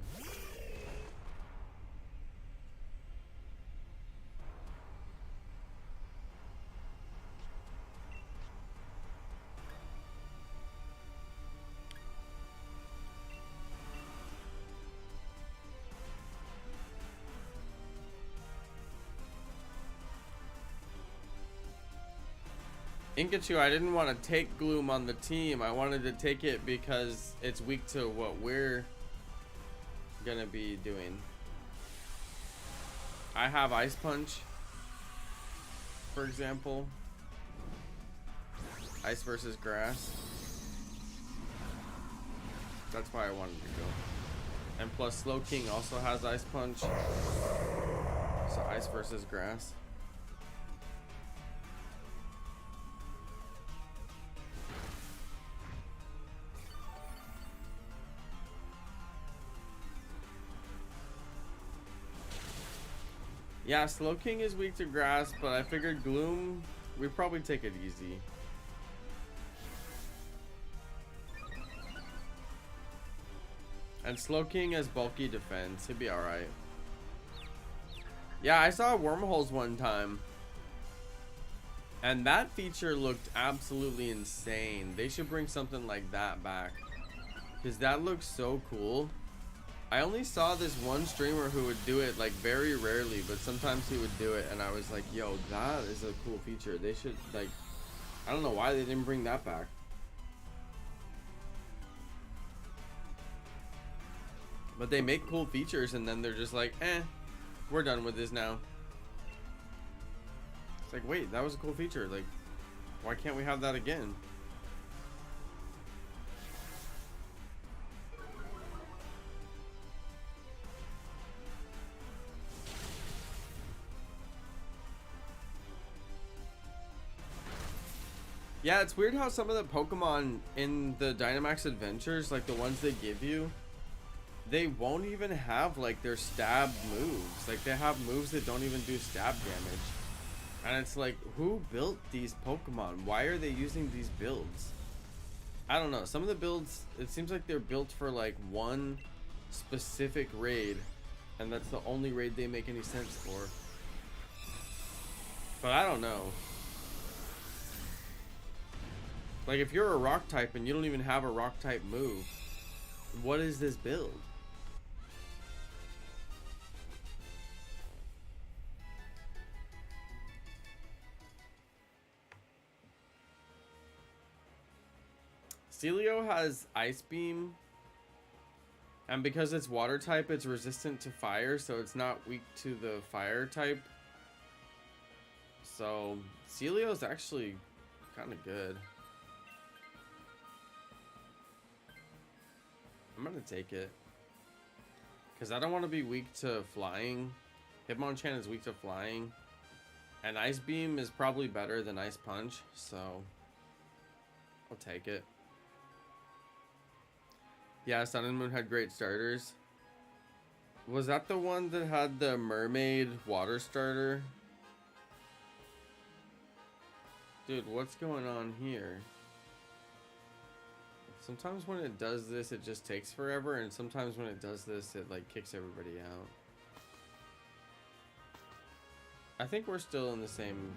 Inkachu, I didn't want to take Gloom on the team. I wanted to take it because it's weak to what we're gonna be doing. I have Ice Punch, for example. Ice versus Grass. That's why I wanted to go. And plus Slow King also has Ice Punch. So Ice versus Grass. Yeah, Slow King is weak to grass, but I figured Gloom, we'd probably take it easy. And Slow King has bulky defense, he'd be alright. Yeah, I saw Wormholes one time. And that feature looked absolutely insane. They should bring something like that back. Because that looks so cool. I only saw this one streamer who would do it like very rarely, but sometimes he would do it and I was like, yo, that is a cool feature. They should like, I don't know why they didn't bring that back. But they make cool features and then they're just like, we're done with this now. It's like, wait, that was a cool feature. Like, why can't we have that again? Yeah, it's weird how some of the Pokemon in the Dynamax Adventures, like the ones they give you, they won't even have like their stab moves. Like they have moves that don't even do stab damage. And it's like, who built these Pokemon? Why are they using these builds? I don't know. Some of the builds, it seems like they're built for like one specific raid. And that's the only raid they make any sense for. But I don't know. Like if you're a rock type and you don't even have a rock type move, what is this build? Celio has Ice Beam, and because it's water type, it's resistant to fire, so it's not weak to the fire type. So Celio's actually kind of good. I'm gonna take it because I don't want to be weak to flying. Hitmonchan is weak to flying, and Ice Beam is probably better than Ice Punch, so I'll take it. Yeah, Sun and Moon had great starters. Was that the one that had the mermaid water starter? Dude, what's going on here? Sometimes when it does this, it just takes forever, and sometimes when it does this, it like kicks everybody out. I think we're still in the same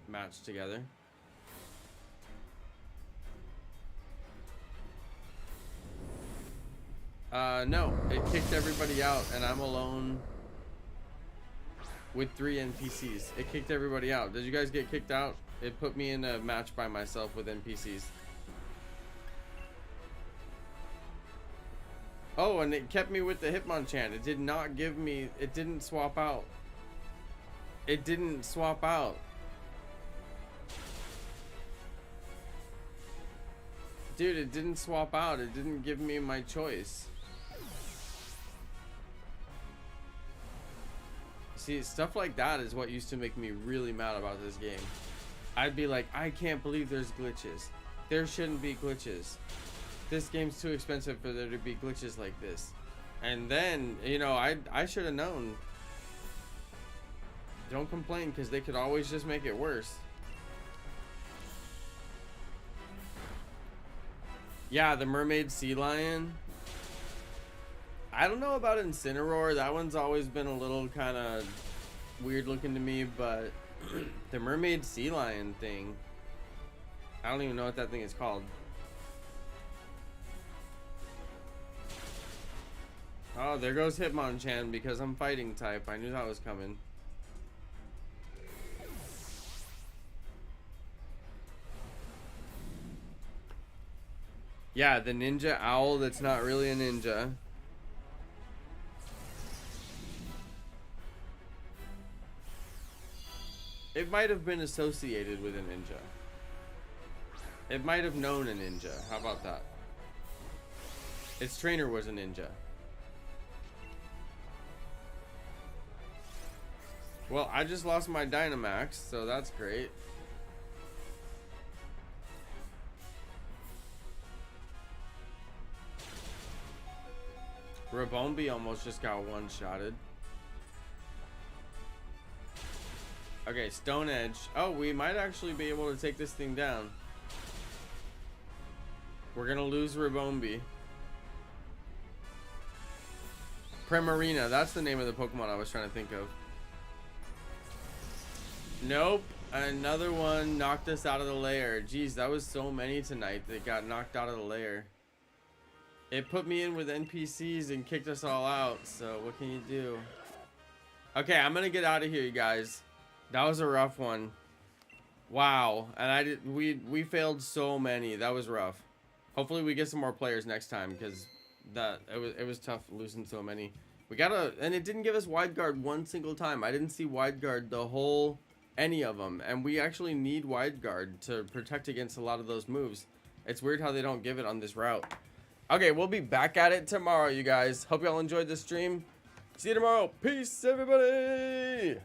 match together. No, it kicked everybody out, and I'm alone with 3 NPCs. It kicked everybody out. Did you guys get kicked out? It put me in a match by myself with NPCs. Oh, and it kept me with the Hitmonchan. It did not give me... It didn't swap out. It didn't swap out. Dude, it didn't swap out. It didn't give me my choice. See, stuff like that is what used to make me really mad about this game. I'd be like, I can't believe there's glitches. There shouldn't be glitches. This game's too expensive for there to be glitches like this. And then, you know, I should have known. Don't complain, because they could always just make it worse. Yeah, the Mermaid Sea Lion. I don't know about Incineroar. That one's always been a little kind of weird looking to me, but the Mermaid Sea Lion thing, I don't even know what that thing is called. Oh, there goes Hitmonchan because I'm fighting type. I knew that was coming. Yeah, the ninja owl that's not really a ninja. It might have been associated with a ninja. It might have known a ninja. How about that? Its trainer was a ninja. Well, I just lost my Dynamax, so that's great. Rabombi almost just got one-shotted. Okay, Stone Edge. Oh, we might actually be able to take this thing down. We're gonna lose Rabombi. Primarina, that's the name of the Pokemon I was trying to think of. Nope, another one knocked us out of the lair. Jeez, that was so many tonight that got knocked out of the lair. It put me in with NPCs and kicked us all out, so what can you do? Okay, I'm gonna get out of here, you guys. That was a rough one. Wow, and we failed so many. That was rough. Hopefully we get some more players next time, because that it was tough losing so many. And it didn't give us wide guard one single time. I didn't see wide guard any of them, and we actually need wide guard to protect against a lot of those moves. It's weird how they don't give it on this route. Okay, we'll be back at it tomorrow, you guys. Hope y'all enjoyed the stream. See you tomorrow. Peace, everybody.